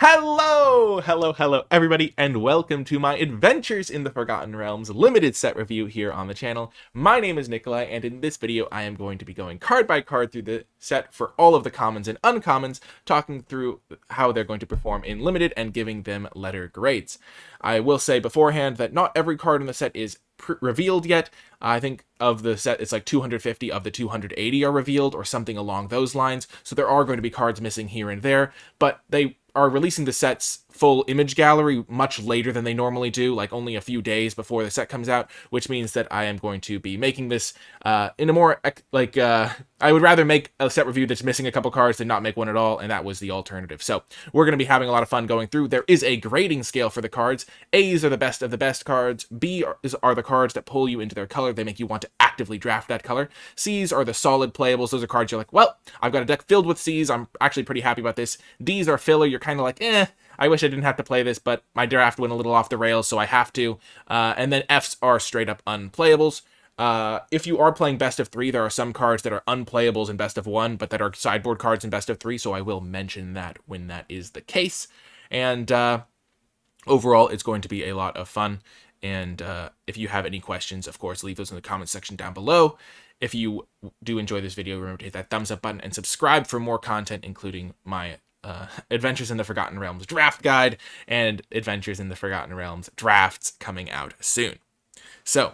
Hello, everybody, and welcome to my Adventures in the Forgotten Realms limited set review here on the channel. My name is Nikolai, and in this video, I am going to be going card by card through the set for all of the commons and uncommons, talking through how they're going to perform in limited and giving them letter grades. I will say beforehand that not every card in the set is revealed yet. I think of the set, it's like 250 of the 280 are revealed or something along those lines. So there are going to be cards missing here and there, but they are releasing the set's full image gallery much later than they normally do, like only a few days before the set comes out, which means that I am going to be making this in a more, I would rather make a set review that's missing a couple cards than not make one at all, and that was the alternative. So we're going to be having a lot of fun going through. There is a grading scale for the cards. A's are the best of the best cards. B are the cards that pull you into their color. They make you want to actively draft that color. C's are the solid playables. Those are cards you're like, well, I've got a deck filled with C's. I'm actually pretty happy about this. D's are filler. You're kind of like, I wish I didn't have to play this, but my draft went a little off the rails, so I have to. And then F's are straight up unplayables. If you are playing best of 3, there are some cards that are unplayables in best of 1, but that are sideboard cards in best of 3, so I will mention that when that is the case. And overall, it's going to be a lot of fun. And if you have any questions, of course, leave those in the comments section down below. If you do enjoy this video, remember to hit that thumbs up button and subscribe for more content, including my Adventures in the Forgotten Realms draft guide and Adventures in the Forgotten Realms drafts coming out soon. So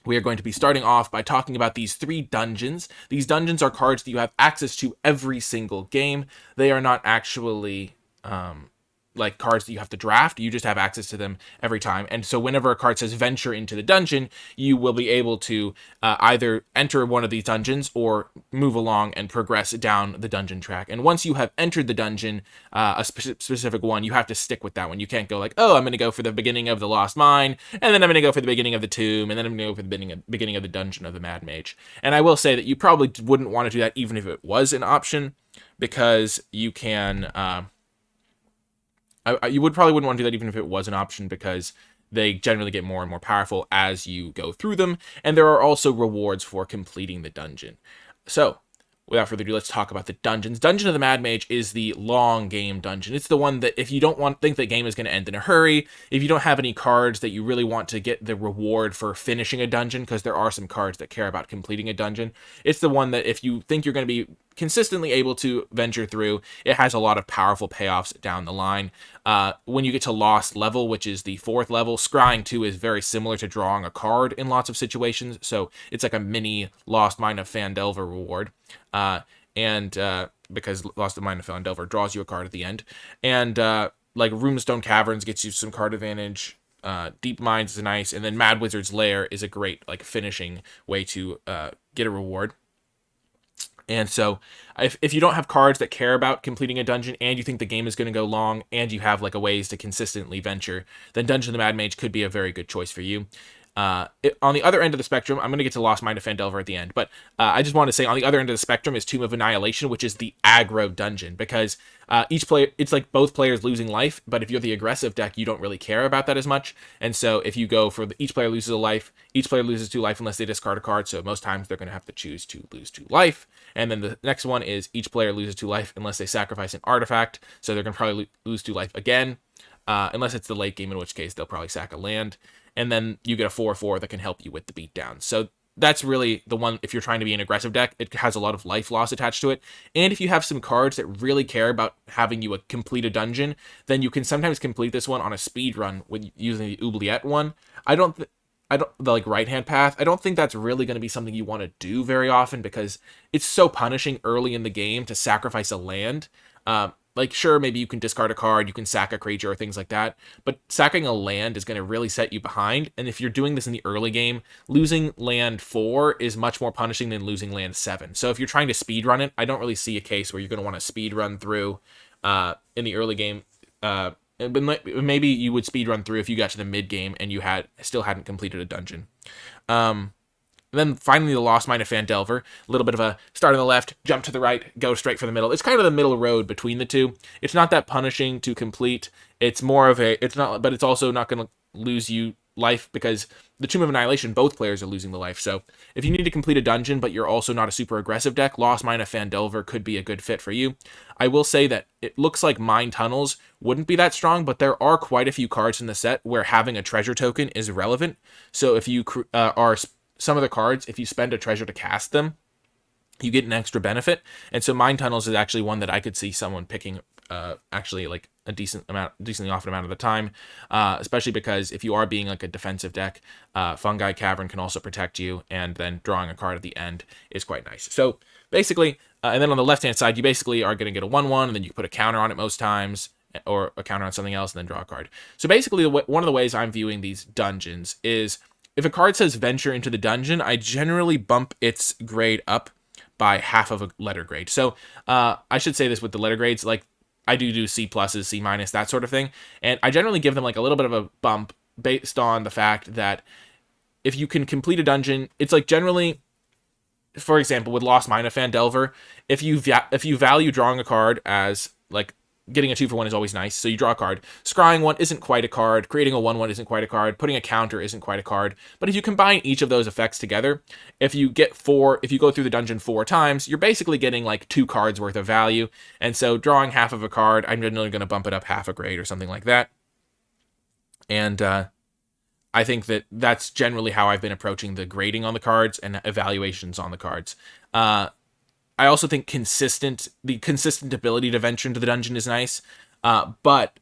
we are going to be starting off by talking about these 3 dungeons. These dungeons are cards that you have access to every single game. They are not actually like cards that you have to draft. You just have access to them every time. And so whenever a card says venture into the dungeon, you will be able to either enter one of these dungeons or move along and progress down the dungeon track. And once you have entered the dungeon, a specific one, you have to stick with that one. You can't go like, oh, I'm going to go for the beginning of the Lost Mine, and then I'm going to go for the beginning of the Tomb, and then I'm going to go for the beginning of the Dungeon of the Mad Mage. And I will say that you probably wouldn't want to do that even if it was an option, because you can... you probably wouldn't want to do that even if it was an option, because they generally get more and more powerful as you go through them, and there are also rewards for completing the dungeon. So, without further ado, let's talk about the dungeons. Dungeon of the Mad Mage is the long game dungeon. It's the one that if you don't think the game is going to end in a hurry, if you don't have any cards that you really want to get the reward for finishing a dungeon, because there are some cards that care about completing a dungeon, it's the one that if you think you're going to be consistently able to venture through, it has a lot of powerful payoffs down the line. When you get to Lost Level, which is the 4th level, scrying 2 is very similar to drawing a card in lots of situations, so it's like a mini Lost Mine of Phandelver reward. Because Lost Mine of Phandelver draws you a card at the end. And like Runestone Caverns gets you some card advantage. Deep Mines is nice, and then Mad Wizard's Lair is a great like finishing way to get a reward. And so if you don't have cards that care about completing a dungeon and you think the game is going to go long and you have like a ways to consistently venture, then Dungeon of the Mad Mage could be a very good choice for you. On the other end of the spectrum, I'm going to get to Lost Mine of Phandelver at the end, but I just want to say on the other end of the spectrum is Tomb of Annihilation, which is the aggro dungeon, because each player, it's like both players losing life, but if you're the aggressive deck, you don't really care about that as much. And so if you go for each player loses a life, each player loses 2 life unless they discard a card, so most times they're going to have to choose to lose 2 life. And then the next one is each player loses 2 life unless they sacrifice an artifact, so they're going to probably lose 2 life again, unless it's the late game, in which case they'll probably sack a land. And then you get a 4/4 that can help you with the beatdown. So that's really the one, if you're trying to be an aggressive deck, it has a lot of life loss attached to it. And if you have some cards that really care about having you complete a dungeon, then you can sometimes complete this one on a speed run with using the oubliette one. The like right-hand path, I don't think that's really going to be something you want to do very often, because it's so punishing early in the game to sacrifice a land. Like, sure, maybe you can discard a card, you can sack a creature or things like that, but sacking a land is going to really set you behind, and if you're doing this in the early game, losing land 4 is much more punishing than losing land 7. So if you're trying to speedrun it, I don't really see a case where you're going to want to speedrun through in the early game. But maybe you would speedrun through if you got to the mid-game and you still hadn't completed a dungeon. Then finally, the Lost Mine of Phandelver. A little bit of a start on the left, jump to the right, go straight for the middle. It's kind of the middle road between the two. It's not that punishing to complete. It's more of but it's also not going to lose you life because the Tomb of Annihilation, both players are losing the life. So if you need to complete a dungeon, but you're also not a super aggressive deck, Lost Mine of Phandelver could be a good fit for you. I will say that it looks like Mine Tunnels wouldn't be that strong, but there are quite a few cards in the set where having a treasure token is relevant. So if you are some of the cards, if you spend a treasure to cast them, you get an extra benefit. And so Mine Tunnels is actually one that I could see someone picking actually like a decently often amount of the time, especially because if you are being like a defensive deck, Fungi Cavern can also protect you, and then drawing a card at the end is quite nice. So basically, and then on the left-hand side, you basically are going to get a 1/1, and then you put a counter on it most times, or a counter on something else, and then draw a card. So basically, one of the ways I'm viewing these dungeons is if a card says venture into the dungeon, I generally bump its grade up by half of a letter grade. So I should say this with the letter grades, like I do C pluses, C minus, that sort of thing. And I generally give them like a little bit of a bump based on the fact that if you can complete a dungeon, it's like generally, for example, with Lost Mine of Phandelver, if you value drawing a card as like getting a 2-for-1 is always nice, so you draw a card. Scrying one isn't quite a card, creating a 1/1 isn't quite a card, putting a counter isn't quite a card, but if you combine each of those effects together, if you go through the dungeon 4 times, you're basically getting like 2 cards worth of value, and so drawing half of a card, I'm generally going to bump it up half a grade or something like that, and I think that that's generally how I've been approaching the grading on the cards and evaluations on the cards. I also think the consistent ability to venture into the dungeon is nice, but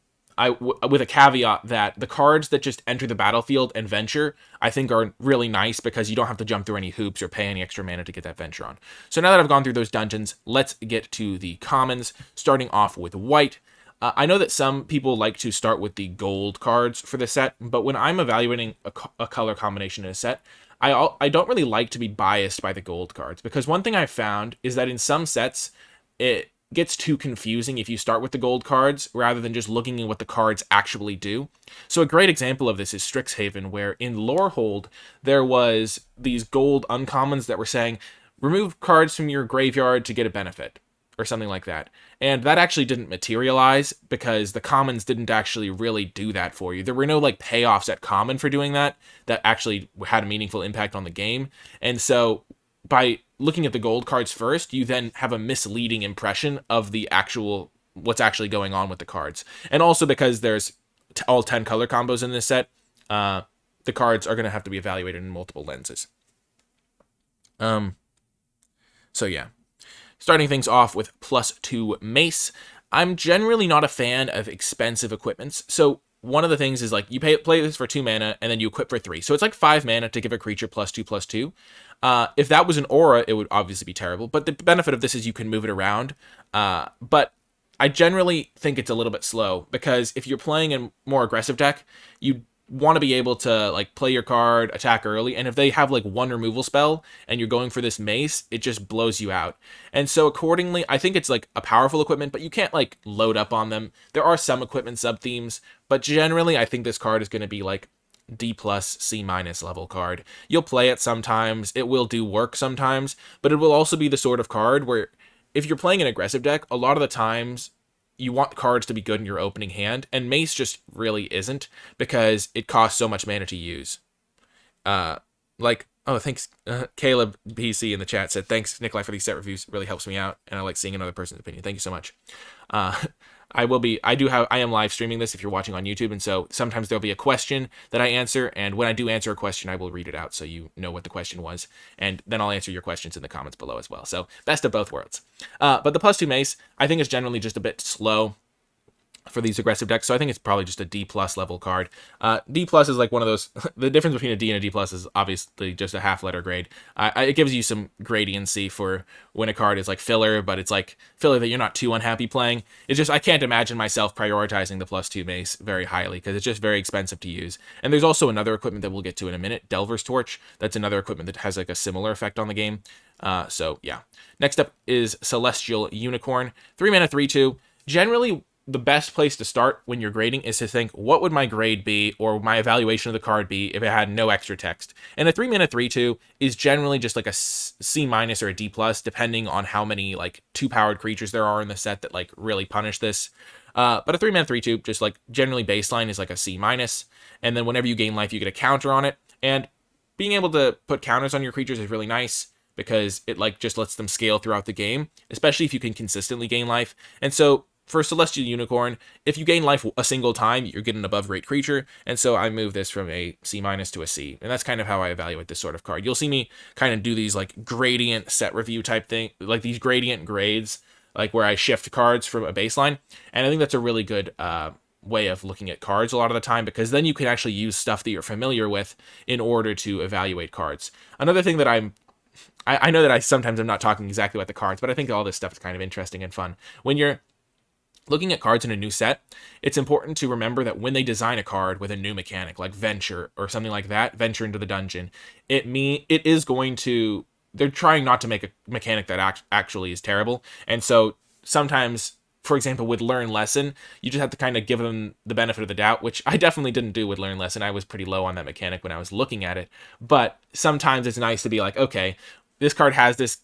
with a caveat that the cards that just enter the battlefield and venture, I think are really nice because you don't have to jump through any hoops or pay any extra mana to get that venture on. So now that I've gone through those dungeons, let's get to the commons, starting off with white. I know that some people like to start with the gold cards for the set, but when I'm evaluating a color combination in a set, I don't really like to be biased by the gold cards, because one thing I've found is that in some sets, it gets too confusing if you start with the gold cards rather than just looking at what the cards actually do. So a great example of this is Strixhaven, where in Lorehold, there was these gold uncommons that were saying, remove cards from your graveyard to get a benefit, or something like that. And that actually didn't materialize because the commons didn't actually really do that for you. There were no like payoffs at common for doing that actually had a meaningful impact on the game. And so by looking at the gold cards first, you then have a misleading impression of the actual what's actually going on with the cards. And also because there's all 10 color combos in this set, the cards are going to have to be evaluated in multiple lenses. So yeah. Starting things off with +2 mace. I'm generally not a fan of expensive equipments. So one of the things is like you play this for 2 mana and then you equip for 3. So it's like 5 mana to give a creature +2/+2. If that was an aura, it would obviously be terrible. But the benefit of this is you can move it around. But I generally think it's a little bit slow because if you're playing a more aggressive deck, you want to be able to like play your card, attack early, and if they have like 1 removal spell and you're going for this mace, it just blows you out. And so accordingly, I think it's like a powerful equipment, but you can't like load up on them. There are some equipment sub-themes, but generally I think this card is going to be like D+, C- level card. You'll play it sometimes, it will do work sometimes, but it will also be the sort of card where if you're playing an aggressive deck, a lot of the times you want cards to be good in your opening hand, and Mace just really isn't because it costs so much mana to use. Thanks, Caleb BC in the chat said, thanks, Nikolai, for these set reviews. It really helps me out, and I like seeing another person's opinion. Thank you so much. I am live streaming this if you're watching on YouTube, and so sometimes there'll be a question that I answer, and when I do answer a question, I will read it out so you know what the question was, and then I'll answer your questions in the comments below as well. So best of both worlds. But the +2 mace, I think, is generally just a bit slow for these aggressive decks, so I think it's probably just a D+ level card. D+ is like one of those, the difference between a D and a D+ is obviously just a half letter grade. It gives you some gradiency for when a card is like filler, but it's like filler that you're not too unhappy playing. It's just, I can't imagine myself prioritizing the +2 mace very highly because it's just very expensive to use. And there's also another equipment that we'll get to in a minute, Delver's Torch. That's another equipment that has like a similar effect on the game. So yeah. Next up is Celestial Unicorn. 3 mana, 3/2. Generally, the best place to start when you're grading is to think, what would my grade be or my evaluation of the card be if it had no extra text? And a 3 mana 3/2 is generally just like a C- or a D+, depending on how many like 2-powered creatures there are in the set that like really punish this. But a 3-mana 3/2, just like generally baseline, is like a C-. And then whenever you gain life, you get a counter on it. And being able to put counters on your creatures is really nice because it like just lets them scale throughout the game, especially if you can consistently gain life. And so for Celestial Unicorn, if you gain life a single time, you're getting an above rate creature. And so I move this from a C- to a C. And that's kind of how I evaluate this sort of card. You'll see me kind of do these like gradient set review type thing, like these gradient grades, like where I shift cards from a baseline. And I think that's a really good way of looking at cards a lot of the time, because then you can actually use stuff that you're familiar with in order to evaluate cards. Another thing that I know that I sometimes am not talking exactly about the cards, but I think all this stuff is kind of interesting and fun. When you're looking at cards in a new set, it's important to remember that when they design a card with a new mechanic, like Venture or something like that, Venture into the Dungeon, it is going to, they're trying not to make a mechanic that actually is terrible. And so sometimes, for example, with Learn Lesson, you just have to kind of give them the benefit of the doubt, which I definitely didn't do with Learn Lesson. I was pretty low on that mechanic when I was looking at it. But sometimes it's nice to be like, okay, this card has this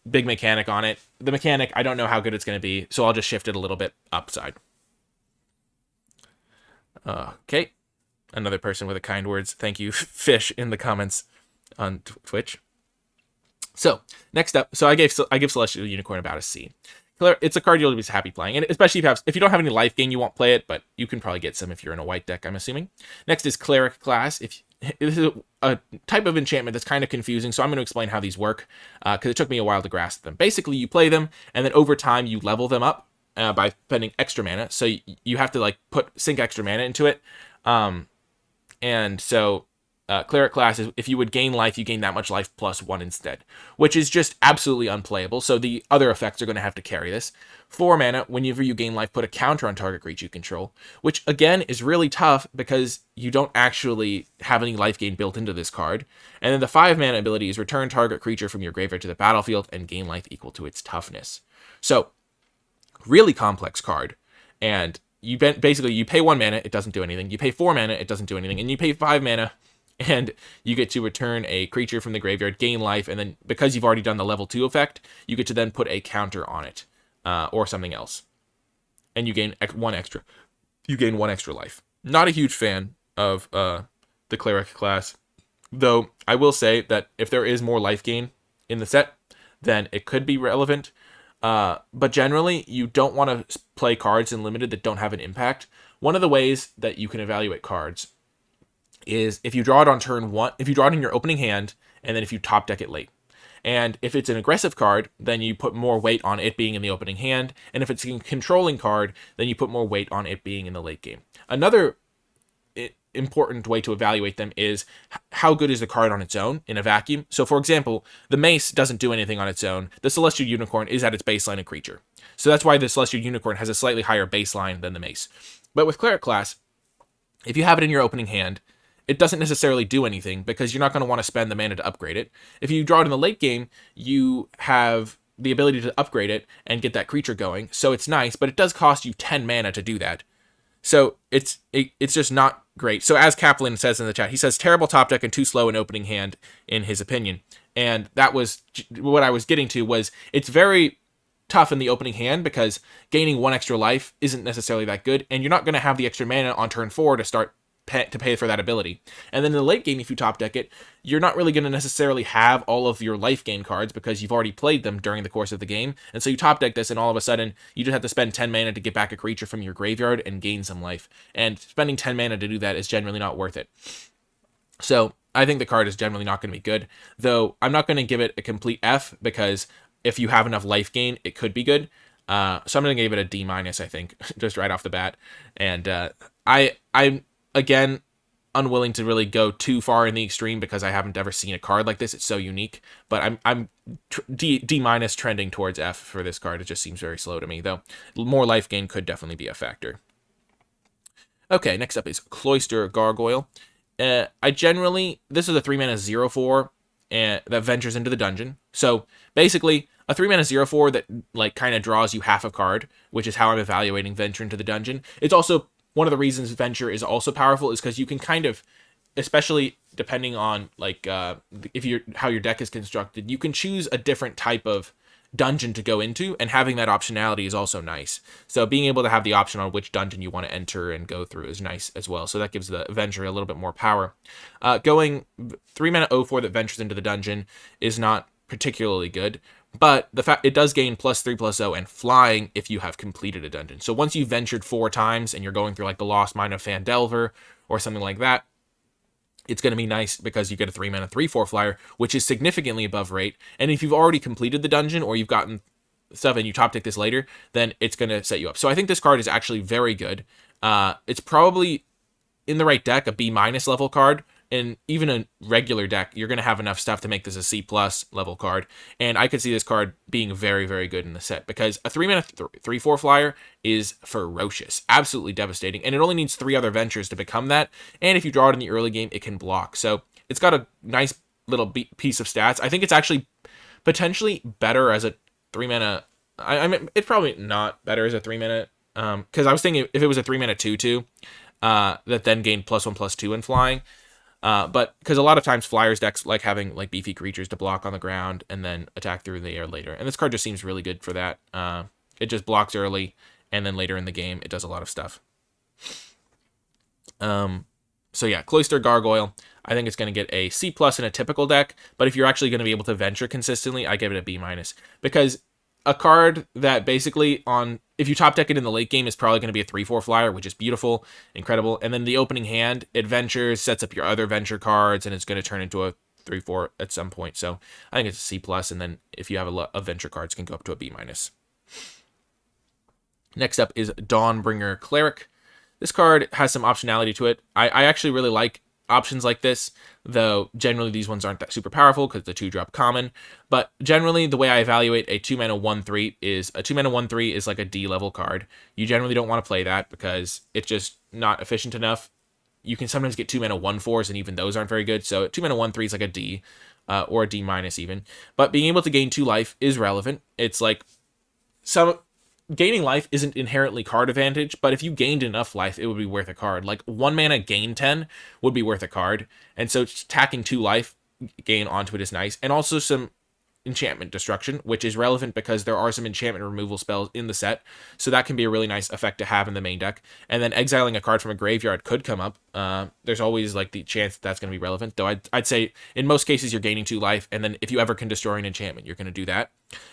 big mechanic on it. The mechanic, I don't know how good it's going to be, so I'll just shift it a little bit upside. Okay. Another person with a kind words. Thank you, Fish, in the comments on Twitch. So, next up, so I give Celestial Unicorn about a C. It's a card you'll be happy playing, and especially if you don't have any life gain, you won't play it, but you can probably get some if you're in a white deck, I'm assuming. Next is Cleric class. This is a type of enchantment that's kind of confusing, so I'm going to explain how these work, because it took me a while to grasp them. Basically, you play them, and then over time, you level them up by spending extra mana. So you have to like sink extra mana into it, and so Cleric class is if you would gain life, you gain that much life plus 1 instead, which is just absolutely unplayable. So the other effects are going to have to carry this. 4 mana, whenever you gain life, put a counter on target creature you control, which again is really tough because you don't actually have any life gain built into this card. And then the 5 mana ability is return target creature from your graveyard to the battlefield and gain life equal to its toughness. So really complex card. And you basically you pay 1 mana, it doesn't do anything. You pay 4 mana, it doesn't do anything. And you pay 5 mana, and you get to return a creature from the graveyard, gain life, and then because you've already done the level 2 effect, you get to then put a counter on it, or something else. And you gain 1 extra. You gain 1 extra life. Not a huge fan of the Cleric class, though I will say that if there is more life gain in the set, then it could be relevant. But generally, you don't want to play cards in Limited that don't have an impact. One of the ways that you can evaluate cards is if you draw it on turn 1, if you draw it in your opening hand, and then if you top deck it late. And if it's an aggressive card, then you put more weight on it being in the opening hand, and if it's a controlling card, then you put more weight on it being in the late game. Another important way to evaluate them is how good is the card on its own in a vacuum. So for example, the Mace doesn't do anything on its own. The Celestial Unicorn is at its baseline a creature. So that's why the Celestial Unicorn has a slightly higher baseline than the Mace. But with Cleric class, if you have it in your opening hand, it doesn't necessarily do anything because you're not going to want to spend the mana to upgrade it. If you draw it in the late game, you have the ability to upgrade it and get that creature going. So it's nice, but it does cost you 10 mana to do that. So it's just not great. So as Kaplan says in the chat, he says terrible top deck and too slow in opening hand in his opinion. And that was what I was getting to, was it's very tough in the opening hand because gaining 1 extra life isn't necessarily that good, and you're not going to have the extra mana on turn 4 to start to pay for that ability. And then in the late game, if you top deck it, you're not really going to necessarily have all of your life gain cards because you've already played them during the course of the game. And so you top deck this, and all of a sudden you just have to spend 10 mana to get back a creature from your graveyard and gain some life. And spending 10 mana to do that is generally not worth it. So I think the card is generally not going to be good, though I'm not going to give it a complete F because if you have enough life gain, it could be good. So I'm going to give it a D-, I think, just right off the bat. And I'm again unwilling to really go too far in the extreme because I haven't ever seen a card like this. It's so unique, but I'm D- trending towards F for this card. It just seems very slow to me, though. More life gain could definitely be a factor. Okay, next up is Cloister Gargoyle. This is a 3 mana 0/4 that ventures into the dungeon. So basically, a 3 mana 0/4 that like kind of draws you half a card, which is how I'm evaluating Venture into the dungeon. It's also one of the reasons Venture is also powerful is because you can kind of, especially depending on like how your deck is constructed, you can choose a different type of dungeon to go into, and having that optionality is also nice. So being able to have the option on which dungeon you want to enter and go through is nice as well. So that gives the Avenger a little bit more power. Going 3 mana 0/4 that ventures into the dungeon is not particularly good, but the fact it does gain +3/+0 and flying if you have completed a dungeon. So once you've ventured 4 times and you're going through like the Lost Mine of Phandelver or something like that, it's going to be nice because you get a 3 mana 3/4 flyer, which is significantly above rate. And if you've already completed the dungeon or you've gotten stuff and you top tick this later, then it's going to set you up. So I think this card is actually very good. It's probably in the right deck, a B- level card. And even a regular deck, you're going to have enough stuff to make this a C+ level card. And I could see this card being very, very good in the set because a 3 mana 3/4 flyer is ferocious, absolutely devastating. And it only needs 3 other ventures to become that. And if you draw it in the early game, it can block. So it's got a nice little piece of stats. I think it's actually potentially better as a 3 mana. I mean, it's probably not better as a 3 mana. Because I was thinking if it was a 3 mana 2/2 that then gained +1/+2 in flying. But because a lot of times Flyers decks like having like beefy creatures to block on the ground and then attack through the air later. And this card just seems really good for that. It just blocks early and then later in the game it does a lot of stuff. So yeah, Cloister Gargoyle, I think it's going to get a C+ in a typical deck, but if you're actually going to be able to venture consistently, I give it a B-, because a card that basically if you top deck it in the late game is probably going to be a 3/4 flyer, which is beautiful, incredible. And then the opening hand, it ventures, sets up your other venture cards, and it's going to turn into a 3/4 at some point. So I think it's a C+, and then if you have a lot of venture cards, can go up to a B-. Next up is Dawnbringer Cleric. This card has some optionality to it. I actually really like options like this, though generally these ones aren't that super powerful because it's a 2-drop common. But generally, the way I evaluate a 2 mana 1/3 is a 2 mana 1/3 is like a D level card. You generally don't want to play that because it's just not efficient enough. You can sometimes get 2 mana 1/4s, and even those aren't very good. So 2 mana 1/3 is like a D, or a D- even. But being able to gain 2 life is relevant. It's like gaining life isn't inherently card advantage, but if you gained enough life, it would be worth a card. Like 1 mana gain 10 would be worth a card. And so tacking 2 life gain onto it is nice. And also some enchantment destruction, which is relevant because there are some enchantment removal spells in the set. So that can be a really nice effect to have in the main deck. And then exiling a card from a graveyard could come up. There's always like the chance that's going to be relevant, though I'd say in most cases you're gaining 2 life, and then if you ever can destroy an enchantment, you're going to do that.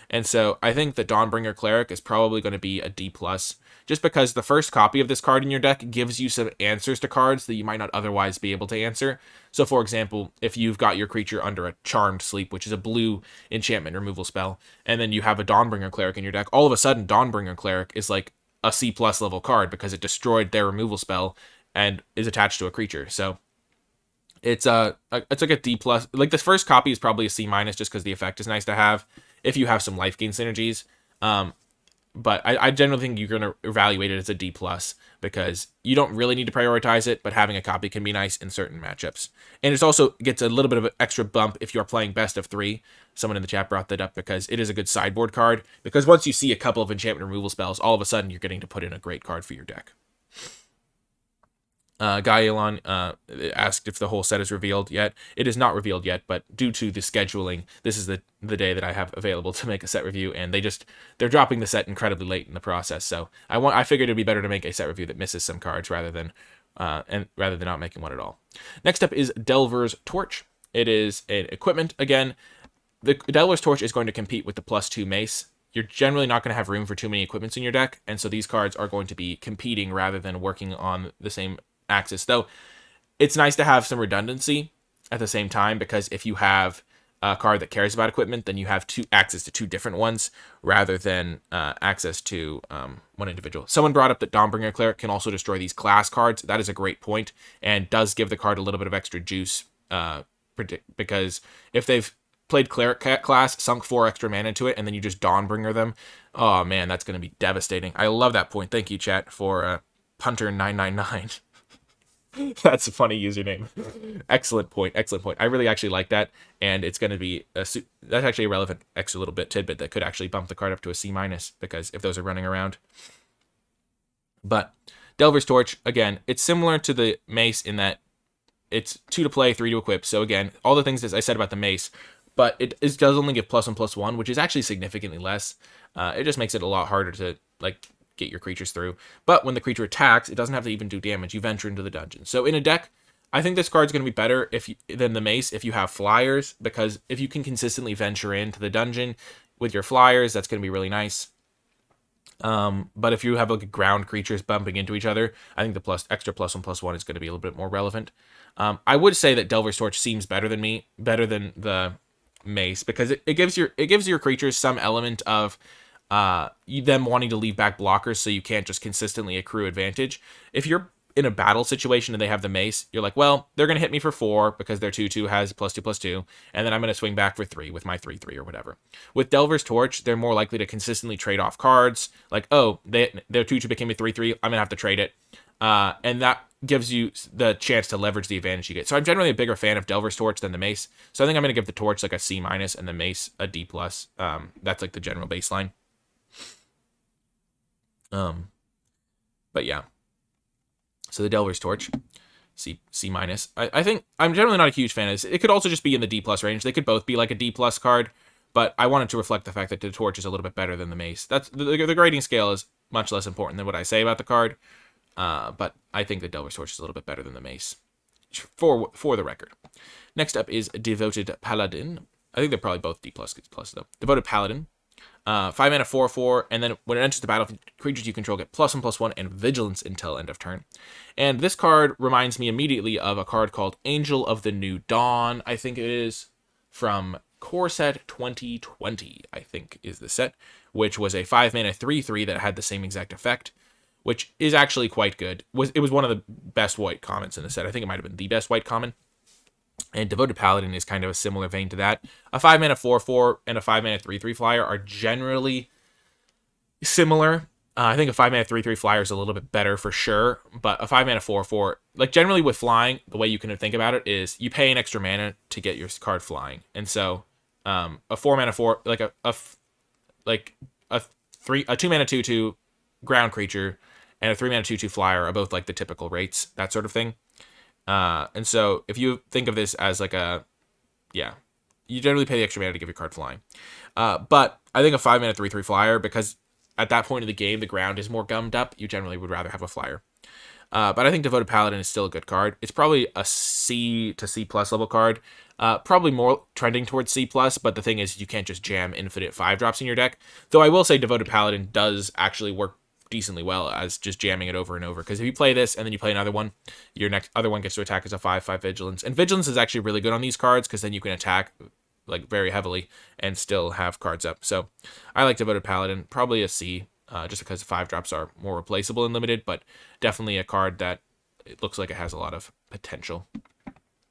And so I think the Dawnbringer Cleric is probably going to be a D+, just because the first copy of this card in your deck gives you some answers to cards that you might not otherwise be able to answer. So for example, if you've got your creature under a Charmed Sleep, which is a blue enchantment removal spell, and then you have a Dawnbringer Cleric in your deck, all of a sudden Dawnbringer Cleric is like a C+ level card because it destroyed their removal spell and is attached to a creature. So it's like a D+. Like the first copy is probably a C- just because the effect is nice to have if you have some life gain synergies. But I generally think you're going to evaluate it as a D+, because you don't really need to prioritize it, but having a copy can be nice in certain matchups. And it also gets a little bit of an extra bump if you're playing best of 3. Someone in the chat brought that up because it is a good sideboard card, because once you see a couple of enchantment removal spells, all of a sudden you're getting to put in a great card for your deck. Guy Elon asked if the whole set is revealed yet. It is not revealed yet, but due to the scheduling, this is the day that I have available to make a set review, and they're dropping the set incredibly late in the process. So I figured it'd be better to make a set review that misses some cards rather than not making one at all. Next up is Delver's Torch. It is an equipment again. The Delver's Torch is going to compete with the +2 mace. You're generally not going to have room for too many equipments in your deck, and so these cards are going to be competing rather than working on the same axis. Though it's nice to have some redundancy at the same time, because if you have a card that cares about equipment, then you have access to 2 different ones rather than access to one individual. Someone brought up that Dawnbringer Cleric can also destroy these class cards. That is a great point, and does give the card a little bit of extra juice, because if they've played Cleric class, sunk 4 extra mana into it, and then you just Dawnbringer them, oh man, that's going to be devastating. I love that point. Thank you, chat, for Punter999. That's a funny username. Excellent point. Excellent point. I really actually like that, and it's going to be that's actually a relevant extra little tidbit that could actually bump the card up to a C-, because if those are running around. But Delver's Torch, again, it's similar to the Mace in that it's 2 to play, 3 to equip. So again, all the things that I said about the Mace but it does only give +1/+1, which is actually significantly less. It just makes it a lot harder to like get your creatures through. But when the creature attacks, it doesn't have to even do damage. You venture into the dungeon. So in a deck, I think this card's going to be better than the Mace if you have flyers, because if you can consistently venture into the dungeon with your flyers, that's going to be really nice. But if you have like ground creatures bumping into each other, I think the extra +1/+1 is going to be a little bit more relevant. I would say that Delver's Torch seems better than the Mace, because it gives your creatures some element of them wanting to leave back blockers, so you can't just consistently accrue advantage. If you're in a battle situation and they have the Mace, you're like, well, they're going to hit me for 4 because their 2/2 has +2/+2, and then I'm going to swing back for 3 with my 3/3 or whatever. With Delver's Torch, they're more likely to consistently trade off cards. Like, oh, their 2/2 became a 3/3, I'm going to have to trade it. And that gives you the chance to leverage the advantage you get. So I'm generally a bigger fan of Delver's Torch than the Mace. So I think I'm going to give the Torch like a C- and the Mace a D+. That's like the general baseline. But yeah. So the Delver's Torch, C-. I think I'm generally not a huge fan of this. It could also just be in the D+ range. They could both be like a D+ card, but I wanted to reflect the fact that the Torch is a little bit better than the Mace. That's the grading scale is much less important than what I say about the card. But I think the Delver's Torch is a little bit better than the Mace, for the record. Next up is Devoted Paladin. I think they're probably both D+, though. Devoted Paladin. 5 mana 4/4, and then when it enters the battle, creatures you control get +1/+1 and Vigilance until end of turn. And this card reminds me immediately of a card called Angel of the New Dawn, I think it is, from Core Set 2020, I think is the set, which was a 5 mana 3/3 that had the same exact effect, which is actually quite good. It was one of the best white commons in the set. I think it might have been the best white common. And Devoted Paladin is kind of a similar vein to that. A 5 mana 4/4 and a 5 mana 3/3 flyer are generally similar. I think a 5 mana 3/3 flyer is a little bit better for sure, but a 5 mana 4/4, like generally with flying, the way you can think about it is you pay an extra mana to get your card flying. And so a 4 mana 4, like a 2 mana 2/2 ground creature and a 3 mana 2/2 flyer are both like the typical rates, that sort of thing. And so if you think of this as like you generally pay the extra mana to give your card flying. But I think a 5 mana 3/3 flyer, because at that point of the game, the ground is more gummed up, you generally would rather have a flyer. But I think Devoted Paladin is still a good card. It's probably a C to C+ level card. Probably more trending towards C+, but the thing is you can't just jam infinite 5-drops in your deck. Though I will say Devoted Paladin does actually work decently well as just jamming it over and over, because if you play this and then you play another one, your next other one gets to attack as a 5/5 Vigilance, and Vigilance is actually really good on these cards because then you can attack like very heavily and still have cards up. So I like Devoted Paladin, probably a C, just because 5-drops are more replaceable and limited, but definitely a card that it looks like it has a lot of potential.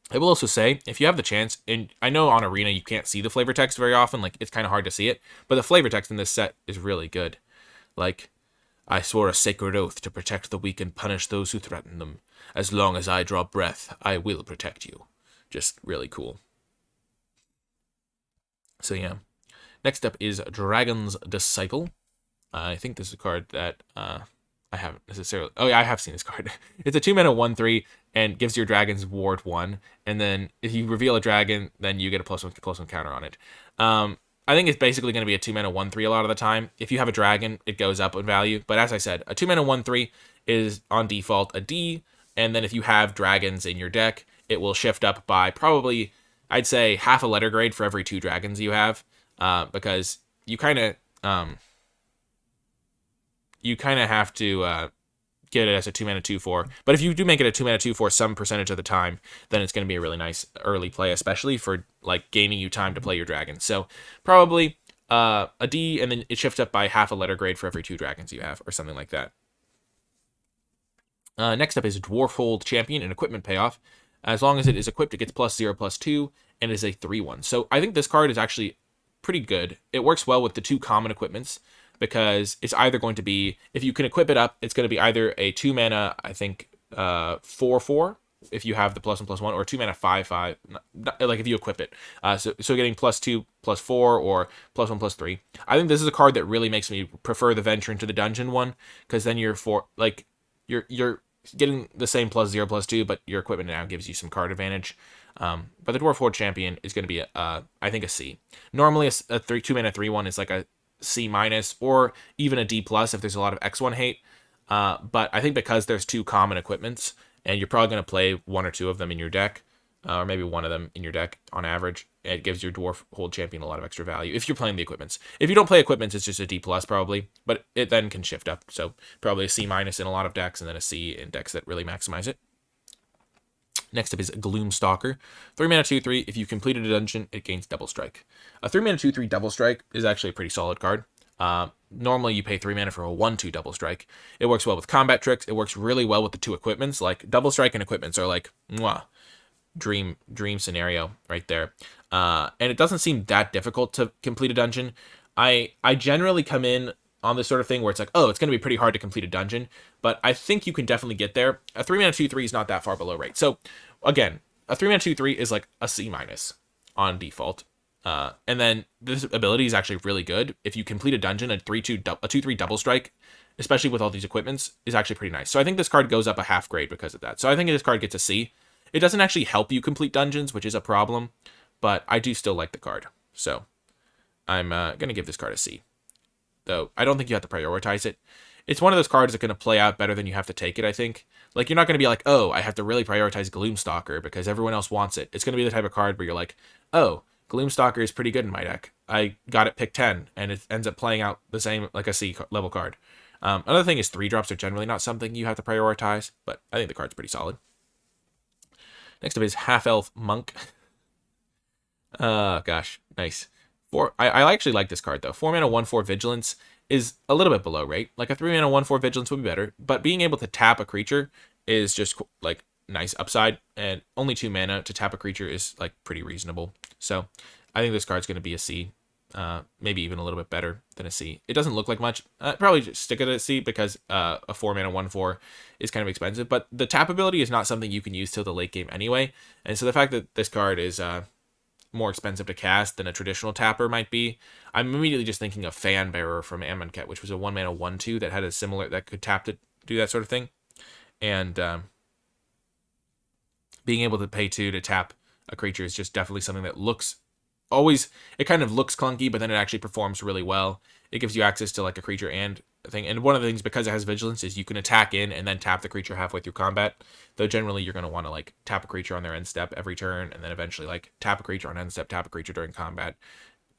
I will also say, if you have the chance, and I know on Arena you can't see the flavor text very often, like it's kind of hard to see it, but the flavor text in this set is really good. Like, I swore a sacred oath to protect the weak and punish those who threaten them. As long as I draw breath, I will protect you. Just really cool. So yeah. Next up is Dragon's Disciple. I think this is a card that I haven't necessarily... Oh yeah, I have seen this card. It's a 2 mana 1/3 and gives your dragons ward 1. And then if you reveal a dragon, then you get a +1/+1 counter on it. I think it's basically going to be a 2 mana 1/3 a lot of the time. If you have a dragon, it goes up in value. But as I said, a 2 mana 1/3 is on default a D. And then if you have dragons in your deck, it will shift up by probably, I'd say, half a letter grade for every 2 dragons you have. Because you kind of have to get it as a 2 mana 2/4. But if you do make it a 2 mana 2/4 some percentage of the time, then it's going to be a really nice early play, especially for like gaining you time to play your dragons. So probably a D, and then it shifts up by half a letter grade for every 2 dragons you have, or something like that. Next up is Dwarfhold Champion, an equipment payoff. As long as it is equipped, it gets +0/+2, and is a 3/1. So I think this card is actually pretty good. It works well with the 2 common equipments, because it's either going to be, if you can equip it up, it's going to be either a 2 mana, I think, 4/4, if you have the +1/+1, or 2 mana 5/5, like if you equip it. So getting +2/+4 or +1/+3. I think this is a card that really makes me prefer the venture into the dungeon one, because then you're getting the same +0/+2, but your equipment now gives you some card advantage. But the Dwarf Horde Champion is going to be, I think, a C. Normally, a 2-mana 3/1 is like a C minus or even a D plus if there's a lot of X1 hate. But I think because there's 2 common equipments, and you're probably going to play 1 or 2 of them in your deck, or maybe 1 of them in your deck on average, it gives your Dwarf Hold Champion a lot of extra value if you're playing the equipments. If you don't play equipments, it's just a D plus probably, but it then can shift up. So probably a C minus in a lot of decks, and then a C in decks that really maximize it. Next up is Gloomstalker. 3-mana 2/3. If you completed a dungeon, it gains Double Strike. A 3-mana 2/3 Double Strike is actually a pretty solid card. Normally you pay 3 mana for a 1/2 Double Strike. It works well with combat tricks. It works really well with the 2 equipments. Like Double Strike and equipments are like mwah, dream scenario right there. And it doesn't seem that difficult to complete a dungeon. I generally come in on this sort of thing where it's like, oh, it's going to be pretty hard to complete a dungeon, but I think you can definitely get there. A 3-mana 2/3 is not that far below rate. So again, a 3-mana 2/3 is like a C minus on default. And then this ability is actually really good. If you complete a dungeon, a 2/3 Double Strike, especially with all these equipments, is actually pretty nice. So I think this card goes up a half grade because of that. So I think this card gets a C. It doesn't actually help you complete dungeons, which is a problem, but I do still like the card. So I'm going to give this card a C. Though I don't think you have to prioritize it. It's one of those cards that's going to play out better than you have to take it, I think. Like, you're not going to be like, oh, I have to really prioritize Gloomstalker because everyone else wants it. It's going to be the type of card where you're like, oh, Gloomstalker is pretty good in my deck. I got it pick 10, and it ends up playing out the same like a C level card. Another thing is 3-drops are generally not something you have to prioritize, but I think the card's pretty solid. Next up is Half-Elf Monk. Gosh, nice. I actually like this card, though. 4-mana 1/4 Vigilance is a little bit below rate. Like, a 3-mana 1/4 Vigilance would be better, but being able to tap a creature is just, like, nice upside, and only 2 mana to tap a creature is, like, pretty reasonable. So, I think this card's going to be a C, maybe even a little bit better than a C. It doesn't look like much. Probably just stick it at a C because a 4-mana 1/4 is kind of expensive, but the tap ability is not something you can use till the late game anyway, and so the fact that this card is more expensive to cast than a traditional tapper might be, I'm immediately just thinking of Fan Bearer from Amonkhet, which was a 1-mana 1/2 that had a similar, that could tap to do that sort of thing. And being able to pay 2 to tap a creature is just definitely something that looks always, it kind of looks clunky, but then it actually performs really well. It gives you access to like a creature and a thing. And one of the things, because it has vigilance, is you can attack in and then tap the creature halfway through combat. Though generally you're going to want to like tap a creature on their end step every turn, and then eventually like tap a creature on end step, tap a creature during combat,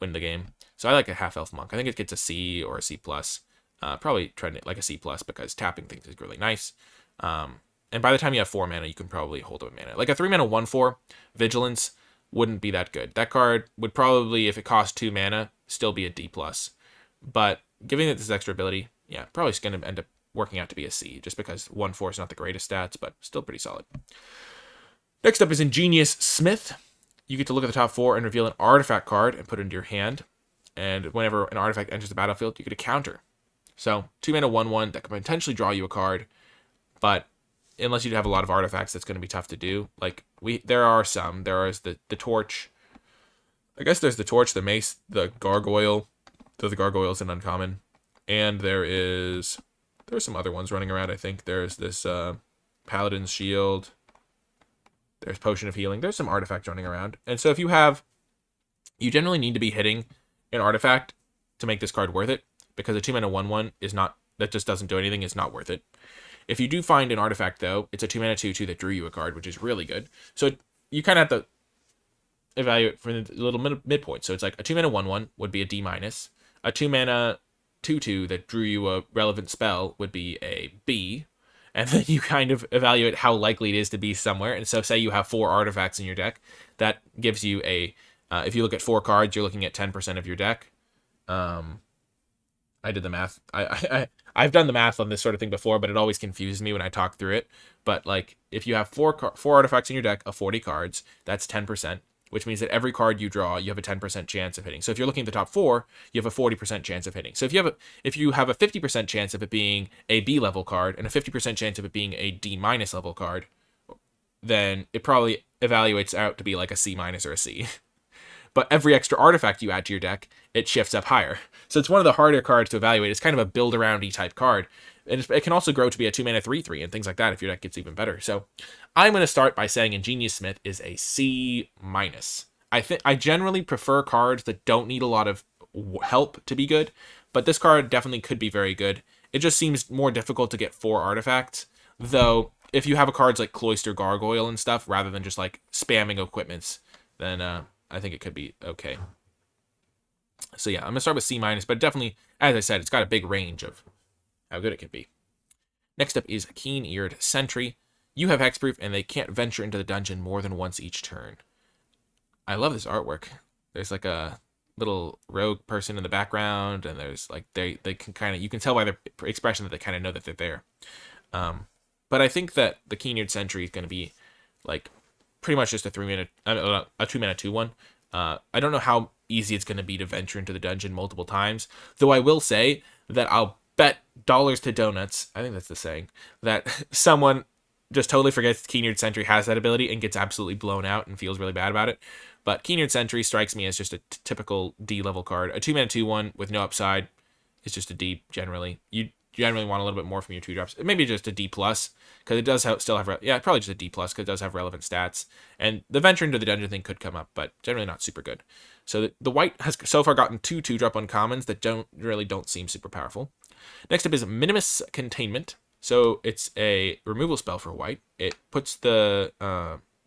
win the game. So I like a Half-Elf Monk. I think it gets a C or a C plus. Probably trend it like a C plus because tapping things is really nice. And by the time you have 4 mana, you can probably hold up a mana. Like a 3-mana 1/4 Vigilance wouldn't be that good. That card would probably, if it cost 2 mana, still be a D plus. But giving it this extra ability, yeah, probably is going to end up working out to be a C, just because 1/4 is not the greatest stats, but still pretty solid. Next up is Ingenious Smith. You get to look at the top 4 and reveal an artifact card and put it into your hand. And whenever an artifact enters the battlefield, you get a counter. So 2-mana 1/1 that can potentially draw you a card, but unless you have a lot of artifacts, that's going to be tough to do. Like there are some. There is the torch. I guess there's the torch, the mace, the gargoyle. Though the gargoyle is an uncommon, and there's some other ones running around. I think there's this paladin's shield. There's potion of healing. There's some artifacts running around, and so if you generally need to be hitting an artifact to make this card worth it, because a 2-mana 1/1 is not, that just doesn't do anything. It's not worth it. If you do find an artifact, though, it's a 2-mana 2/2 that drew you a card, which is really good. So you kind of have to evaluate for the little midpoint. So it's like a 2-mana 1/1 would be a D minus. A 2-mana 2/2 that drew you a relevant spell would be a B. And then you kind of evaluate how likely it is to be somewhere. And so say you have 4 artifacts in your deck. That gives you a, if you look at 4 cards, you're looking at 10% of your deck. I did the math. I've done the math on this sort of thing before, but it always confuses me when I talk through it. But like, if you have 4 artifacts in your deck of 40 cards, that's 10%, which means that every card you draw, you have a 10% chance of hitting. So if you're looking at the top 4, you have a 40% chance of hitting. So if you have a 50% chance of it being a B level card and a 50% chance of it being a D minus level card, then it probably evaluates out to be like a C minus or a C. But every extra artifact you add to your deck, it shifts up higher. So it's one of the harder cards to evaluate. It's kind of a build-around-y type card. And it can also grow to be a 2-mana 3/3 and things like that if your deck gets even better. So I'm going to start by saying Ingenious Smith is a C-. I generally prefer cards that don't need a lot of help to be good, but this card definitely could be very good. It just seems more difficult to get 4 artifacts, though if you have a cards like Cloister Gargoyle and stuff, rather than just like spamming equipments, then I think it could be okay. So yeah, I'm gonna start with C-, but definitely, as I said, it's got a big range of how good it can be. Next up is Keen-Eared Sentry. You have hexproof, and they can't venture into the dungeon more than once each turn. I love this artwork. There's like a little rogue person in the background, and there's like they can kind of, you can tell by their expression that they kind of know that they're there. But I think that the Keen-Eared Sentry is going to be like pretty much just a 2-mana 2/1. I don't know how easy it's going to be to venture into the dungeon multiple times, though I will say that I'll bet dollars to donuts, I think that's the saying, that someone just totally forgets Keen-Eared Sentry has that ability and gets absolutely blown out and feels really bad about it. But Keen-Eared Sentry strikes me as just a typical D level card. A 2-mana 2/1 with no upside is just a D generally. You generally want a little bit more from your 2-drops. Maybe just a D+, because it does still have, probably just a D+, because it does have relevant stats. And the venture into the dungeon thing could come up, but generally not super good. So the white has so far gotten 2 2-drop uncommons that don't seem super powerful. Next up is Minimus Containment. So it's a removal spell for white. It puts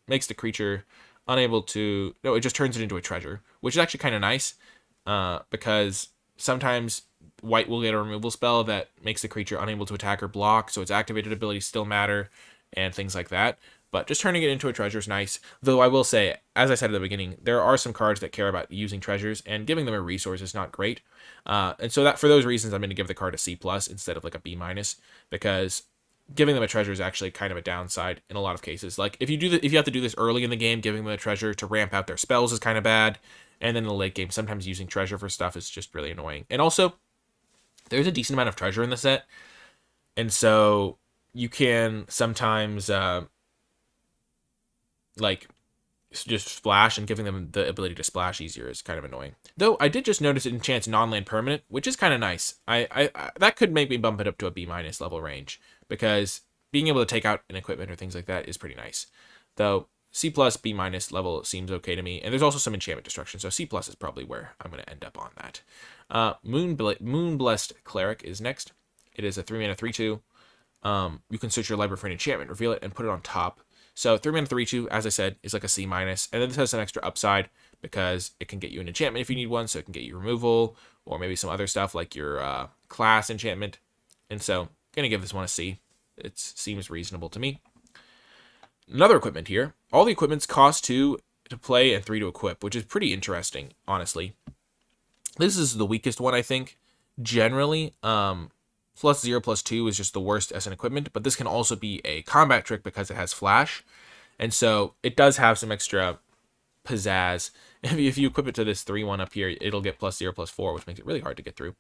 makes the creature unable to, no, it just turns it into a treasure, which is actually kind of nice, because sometimes white will get a removal spell that makes the creature unable to attack or block, so its activated abilities still matter, and things like that. But just turning it into a treasure is nice. Though I will say, as I said at the beginning, there are some cards that care about using treasures, and giving them a resource is not great. And so that for those reasons, I'm going to give the card a C+ instead of like a B-, because giving them a treasure is actually kind of a downside in a lot of cases. Like if you have to do this early in the game, giving them a treasure to ramp out their spells is kind of bad. And then in the late game, sometimes using treasure for stuff is just really annoying. And also, there's a decent amount of treasure in the set, and so you can sometimes like just splash, and giving them the ability to splash easier is kind of annoying. Though I did just notice it enchants non-land permanent, which is kind of nice. I that could make me bump it up to a B- level range, because being able to take out an equipment or things like that is pretty nice. Though C+, B- level seems okay to me, and there's also some enchantment destruction, so C+ is probably where I'm going to end up on that. Moonblessed Cleric is next. It is a 3-mana 3/2. You can search your library for an enchantment, reveal it, and put it on top. So 3-mana 3/2, as I said, is like a C-, and then this has an extra upside because it can get you an enchantment if you need one, so it can get you removal, or maybe some other stuff like your class enchantment. And so I'm going to give this one a C. It seems reasonable to me. Another equipment here. All the equipments cost 2 to play and 3 to equip, which is pretty interesting, honestly. This is the weakest one, I think. Generally, +0, +2 is just the worst as an equipment, but this can also be a combat trick because it has flash. And so it does have some extra pizzazz. If you equip it to this 3/1 up here, it'll get +0, +4, which makes it really hard to get through.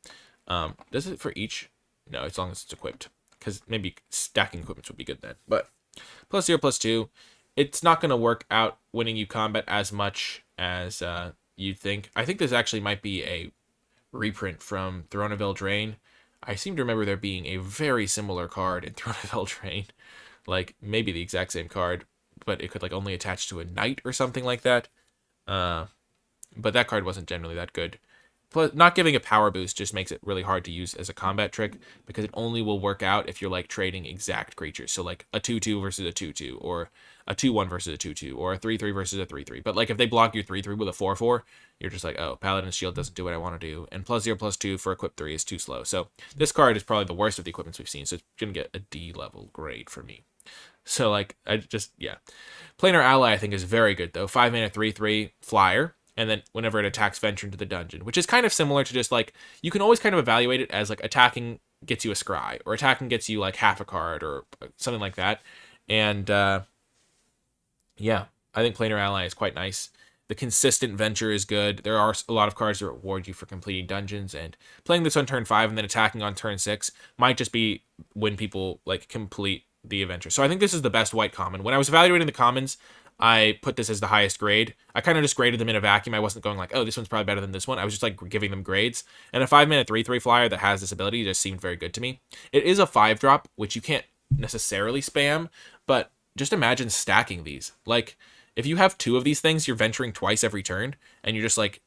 Does it for each? No, as long as it's equipped, because maybe stacking equipments would be good then. But +0, +2, it's not going to work out winning you combat as much as you'd think. I think this actually might be a reprint from Throne of Eldraine. I seem to remember there being a very similar card in Throne of Eldraine, like maybe the exact same card, but it could like only attach to a knight or something like that. But that card wasn't generally that good. Plus, not giving a power boost just makes it really hard to use as a combat trick, because it only will work out if you're like trading exact creatures. So like a 2/2 versus a 2/2, or a 2/1 versus a 2/2, or a 3/3 versus a 3/3. But like if they block your 3/3 with a 4/4, you're just like, oh, Paladin's Shield doesn't do what I want to do. And +0, +2 for equip 3 is too slow. So this card is probably the worst of the equipments we've seen. So it's going to get a D level grade for me. So like, Planar Ally I think is very good though. 5-mana 3/3 flyer. And then whenever it attacks, venture into the dungeon, which is kind of similar to just like, you can always kind of evaluate it as like attacking gets you a scry, or attacking gets you like half a card, or something like that. And yeah, I think Planar Ally is quite nice. The consistent venture is good. There are a lot of cards that reward you for completing dungeons, and playing this on turn 5 and then attacking on turn 6 might just be when people like complete the adventure. So I think this is the best white common. When I was evaluating the commons, I put this as the highest grade. I kind of just graded them in a vacuum. I wasn't going like, oh, this one's probably better than this one. I was just like giving them grades. And a 5-mana 3/3 flyer that has this ability just seemed very good to me. It is a 5-drop, which you can't necessarily spam, but just imagine stacking these. Like, if you have 2 of these things, you're venturing twice every turn, and you're just like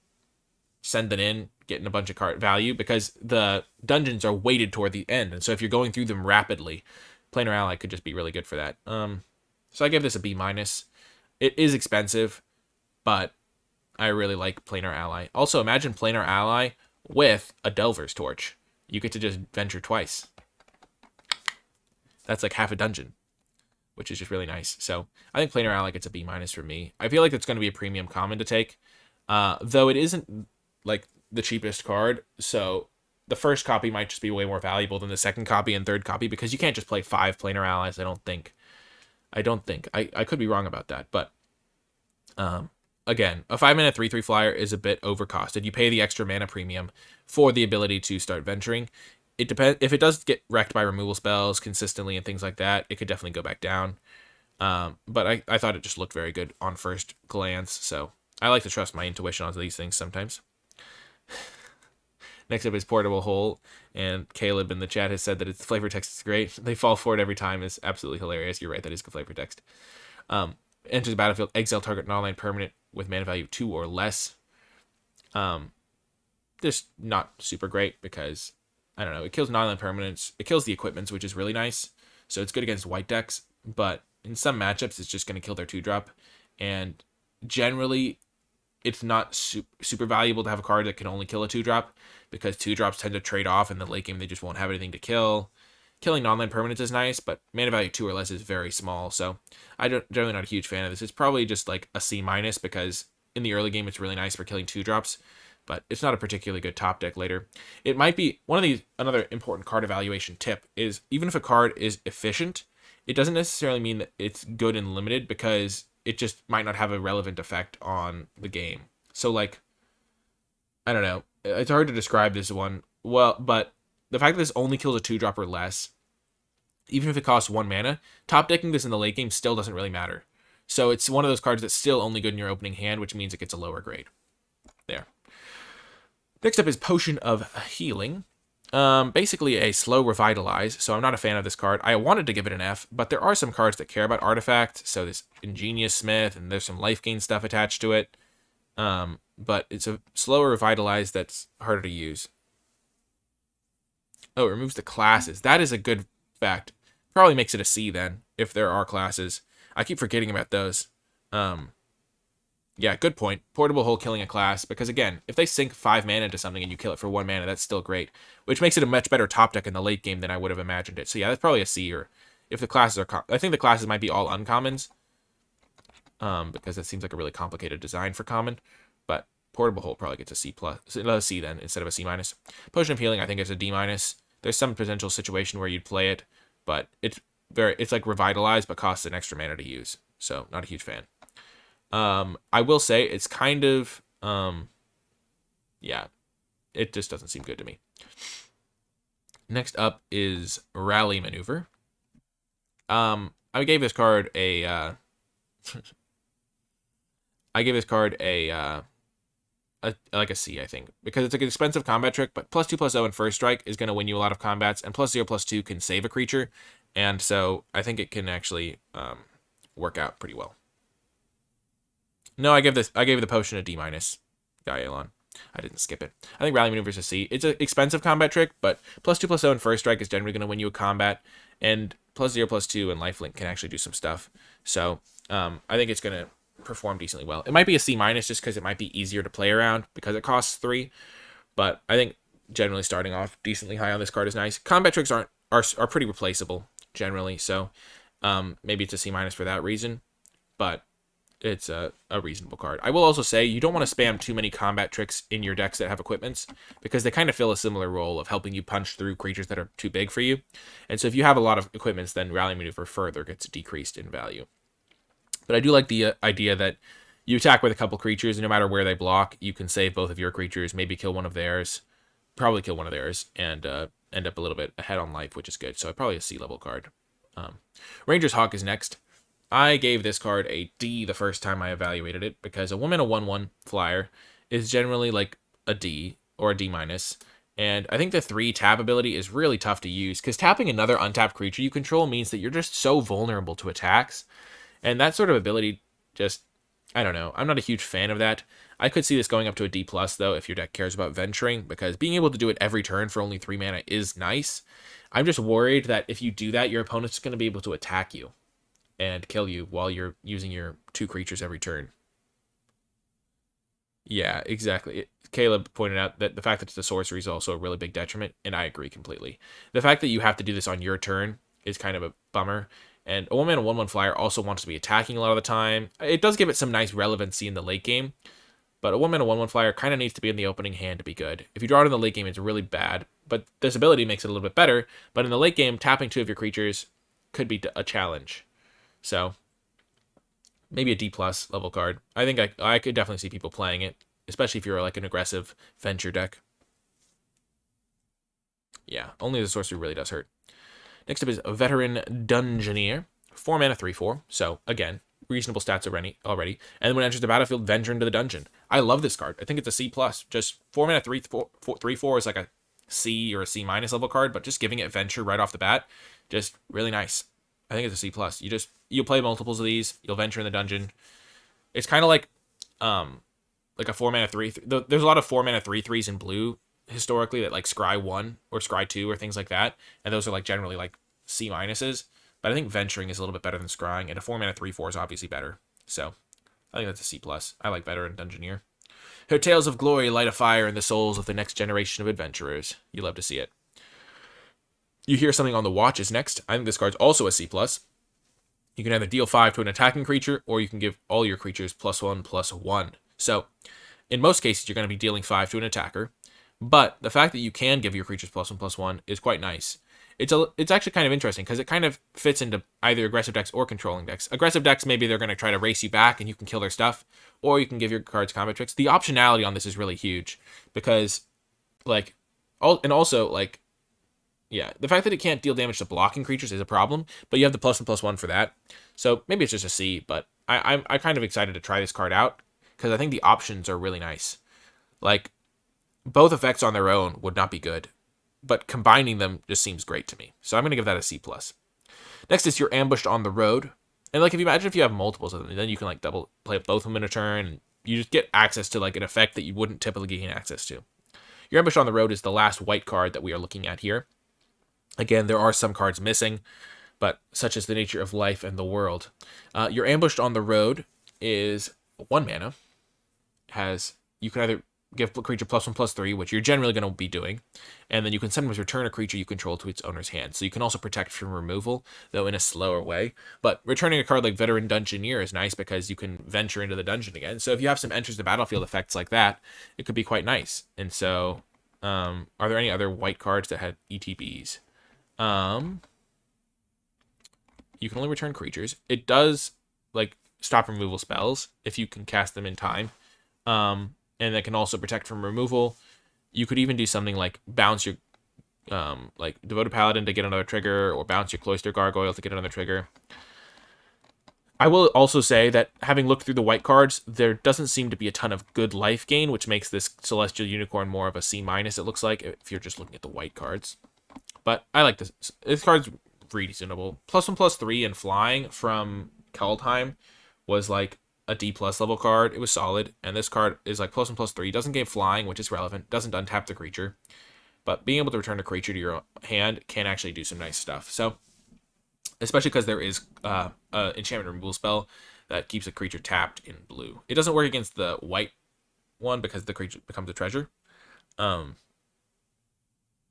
sending in, getting a bunch of card value, because the dungeons are weighted toward the end. And so if you're going through them rapidly, Planar Ally could just be really good for that. So I give this a B-. It is expensive, but I really like Planar Ally. Also, imagine Planar Ally with a Delver's Torch. You get to just venture twice. That's like half a dungeon, which is just really nice. So I think Planar Ally gets a B- for me. I feel like it's going to be a premium common to take, though it isn't like the cheapest card. So the first copy might just be way more valuable than the second copy and third copy, because you can't just play 5 Planar Allies, I don't think. I could be wrong about that, but again, a 5-mana 3/3 flyer is a bit overcosted. You pay the extra mana premium for the ability to start venturing. It depends. If it does get wrecked by removal spells consistently and things like that, it could definitely go back down. But I thought it just looked very good on first glance, so I like to trust my intuition on these things sometimes. Next up is Portable Hole, and Caleb in the chat has said that its flavor text is great. They fall for it every time. Is absolutely hilarious. You're right, that is good flavor text. Enters the battlefield, exile target non-land permanent with mana value 2 or less. Just not super great because, I don't know, it kills non-land permanents. It kills the equipments, which is really nice. So it's good against white decks, but in some matchups, it's just going to kill their 2-drop. And generally, it's not super valuable to have a card that can only kill a 2-drop, because 2-drops tend to trade off in the late game. They just won't have anything to kill. Killing non-land permanents is nice, but mana value 2 or less is very small, so I'm generally not a huge fan of this. It's probably just like a C-, because in the early game it's really nice for killing 2-drops, but it's not a particularly good top deck later. It might be another important card evaluation tip is, even if a card is efficient, it doesn't necessarily mean that it's good and limited, because it just might not have a relevant effect on the game. So like, I don't know, it's hard to describe this one well, but the fact that this only kills a 2-drop or less, even if it costs 1 mana, top decking this in the late game still doesn't really matter. So it's one of those cards that's still only good in your opening hand, which means it gets a lower grade. There. Next up is Potion of Healing. Basically a slow revitalize, so I'm not a fan of this card. I wanted to give it an F, but there are some cards that care about artifacts, so this Ingenious Smith, and there's some life gain stuff attached to it. But it's a slower revitalize that's harder to use. Oh, it removes the classes. That is a good fact. Probably makes it a C then, if there are classes. I keep forgetting about those. Yeah, good point. Portable Hole killing a class, because again, if they sink 5 mana into something and you kill it for 1 mana, that's still great, which makes it a much better top deck in the late game than I would have imagined it. So yeah, that's probably a C, or if the classes are... I think the classes might be all uncommons, because that seems like a really complicated design for common, but Portable Hole probably gets a C+, a C then, instead of a C-. Potion of Healing, I think, is a D-. There's some potential situation where you'd play it, but it's like Revitalize, but costs an extra mana to use. So, not a huge fan. I will say it's kind of, yeah, it just doesn't seem good to me. Next up is Rally Maneuver. I gave this card a, like a C, I think, because it's like an expensive combat trick, but +2/+0 and first strike is going to win you a lot of combats, and +0/+2 can save a creature, and so I think it can actually work out pretty well. No, I gave the potion a D-, Gaelon. I didn't skip it. I think Rally Maneuver is a C. It's an expensive combat trick, but +2/+0 and first strike is generally going to win you a combat, and +0/+2 and lifelink can actually do some stuff. So I think it's going to perform decently well. It might be a C- just because it might be easier to play around because it costs 3, but I think generally starting off decently high on this card is nice. Combat tricks are pretty replaceable generally, so maybe it's a C- for that reason, but it's a reasonable card. I will also say you don't want to spam too many combat tricks in your decks that have equipments, because they kind of fill a similar role of helping you punch through creatures that are too big for you. And so if you have a lot of equipments, then Rally Maneuver further gets decreased in value. But I do like the idea that you attack with a couple creatures, and no matter where they block, you can save both of your creatures, maybe kill one of theirs, probably kill one of theirs, and end up a little bit ahead on life, which is good. So probably a C-level card. Ranger's Hawk is next. I gave this card a D the first time I evaluated it because a woman a 1/1 flyer is generally like a D or a D minus. And I think the 3 tap ability is really tough to use because tapping another untapped creature you control means that you're just so vulnerable to attacks. And that sort of ability just, I don't know. I'm not a huge fan of that. I could see this going up to a D plus though if your deck cares about venturing, because being able to do it every turn for only 3 mana is nice. I'm just worried that if you do that, your opponent's going to be able to attack you and kill you while you're using your 2 creatures every turn. Yeah, exactly. Caleb pointed out that the fact that it's a sorcery is also a really big detriment, and I agree completely. The fact that you have to do this on your turn is kind of a bummer. And a 1-mana 1/1 flyer also wants to be attacking a lot of the time. It does give it some nice relevancy in the late game, but a 1-mana 1/1 flyer kind of needs to be in the opening hand to be good. If you draw it in the late game, it's really bad, but this ability makes it a little bit better. But in the late game, tapping 2 of your creatures could be a challenge. So maybe a D plus level card. I think I could definitely see people playing it, especially if you're like an aggressive venture deck. Yeah, only the sorcery really does hurt. Next up is a Veteran Dungeoneer. 4 mana, 3/4. So, again, reasonable stats already. And then when it enters the battlefield, venture into the dungeon. I love this card. I think it's a C+. Just 4 mana, 3/4 is like a C or a C- level card, but just giving it venture right off the bat, just really nice. I think it's a C+. You'll play multiples of these. You'll venture in the dungeon. It's kind of like a 4 mana 3. There's a lot of 4 mana 3/3s in blue historically that like Scry 1 or Scry 2 or things like that, and those are like generally like C minuses. But I think venturing is a little bit better than scrying, and a 4 mana 3/4 is obviously better. So I think that's a C+. I like Veteran Dungeoneer. Her tales of glory light a fire in the souls of the next generation of adventurers. You love to see it. You hear something on the watch is next. I think this card's also a C+. You can either deal 5 to an attacking creature, or you can give all your creatures +1/+1. So in most cases, you're going to be dealing 5 to an attacker. But the fact that you can give your creatures +1/+1 is quite nice. It's actually kind of interesting because it kind of fits into either aggressive decks or controlling decks. Aggressive decks, maybe they're going to try to race you back and you can kill their stuff, or you can give your cards combat tricks. The optionality on this is really huge because, like, yeah, the fact that it can't deal damage to blocking creatures is a problem, but you have the +1/+1 for that. So maybe it's just a C, but I'm kind of excited to try this card out because I think the options are really nice. Like, both effects on their own would not be good, but combining them just seems great to me. So I'm going to give that a C+. Next is You're Ambushed on the Road. And like, if you imagine if you have multiples of them, then you can like double play both of them in a turn, and you just get access to like an effect that you wouldn't typically gain access to. You're Ambushed on the Road is the last white card that we are looking at here. Again, there are some cards missing, but such is the nature of life and the world. You're Ambushed on the Road is 1 mana. You can either give a creature +1/+3, which you're generally going to be doing, and then you can sometimes return a creature you control to its owner's hand. So you can also protect from removal, though in a slower way. But returning a card like Veteran Dungeoneer is nice because you can venture into the dungeon again. So if you have some enters the battlefield effects like that, it could be quite nice. And so, are there any other white cards that had ETBs? You can only return creatures. It does like stop removal spells if you can cast them in time. And that can also protect from removal. You could even do something like bounce your like Devoted Paladin to get another trigger, or bounce your Cloister Gargoyle to get another trigger. I will also say that having looked through the white cards, there doesn't seem to be a ton of good life gain, which makes this Celestial Unicorn more of a C-, it looks like, if you're just looking at the white cards. But I like this. This card's reasonable. +1/+3 and flying from Kaldheim was like a D+ level card. It was solid, and this card is like +1/+3. Doesn't gain flying, which is relevant. Doesn't untap the creature, but being able to return a creature to your hand can actually do some nice stuff. So, especially because there is a enchantment removal spell that keeps a creature tapped in blue. It doesn't work against the white one because the creature becomes a treasure. But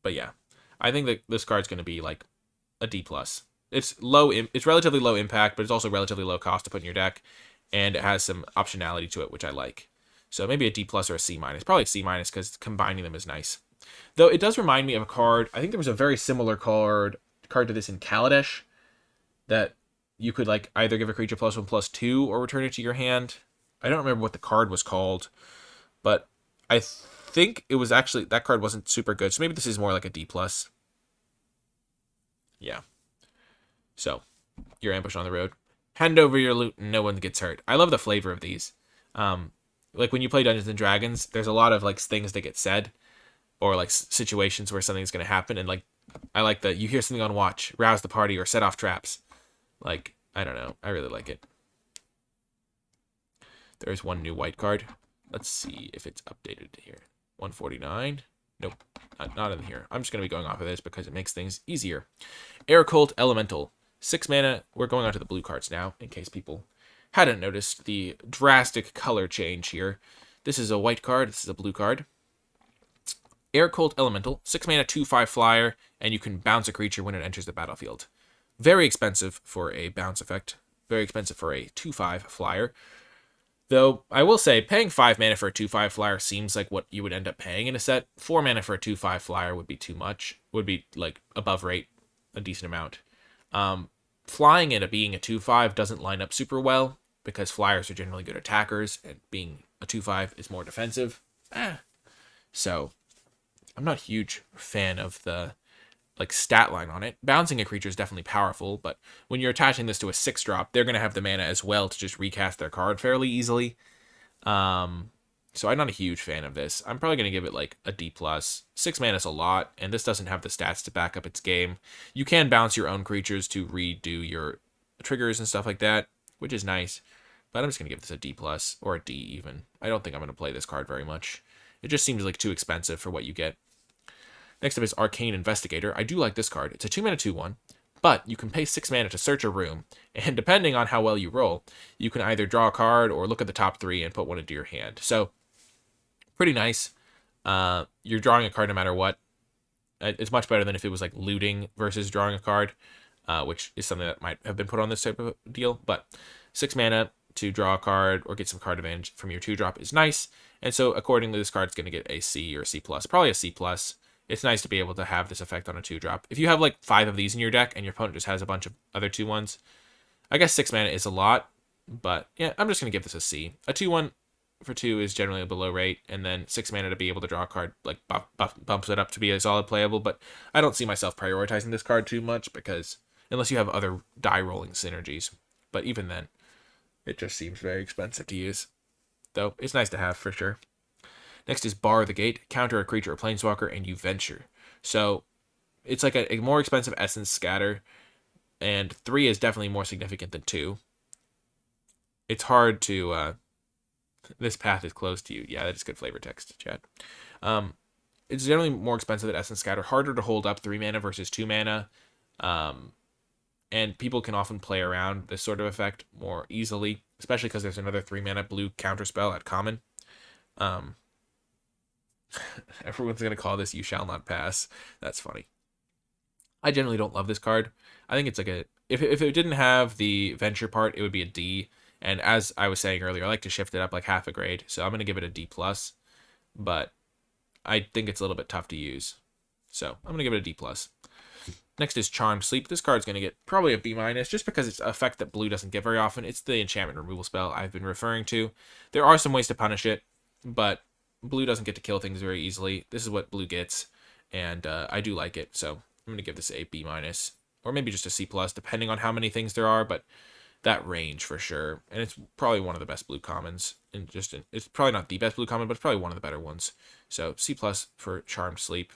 yeah, I think that this card's going to be like a D+. It's relatively low impact, but it's also relatively low cost to put in your deck. And it has some optionality to it, which I like. So maybe a D+ or a C-. Probably a C- because combining them is nice. Though it does remind me of a card. I think there was a very similar card to this in Kaladesh that you could like either give a creature +1/+2 or return it to your hand. I don't remember what the card was called, but I think it was actually, that card wasn't super good. So maybe this is more like a D+. Yeah. So, You're Ambushed on the Road. Hand over your loot and no one gets hurt. I love the flavor of these. Like when you play Dungeons and Dragons, there's a lot of like things that get said, or like situations where something's going to happen, and like I like that you hear something on watch, rouse the party, or set off traps. Like, I don't know, I really like it. There's one new white card. Let's see if it's updated here. 149. Nope, not in here. I'm just going to be going off of this because it makes things easier. Air Cult Elemental. 6 mana. We're going on to the blue cards now, in case people hadn't noticed the drastic color change here. This is a white card. This is a blue card. Air Cult Elemental. 6 mana, 2/5 flyer, and you can bounce a creature when it enters the battlefield. Very expensive for a bounce effect. Very expensive for a 2/5 flyer. Though, I will say, paying 5 mana for a 2/5 flyer seems like what you would end up paying in a set. 4 mana for a 2/5 flyer would be too much. Would be, like, above rate, a decent amount. Flying it being a 2/5 doesn't line up super well, because flyers are generally good attackers, and being a 2/5 is more defensive. So, I'm not a huge fan of the like stat line on it. Bouncing a creature is definitely powerful, but when you're attaching this to a 6-drop, they're going to have the mana as well to just recast their card fairly easily. So I'm not a huge fan of this. I'm probably going to give it like a D+. 6 mana is a lot, and this doesn't have the stats to back up its game. You can bounce your own creatures to redo your triggers and stuff like that, which is nice, but I'm just going to give this a D+, or a D even. I don't think I'm going to play this card very much. It just seems like too expensive for what you get. Next up is Arcane Investigator. I do like this card. It's a 2 mana 2/1, but you can pay 6 mana to search a room, and depending on how well you roll, you can either draw a card or look at the top 3 and put one into your hand. So, pretty nice. You're drawing a card no matter what. It's much better than if it was like looting versus drawing a card, which is something that might have been put on this type of deal. But 6 mana to draw a card or get some card advantage from your 2-drop is nice. And so, accordingly, this card's going to get a C or a C+, probably a C+. It's nice to be able to have this effect on a 2-drop. If you have like 5 of these in your deck and your opponent just has a bunch of other 2/1s, I guess 6 mana is a lot, but yeah, I'm just going to give this a C. A 2/1 for 2 is generally a below rate, and then 6 mana to be able to draw a card like bumps it up to be a solid playable, but I don't see myself prioritizing this card too much because unless you have other die rolling synergies, but even then, it just seems very expensive to use. Though it's nice to have for sure. Next is Bar the Gate. Counter a creature or planeswalker, and you venture. So it's like a more expensive Essence Scatter, and 3 is definitely more significant than 2. It's hard to... this path is close to you. Yeah, that is good flavor text, chat. It's generally more expensive than Essence Scatter. Harder to hold up 3 mana versus 2 mana. And people can often play around this sort of effect more easily, especially because there's another 3 mana blue counterspell at common. Everyone's going to call this You Shall Not Pass. That's funny. I generally don't love this card. I think it's like a... If it didn't have the venture part, it would be a D. And as I was saying earlier, I like to shift it up like half a grade. So I'm going to give it a D+. But I think it's a little bit tough to use. So I'm going to give it a D+. Next is Charmed Sleep. This card's going to get probably a B- just because it's an effect that blue doesn't get very often. It's the enchantment removal spell I've been referring to. There are some ways to punish it, but blue doesn't get to kill things very easily. This is what blue gets, and I do like it, so I'm going to give this a B-, or maybe just a C+, depending on how many things there are, but that range for sure. And it's probably one of the best blue commons. It's probably not the best blue common, but it's probably one of the better ones. So C+ for Charmed Sleep,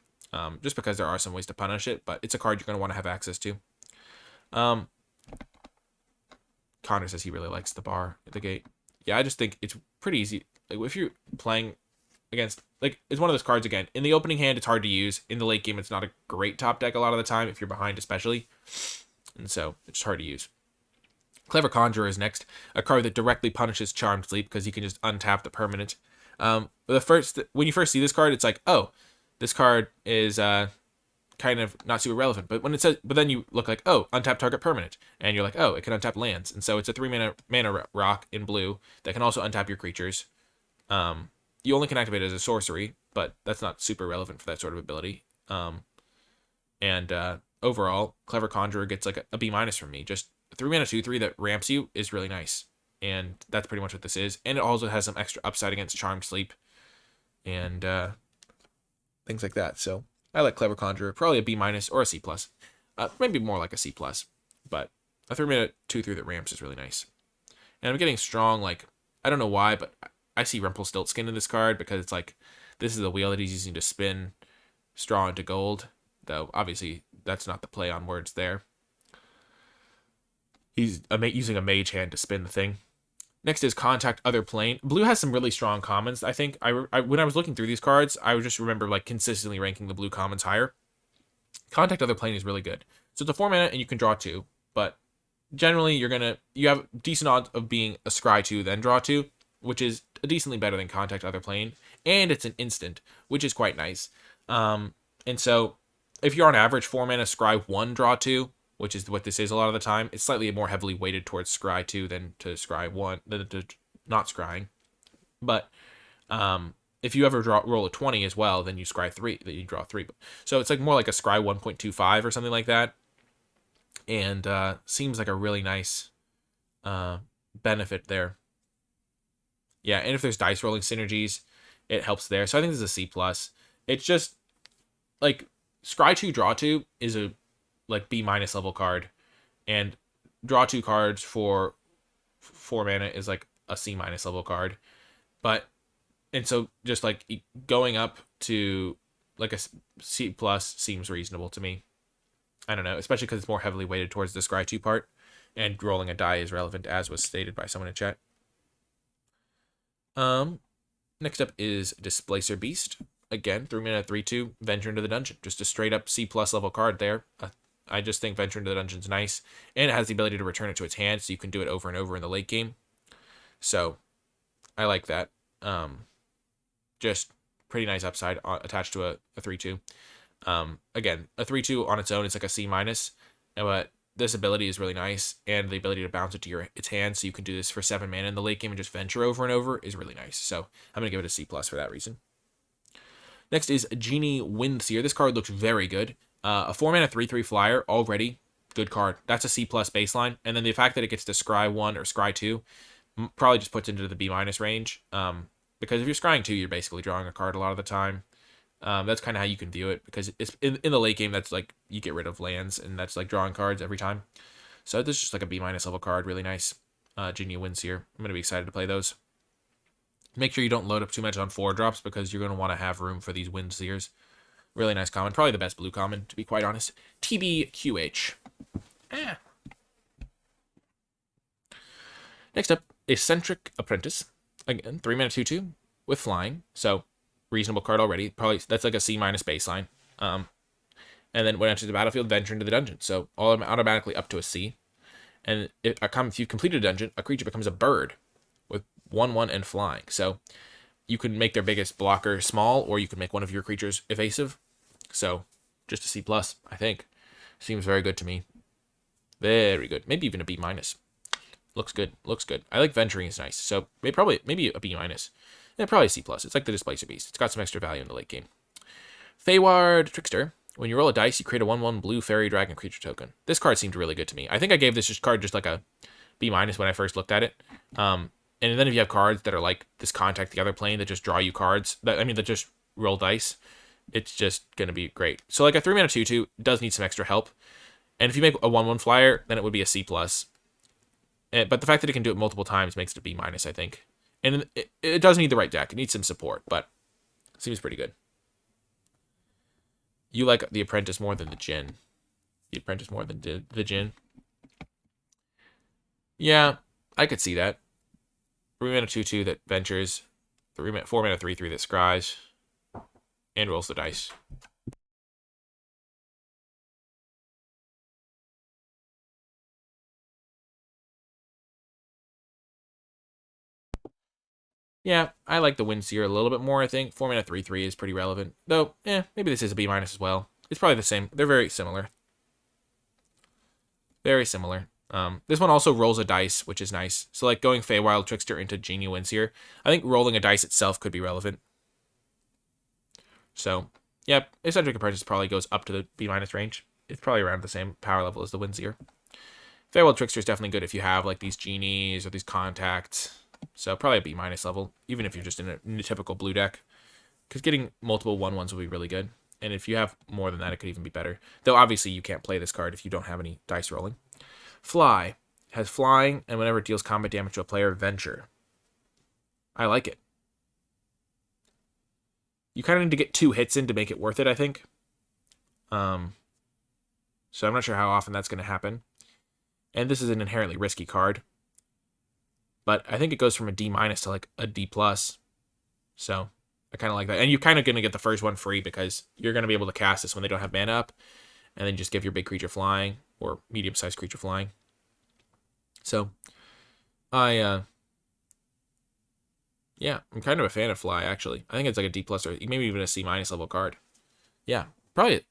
just because there are some ways to punish it, but it's a card you're going to want to have access to. Connor says he really likes the Bar at the Gate. Yeah, I just think it's pretty easy. Like, if you're playing against, like, it's one of those cards, again, in the opening hand it's hard to use. In the late game it's not a great top deck a lot of the time, if you're behind especially, and so it's hard to use. Clever Conjurer is next, a card that directly punishes Charmed Sleep because you can just untap the permanent. When you first see this card, it's like, oh, this card is kind of not super relevant, but then you look like, oh, untap target permanent, and you're like, oh, it can untap lands, and so it's a 3 mana rock in blue that can also untap your creatures. You only can activate it as a sorcery, but that's not super relevant for that sort of ability. Overall, Clever Conjurer gets like a B- from me. Just 3 mana 2/3 that ramps you is really nice, and that's pretty much what this is. And it also has some extra upside against Charmed Sleep and things like that. So I like Clever Conjurer, probably a B- or a C+. Maybe more like a C+, but A 3-mana 2/3 that ramps is really nice. And I'm getting strong, like, I don't know why, but I see Rumpelstiltskin in this card because it's like, this is the wheel that he's using to spin straw into gold. Though, obviously, that's not the play on words there. He's using a mage hand to spin the thing. Next is Contact Other Plane. Blue has some really strong commons, I think. When I was looking through these cards, I just remember like consistently ranking the blue commons higher. Contact Other Plane is really good. So it's a 4-mana and you can draw 2, but generally you have decent odds of being a scry 2 then draw 2, which is decently better than Contact Other Plane, and it's an instant, which is quite nice. And so if you're on average 4-mana scry 1 draw 2, which is what this is a lot of the time, it's slightly more heavily weighted towards scry 2 than to scry 1, than to not scrying. But if you ever roll a 20 as well, then you scry 3, then you draw 3. So it's like more like a scry 1.25 or something like that. And seems like a really nice benefit there. Yeah, and if there's dice rolling synergies, it helps there. So I think this is a C+. It's just like scry 2 draw 2 is a like B- level card, and draw 2 cards for 4 mana is like a C- level card. And so just like going up to like a C+ seems reasonable to me. I don't know, especially because it's more heavily weighted towards the scry 2 part, and rolling a die is relevant, as was stated by someone in chat. Next up is Displacer Beast. Again, 3-mana 3/2, Venture into the Dungeon. Just a straight up C+ level card there. I just think Venture into the Dungeon's nice, and it has the ability to return it to its hand, so you can do it over and over in the late game. So I like that. Just pretty nice upside attached to a 3/2. Again, a 3/2 on its own is like a C-, but this ability is really nice, and the ability to bounce it to its hand, so you can do this for 7 mana in the late game and just venture over and over, is really nice. So I'm going to give it a C+ for that reason. Next is Genie Windseer. This card looks very good. A 4-mana 3/3 flyer, already good card. That's a C+ baseline. And then the fact that it gets to scry 1 or scry 2 probably just puts it into the B- range. Because if you're scrying 2, you're basically drawing a card a lot of the time. That's kind of how you can view it, because it's in the late game, that's like you get rid of lands, and that's like drawing cards every time. So this is just like a B- level card, really nice. Genie Windseer. I'm going to be excited to play those. Make sure you don't load up too much on 4-drops, because you're going to want to have room for these Windseers. Really nice common. Probably the best blue common, to be quite honest. TBQH. Next up, Eccentric Apprentice. Again, 3-mana 2/2 with flying. So reasonable card already. Probably that's like a C- baseline. And then when it enters the battlefield, venture into the dungeon. So automatically up to a C. And if you completed a dungeon, a creature becomes a bird with 1/1 and flying. So you can make their biggest blocker small, or you can make one of your creatures evasive. So just a C+, I think. Seems very good to me. Very good. Maybe even a B-. Looks good. Looks good. I like venturing is nice. So maybe a B-. Yeah, probably a C+. It's like the Displacer Beast. It's got some extra value in the late game. Feyward Trickster. When you roll a dice, you create a 1/1 blue fairy dragon creature token. This card seemed really good to me. I think I gave this card just like a B- when I first looked at it. And then if you have cards that are like this Contact the Other Plane that just draw you cards, that just roll dice, it's just going to be great. So like a 3-mana 2/2 does need some extra help. And if you make a 1/1 flyer, then it would be a C+. But the fact that it can do it multiple times makes it a B-, I think. And it does need the right deck. It needs some support, but it seems pretty good. You like the Apprentice more than the Djinn. The Apprentice more than the Djinn. Yeah, I could see that. 3-mana 2/2 that ventures. 4-mana 3/3 that scries. And rolls the dice. Yeah, I like the Windseer a little bit more, I think. 4-mana 3/3 is pretty relevant. Though, maybe this is a B- as well. It's probably the same. They're very similar. Very similar. This one also rolls a dice, which is nice. So like going Feywild Trickster into Genie Windseer, I think rolling a dice itself could be relevant. So, yep, Eccentric Apprentice probably goes up to the B- range. It's probably around the same power level as the Windseer. Feywild Trickster is definitely good if you have like these genies or these contacts. So probably a B- level, even if you're just in a typical blue deck. Because getting multiple 1/1s will be really good. And if you have more than that, it could even be better. Though obviously you can't play this card if you don't have any dice rolling. Fly. Has flying, and whenever it deals combat damage to a player, venture. I like it. You kind of need to get 2 hits in to make it worth it, I think. So I'm not sure how often that's going to happen. And this is an inherently risky card. But I think it goes from a D- to like a D+. So I kind of like that. And you're kind of going to get the first one free because you're going to be able to cast this when they don't have mana up. And then just give your big creature flying or medium-sized creature flying. So yeah, I'm kind of a fan of Fly, actually. I think it's like a D+ or maybe even a C- level card. Yeah, probably.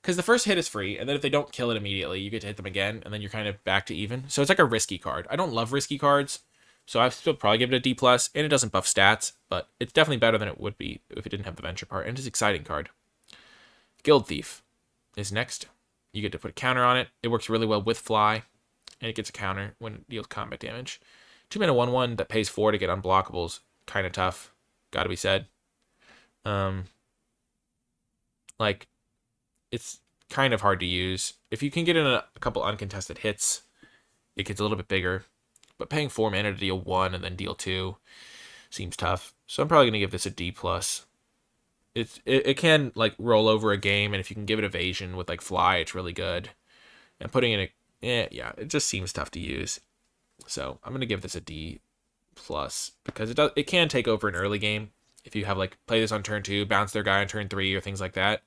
Because the first hit is free, and then if they don't kill it immediately, you get to hit them again, and then you're kind of back to even. So it's like a risky card. I don't love risky cards, so I still probably give it a D+, and it doesn't buff stats, but it's definitely better than it would be if it didn't have the venture part, and it's an exciting card. Guild Thief is next. You get to put a counter on it. It works really well with Fly, and it gets a counter when it deals combat damage. 2 mana 1/1 that pays 4 to get unblockables. Kind of tough. Gotta be said. Like, it's kind of hard to use. If you can get in a couple uncontested hits, it gets a little bit bigger. But paying 4 mana to deal 1 and then deal 2 seems tough. So I'm probably going to give this a D+. It can, like, roll over a game, and if you can give it evasion with, like, Fly, it's really good. And putting in yeah, it just seems tough to use. So I'm going to give this a D+, because it can take over an early game. If you have, like, play this on turn 2, bounce their guy on turn 3, or things like that.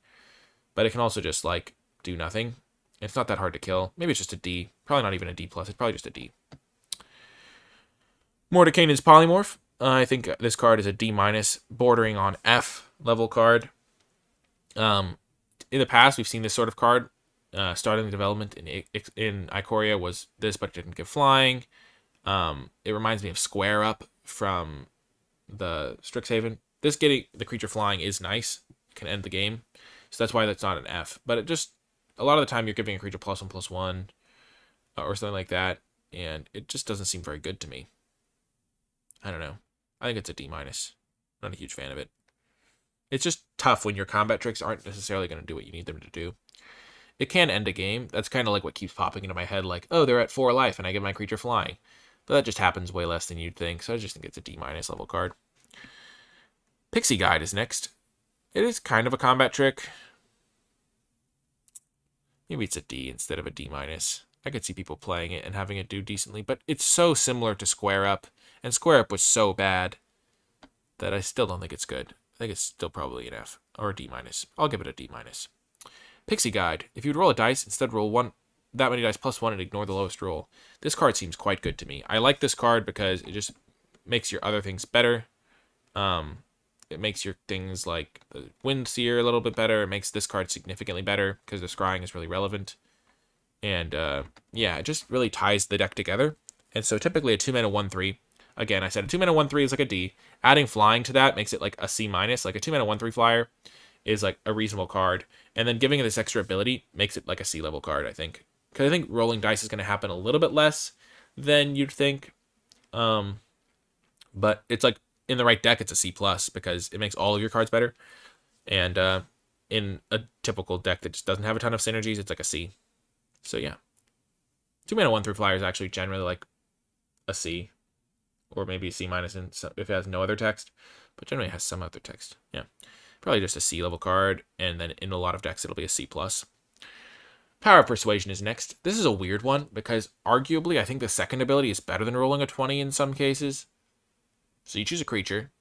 But it can also just, like, do nothing. It's not that hard to kill. Maybe it's just a D. Probably not even a D+. It's probably just a D. Mordekainen's Polymorph. I think this card is a D-, bordering on F level card. In the past, we've seen this sort of card. Starting the development in Ikoria was this, but it didn't give flying. It reminds me of Square Up from the Strixhaven. This getting the creature flying is nice. It can end the game. So that's why that's not an F. But it just, a lot of the time you're giving a creature +1/+1 or something like that. And it just doesn't seem very good to me. I don't know. I think it's a D-. Not a huge fan of it. It's just tough when your combat tricks aren't necessarily going to do what you need them to do. It can end a game. That's kind of like what keeps popping into my head. Like, oh, they're at 4 life and I get my creature flying. But that just happens way less than you'd think. So I just think it's a D- level card. Pixie Guide is next. It is kind of a combat trick. Maybe it's a D instead of a D-. I could see people playing it and having it do decently, but it's so similar to Square Up, and Square Up was so bad that I still don't think it's good. I think it's still probably an F or a D-. I'll give it a D-. Pixie Guide. If you'd roll a dice, instead roll that many dice +1 and ignore the lowest roll. This card seems quite good to me. I like this card because it just makes your other things better. It makes your things like the Windseer a little bit better. It makes this card significantly better because the scrying is really relevant. And yeah, it just really ties the deck together. And so typically a 2 mana 1/3. Again, I said a 2 mana 1/3 is like a D. Adding flying to that makes it like a C-. Like a 2 mana 1/3 flyer is like a reasonable card. And then giving it this extra ability makes it like a C level card, I think. Because I think rolling dice is going to happen a little bit less than you'd think. But it's like in the right deck, it's a C+ because it makes all of your cards better. And in a typical deck that just doesn't have a ton of synergies, it's like a C. So yeah. 2 mana 1/3 flyer is actually generally like a C. Or maybe a C- if it has no other text. But generally it has some other text. Yeah. Probably just a C level card. And then in a lot of decks, it'll be a C+. Power of Persuasion is next. This is a weird one because arguably I think the second ability is better than rolling a 20 in some cases. So you choose a creature,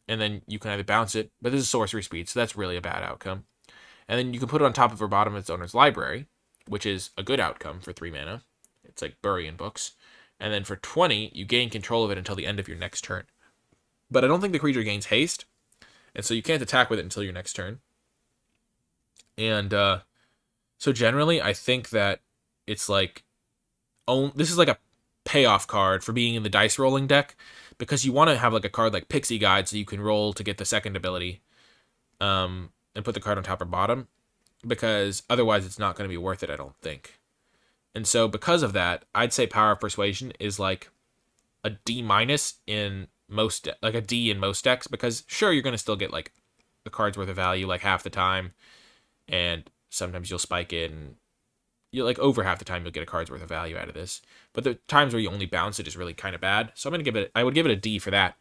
and then you can either bounce it, but this is sorcery speed, so that's really a bad outcome. And then you can put it on top of or bottom of its owner's library, which is a good outcome for 3 mana. It's like burying books. And then for 20, you gain control of it until the end of your next turn. But I don't think the creature gains haste, and so you can't attack with it until your next turn. And so generally, I think that it's like, this is like a payoff card for being in the dice rolling deck, because you want to have like a card like Pixie Guide so you can roll to get the second ability, and put the card on top or bottom, because otherwise it's not going to be worth it, I don't think. And so because of that, I'd say Power of Persuasion is like a D- in most, like a D in most decks, because sure, you're going to still get like a card's worth of value like half the time, and sometimes you'll spike it and you like over half the time you'll get a card's worth of value out of this. But the times where you only bounce it is really kind of bad. So I would give it a D for that.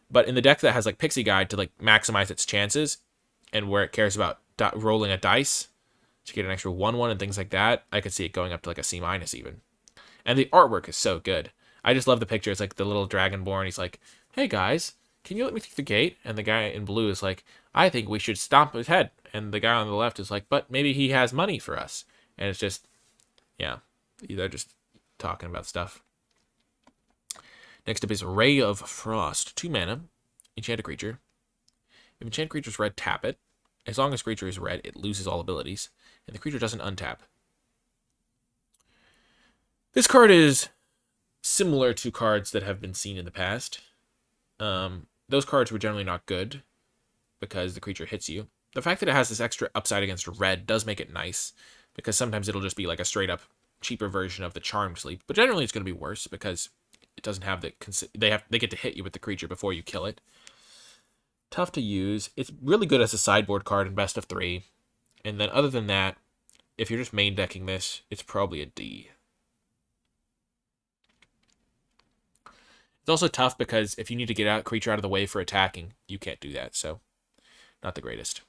But in the deck that has like Pixie Guide to like maximize its chances, and where it cares about rolling a dice to get an extra 1/1 and things like that, I could see it going up to like a C- even. And the artwork is so good. I just love the picture. It's like the little dragonborn. He's like, "Hey guys, can you let me through the gate?" And the guy in blue is like, "I think we should stomp his head." And the guy on the left is like, "But maybe he has money for us." And it's just, yeah, they're just talking about stuff. Next up is Ray of Frost. 2 mana, enchant a creature. If enchant creature's red, tap it. As long as creature is red, it loses all abilities, and the creature doesn't untap. This card is similar to cards that have been seen in the past. Those cards were generally not good because the creature hits you. The fact that it has this extra upside against red does make it nice, because sometimes it'll just be like a straight up cheaper version of the Charmed Sleep, but generally it's going to be worse because it doesn't have the they get to hit you with the creature before you kill it. Tough to use. It's really good as a sideboard card in best of 3, and then other than that, if you're just main decking this, it's probably a D. It's also tough because if you need to get a creature out of the way for attacking, you can't do that, so not the greatest.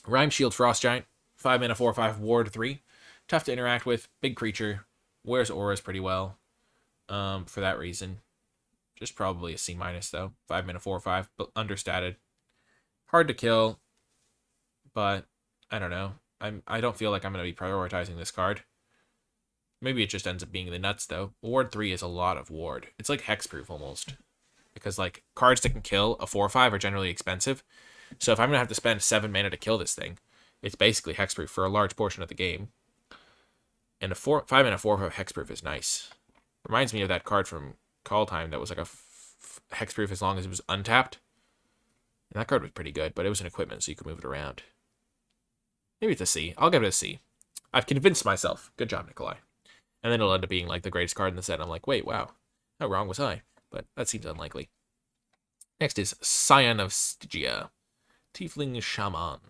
Rime Shield Frost Giant, 5 mana, 4/5, ward 3. Tough to interact with, big creature, wears auras pretty well. For that reason, just probably a C- though. 5 mana, 4/5, but understated. Hard to kill, but I don't know. I don't feel like I'm going to be prioritizing this card. Maybe it just ends up being the nuts, though. Ward 3 is a lot of ward. It's like hexproof almost. Because, like, cards that can kill a 4/5 are generally expensive. So if I'm going to have to spend 7 mana to kill this thing, it's basically hexproof for a large portion of the game. And a 5 mana 4/5 hexproof is nice. Reminds me of that card from Call Time that was like a hexproof as long as it was untapped. And that card was pretty good, but it was an equipment, so you could move it around. Maybe it's a C. I'll give it a C. I've convinced myself. Good job, Nikolai. And then it'll end up being like the greatest card in the set. I'm like, wait, wow. How wrong was I? But that seems unlikely. Next is Scion of Stygia. Tiefling Shaman.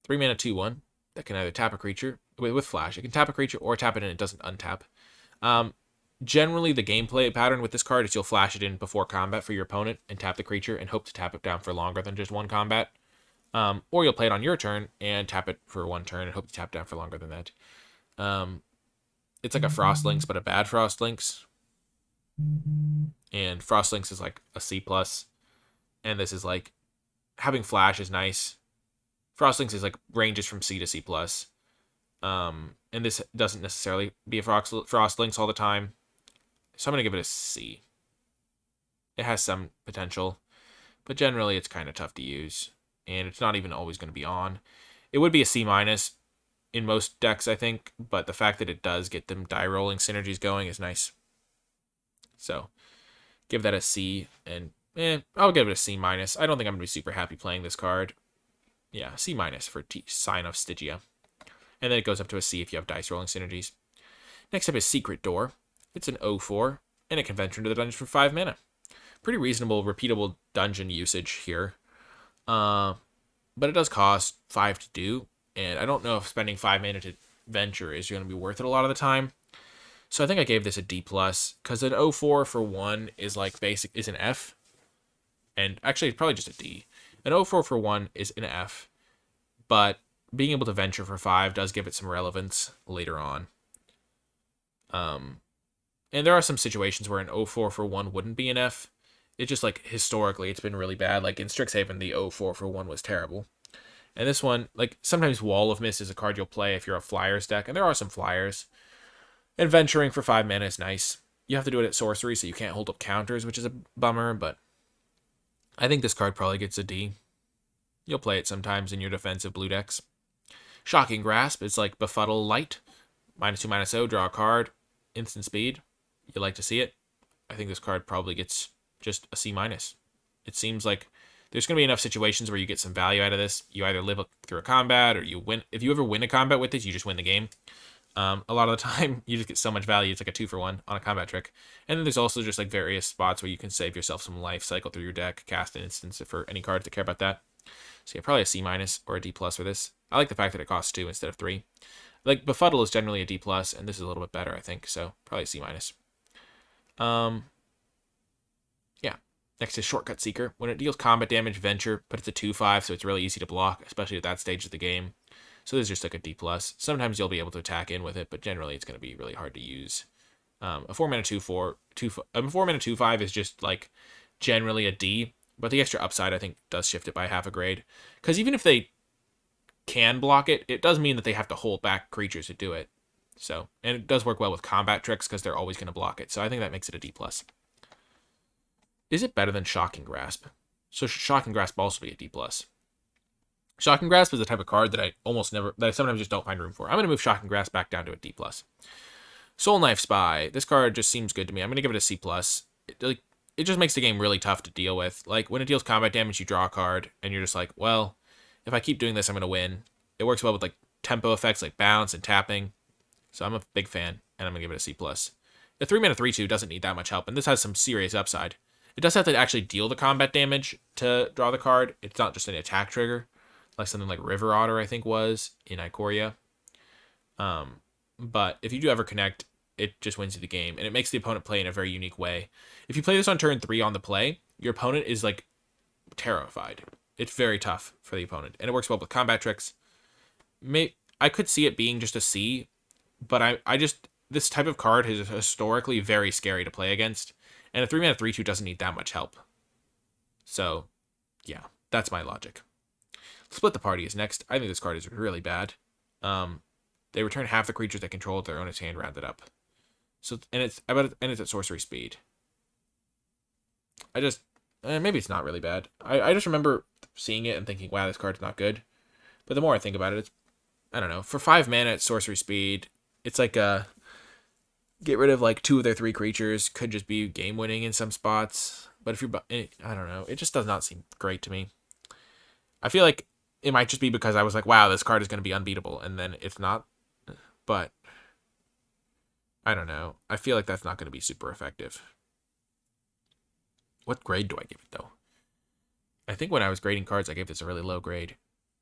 3 mana, 2/1. That can either tap a creature with flash. It can tap a creature or tap it and it doesn't untap. Generally, the gameplay pattern with this card is you'll flash it in before combat for your opponent and tap the creature and hope to tap it down for longer than just one combat. Or you'll play it on your turn and tap it for 1 turn and hope to tap down for longer than that. It's like a Frostlinks, but a bad Frostlinks. And Frostlinks is like a C+. And this is like, having flash is nice. Frostlinks is like ranges from C to C+. And this doesn't necessarily be a Frostlinks all the time. So I'm going to give it a C. It has some potential, but generally it's kind of tough to use. And it's not even always going to be on. It would be a C- in most decks, I think, but the fact that it does get them die rolling synergies going is nice. So, give that a C, and I'll give it a C-. I don't think I'm going to be super happy playing this card. Yeah, C- for Scion of Stygia. And then it goes up to a C if you have dice rolling synergies. Next up is Secret Door. It's an 0/4, and it can venture into the dungeon for 5 mana. Pretty reasonable, repeatable dungeon usage here. But it does cost 5 to do, and I don't know if spending 5 mana to venture is going to be worth it a lot of the time. So I think I gave this a D+, because an 0/4 for 1 is like is an F. And actually, it's probably just a D. An 0/4 for 1 is an F, but being able to venture for 5 does give it some relevance later on. And there are some situations where an 0/4 for 1 wouldn't be an F. It's just like historically it's been really bad. Like in Strixhaven, the 0/4 for 1 was terrible. And this one, like sometimes Wall of Mist is a card you'll play if you're a Flyers deck, and there are some Flyers. And venturing for 5 mana is nice. You have to do it at sorcery, so you can't hold up counters, which is a bummer, but I think this card probably gets a D. You'll play it sometimes in your defensive blue decks. Shocking Grasp is like Befuddle Light. -2, -0, draw a card. Instant speed. You like to see it. I think this card probably gets just a C-. It seems like there's going to be enough situations where you get some value out of this. You either live through a combat or you win. If you ever win a combat with this, you just win the game. A lot of the time, you just get so much value. It's like a 2-for-1 on a combat trick. And then there's also just like various spots where you can save yourself some life, cycle through your deck, cast an instance for any cards that care about that. So yeah, probably a C- or a D+ for this. I like the fact that it costs 2 instead of 3. Like, Befuddle is generally a D+, and this is a little bit better, I think, so probably a C-. Yeah. Next is Shortcut Seeker. When it deals combat damage, Venture, but it's a 2/5, so it's really easy to block, especially at that stage of the game. So this is just like a D+. Sometimes you'll be able to attack in with it, but generally it's going to be really hard to use. A 4-mana 2/4, 4-mana 2/5 is just like generally a D, but the extra upside I think does shift it by half a grade. Because even if they can block it, it does mean that they have to hold back creatures to do it. So, and it does work well with combat tricks because they're always going to block it. So I think that makes it a D+. Is it better than Shocking Grasp? So Shocking Grasp also be a D+. Shocking Grasp is the type of card that I sometimes just don't find room for. I'm going to move Shocking Grasp back down to a D+. Soul Knife Spy. This card just seems good to me. I'm going to give it a C+. It just makes the game really tough to deal with. Like, when it deals combat damage, you draw a card, and you're just like, well, if I keep doing this, I'm going to win. It works well with, like, tempo effects like bounce and tapping. So I'm a big fan, and I'm going to give it a C+. The 3-mana 3/2 doesn't need that much help, and this has some serious upside. It does have to actually deal the combat damage to draw the card. It's not just an attack trigger, like something like River Otter, I think, was in Ikoria. But if you do ever connect, it just wins you the game, and it makes the opponent play in a very unique way. If you play this on turn 3 on the play, your opponent is, like, terrified. It's very tough for the opponent, and it works well with combat tricks. I could see it being just a C, but this type of card is historically very scary to play against, and a 3-mana 3/2 doesn't need that much help. So, yeah, that's my logic. Split the Party is next. I think this card is really bad. They return half the creatures they control with their owner's hand rounded up. So, and it's at sorcery speed. Maybe it's not really bad. I just remember seeing it and thinking, wow, this card's not good. But the more I think about it, I don't know. For 5 mana at sorcery speed, it's like get rid of like 2 of their 3 creatures. Could just be game winning in some spots. But if I don't know. It just does not seem great to me. I feel like it might just be because I was like, wow, this card is going to be unbeatable. And then it's not. But I don't know. I feel like that's not going to be super effective. What grade do I give it, though? I think when I was grading cards, I gave this a really low grade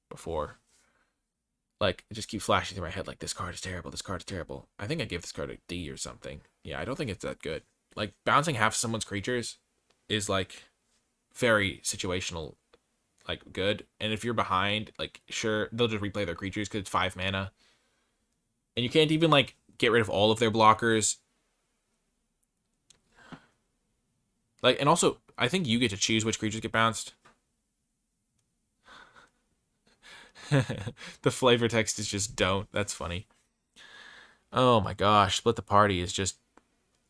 before. Like, it just keeps flashing through my head like, this card is terrible, this card is terrible. I think I gave this card a D or something. Yeah, I don't think it's that good. Like, bouncing half someone's creatures is, like, very situational, like, good. And if you're behind, like, sure, they'll just replay their creatures because it's 5 mana. And you can't even, like, get rid of all of their blockers. Like, and also, I think you get to choose which creatures get bounced. The flavor text is just don't. That's funny. Oh my gosh, Split the Party is just...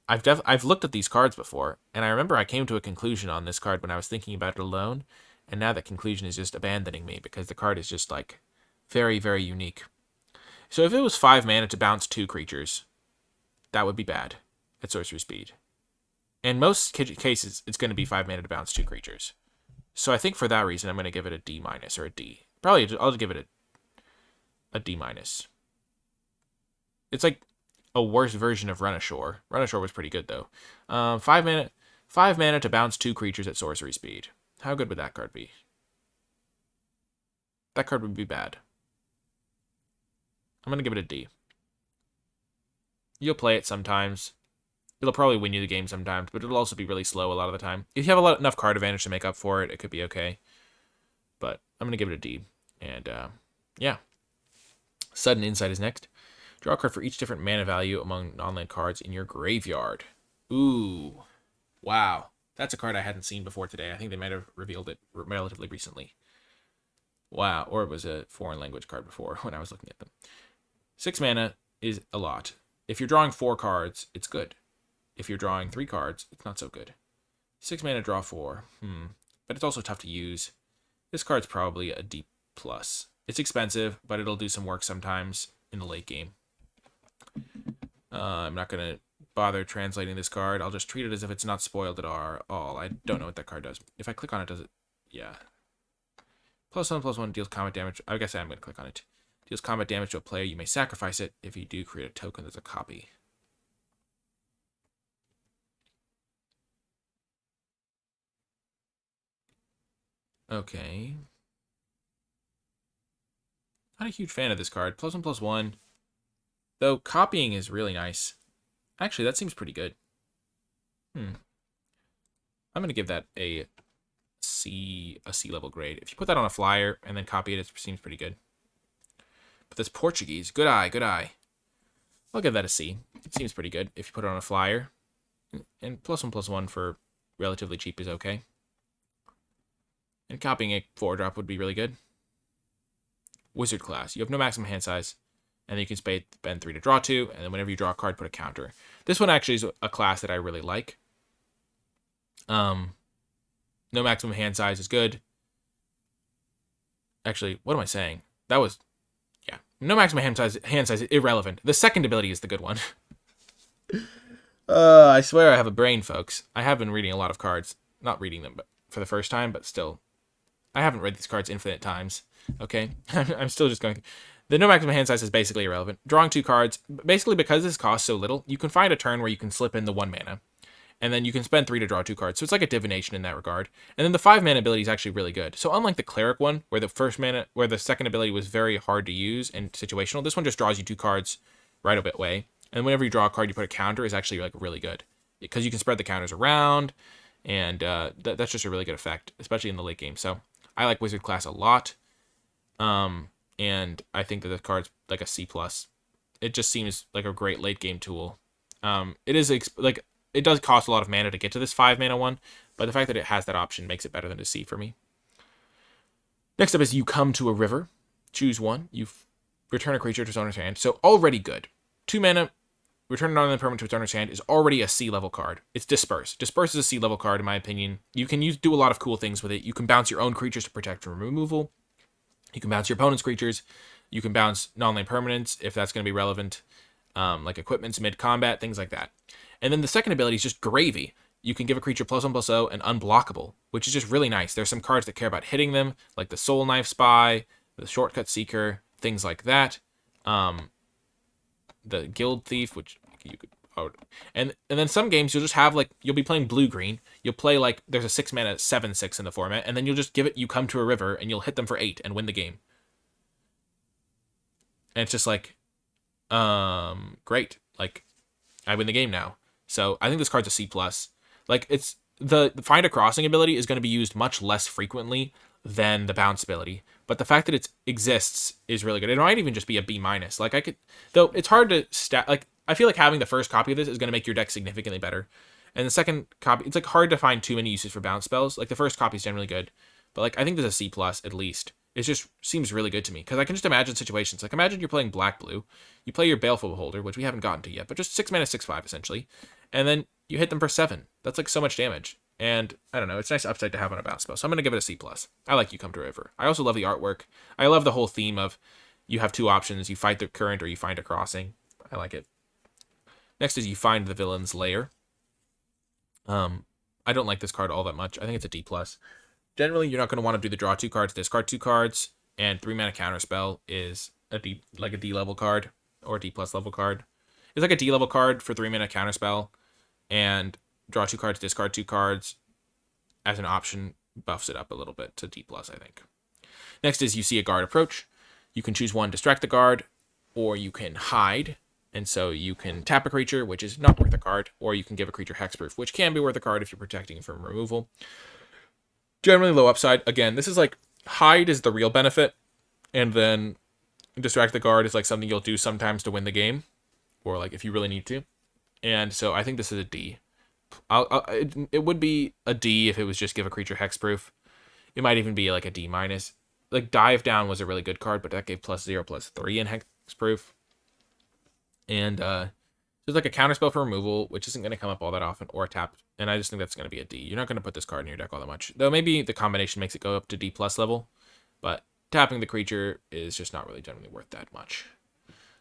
I've looked at these cards before, and I remember I came to a conclusion on this card when I was thinking about it alone, and now that conclusion is just abandoning me because the card is just, like, very, very unique. So if it was 5 mana to bounce 2 creatures, that would be bad at sorcery speed. In most cases, it's going to be 5 mana to bounce 2 creatures. So I think for that reason, I'm going to give it a D- or a D. Probably I'll give it a D-. It's like a worse version of Run Ashore. Run Ashore was pretty good, though. 5 mana to bounce 2 creatures at sorcery speed. How good would that card be? That card would be bad. I'm going to give it a D. You'll play it sometimes. It'll probably win you the game sometimes, but it'll also be really slow a lot of the time. If you have enough card advantage to make up for it, it could be okay. But I'm going to give it a D. And, yeah. Sudden Insight is next. Draw a card for each different mana value among non-land cards in your graveyard. Ooh. Wow. That's a card I hadn't seen before today. I think they might have revealed it relatively recently. Wow. Or it was a foreign language card before when I was looking at them. 6 mana is a lot. If you're drawing 4 cards, it's good. If you're drawing 3 cards, it's not so good. 6 mana, draw 4. But it's also tough to use. This card's probably a D+. It's expensive, but it'll do some work sometimes in the late game. I'm not going to bother translating this card. I'll just treat it as if it's not spoiled at all. I don't know what that card does. If I click on it, does it? Yeah. +1/+1 deals combat damage. I guess I'm going to click on it. Deals combat damage to a player. You may sacrifice it. If you do, create a token that's a copy. Okay. Not a huge fan of this card. +1/+1 Though copying is really nice. Actually, that seems pretty good. I'm going to give that a C level grade. If you put that on a flyer and then copy it, it seems pretty good. But this Portuguese, good eye, good eye. I'll give that a C. It seems pretty good if you put it on a flyer. And +1/+1 for relatively cheap is okay. And copying a 4-drop would be really good. Wizard class. You have no maximum hand size. And then you can spend 3 to draw 2. And then whenever you draw a card, put a counter. This one actually is a class that I really like. No maximum hand size is good. Actually, what am I saying? That was... Yeah. No maximum hand size is irrelevant. The second ability is the good one. I swear I have a brain, folks. I have been reading a lot of cards. Not reading them, but for the first time, but still. I haven't read these cards infinite times. Okay? I'm still just going... The no maximum hand size is basically irrelevant. Drawing 2 cards, basically because this costs so little, you can find a turn where you can slip in the 1 mana. And then you can spend 3 to draw 2 cards. So it's like a divination in that regard. And then the 5 mana ability is actually really good. So unlike the cleric one, where the second ability was very hard to use and situational, this one just draws you 2 cards right away. And whenever you draw a card, you put a counter is actually like really good because you can spread the counters around, and that's just a really good effect, especially in the late game. So I like Wizard class a lot, and I think that the card's like a C+. It just seems like a great late game tool. It is like it does cost a lot of mana to get to this 5 mana one, but the fact that it has that option makes it better than a C for me. Next up is you come to a river, choose one, you return a creature to its owner's hand. So already good. 2 mana. Return a non-land permanent to its owner's hand is already a C-level card. It's Disperse. Disperse is a C-level card, in my opinion. You can do a lot of cool things with it. You can bounce your own creatures to protect from removal. You can bounce your opponent's creatures. You can bounce non-land permanents, if that's going to be relevant. Like equipments mid-combat, things like that. And then the second ability is just gravy. You can give a creature +1/+0 and unblockable, which is just really nice. There's some cards that care about hitting them, like the Soul Knife Spy, the Shortcut Seeker, things like that. The Guild Thief, which you could... Oh, and then some games you'll just have, like, you'll be playing blue-green. You'll play, like, there's a 6 mana 7/6 in the format, and then you'll just give it, you come to a river, and you'll hit them for 8 and win the game. And it's just like, great. Like, I win the game now. So I think this card's a C+. Like, it's... The Find a Crossing ability is going to be used much less frequently than the bounce ability, but the fact that it exists is really good. It might even just be a B-. Like, I could, though it's hard to like, I feel like having the first copy of this is going to make your deck significantly better, and the second copy, it's like hard to find too many uses for bounce spells. Like, the first copy is generally good, but like, I think there's a C+ at least. It just seems really good to me, because I can just imagine situations. Like, imagine you're playing black-blue, you play your Baleful Beholder, which we haven't gotten to yet, but just 6 mana 6/5 essentially, and then you hit them for 7. That's like so much damage. And I don't know, it's a nice upside to have on a bounce spell. So I'm going to give it a C+. I like You Come to River. I also love the artwork. I love the whole theme of you have 2 options. You fight the current or you find a crossing. I like it. Next is you find the villain's lair. I don't like this card all that much. I think it's a D+. Generally, you're not going to want to do the draw 2 cards, discard 2 cards, and 3 mana counterspell is a D level card or a D+ level card. It's like a D level card for 3 mana counterspell, and draw 2 cards, discard 2 cards as an option buffs it up a little bit to D+, I think. Next is you see a guard approach. You can choose one, distract the guard, or you can hide. And so you can tap a creature, which is not worth a card, or you can give a creature hexproof, which can be worth a card if you're protecting from removal. Generally low upside. Again, this is like hide is the real benefit, and then distract the guard is like something you'll do sometimes to win the game, or like if you really need to. And so I think this is a D. It would be a D if it was just give a creature hexproof. It might even be like a D-. Like Dive Down was a really good card, but that gave +0/+3 in hexproof. And there's like a counterspell for removal, which isn't going to come up all that often, or a tap. And I just think that's going to be a D. You're not going to put this card in your deck all that much. Though maybe the combination makes it go up to D+ level, but tapping the creature is just not really generally worth that much.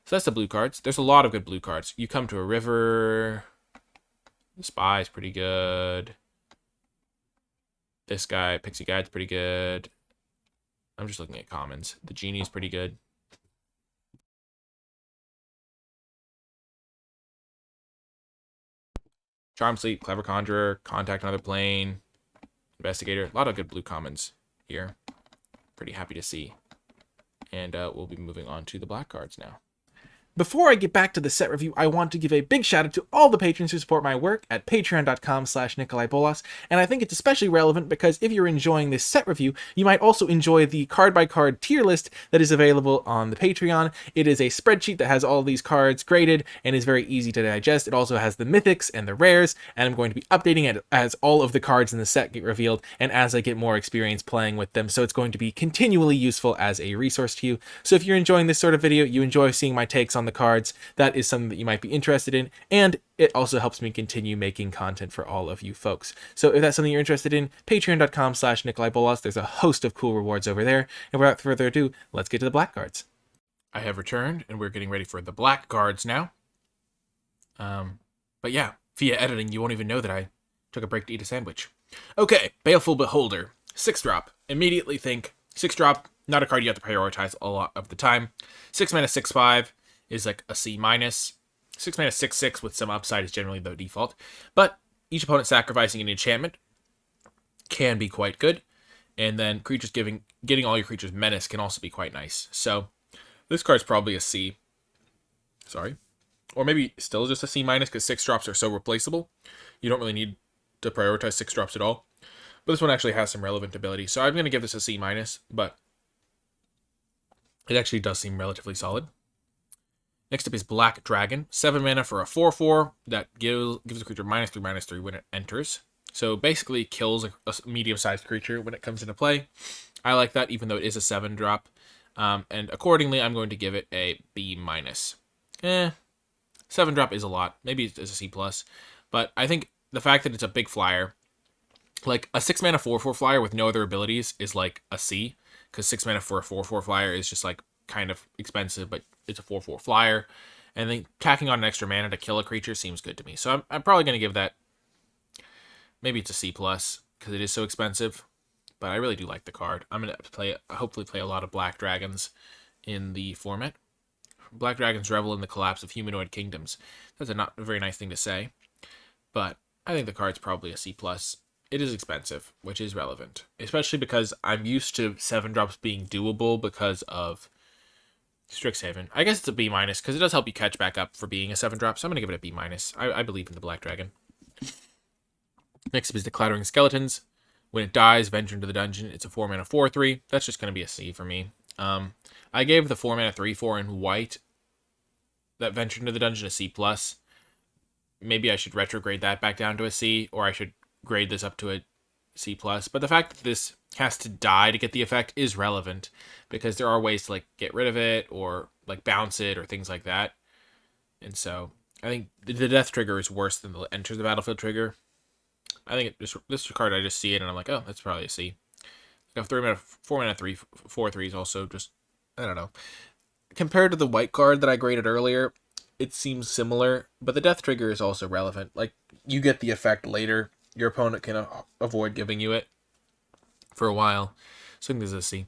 So that's the blue cards. There's a lot of good blue cards. You come to a river. The Spy is pretty good. This guy, Pixie Guide's pretty good. I'm just looking at commons. The Genie is pretty good. Charm Sleep, Clever Conjurer, Contact Another Plane, Investigator. A lot of good blue commons here. Pretty happy to see. And we'll be moving on to the black cards now. Before I get back to the set review, I want to give a big shout out to all the patrons who support my work at patreon.com/NicolaiBolas, and I think it's especially relevant because if you're enjoying this set review, you might also enjoy the card-by-card tier list that is available on the Patreon. It is a spreadsheet that has all these cards graded and is very easy to digest. It also has the mythics and the rares, and I'm going to be updating it as all of the cards in the set get revealed and as I get more experience playing with them, so it's going to be continually useful as a resource to you. So if you're enjoying this sort of video, you enjoy seeing my takes on the cards, that is something that you might be interested in, and it also helps me continue making content for all of you folks. So if that's something you're interested in, patreon.com/NicolaiBolas, there's a host of cool rewards over there, and without further ado, let's get to the black cards. I have returned, and we're getting ready for the black cards now. But yeah, via editing, you won't even know that I took a break to eat a sandwich. Okay, Baleful Beholder, 6-drop. Immediately think 6-drop, not a card you have to prioritize a lot of the time. 6 mana, 6/5 is like a C-. 6 mana, 6/6 with some upside is generally the default. But each opponent sacrificing an enchantment can be quite good. And then creatures getting all your creatures menace can also be quite nice. So this card's probably a C. Sorry. Or maybe still just a C- because 6-drops are so replaceable. You don't really need to prioritize 6-drops at all. But this one actually has some relevant ability. So I'm going to give this a C-, but it actually does seem relatively solid. Next up is Black Dragon. 7 mana for a 4/4 that gives a creature -3/-3 when it enters. So basically kills a medium-sized creature when it comes into play. I like that, even though it is a 7-drop. And accordingly, I'm going to give it a B-. 7-drop is a lot. Maybe it's a C+. But I think the fact that it's a big flyer, like a 6 mana 4/4 flyer with no other abilities is like a C, because 6 mana for a 4/4 flyer is just like kind of expensive, but it's a 4/4 flyer. And then tacking on an extra mana to kill a creature seems good to me. So I'm probably going to give that, maybe it's a C+, because it is so expensive. But I really do like the card. I'm going to hopefully play a lot of Black Dragons in the format. Black Dragons revel in the collapse of humanoid kingdoms. That's not a very nice thing to say, but I think the card's probably a C+. It is expensive, which is relevant, especially because I'm used to 7-drops being doable because of Strixhaven. I guess it's a B- because it does help you catch back up for being a 7-drop, so I'm going to give it a B-. I believe in the Black Dragon. Next up is the Clattering Skeletons. When it dies, venture into the dungeon. It's a 4 mana 4/3. That's just going to be a C for me. I gave the 4 mana 3/4 in white that ventured into the dungeon a C+. Maybe I should retrograde that back down to a C, or I should grade this up to a C+. But the fact that this has to die to get the effect is relevant, because there are ways to like get rid of it or like bounce it or things like that. And so I think the death trigger is worse than the enter the battlefield trigger. I think this card, I just see it and I'm like, oh, that's probably a C. Like 4 mana 3/4 is also just, I don't know. Compared to the white card that I graded earlier, it seems similar, but the death trigger is also relevant. Like, you get the effect later. Your opponent can avoid giving you it for a while. So I think this is a C.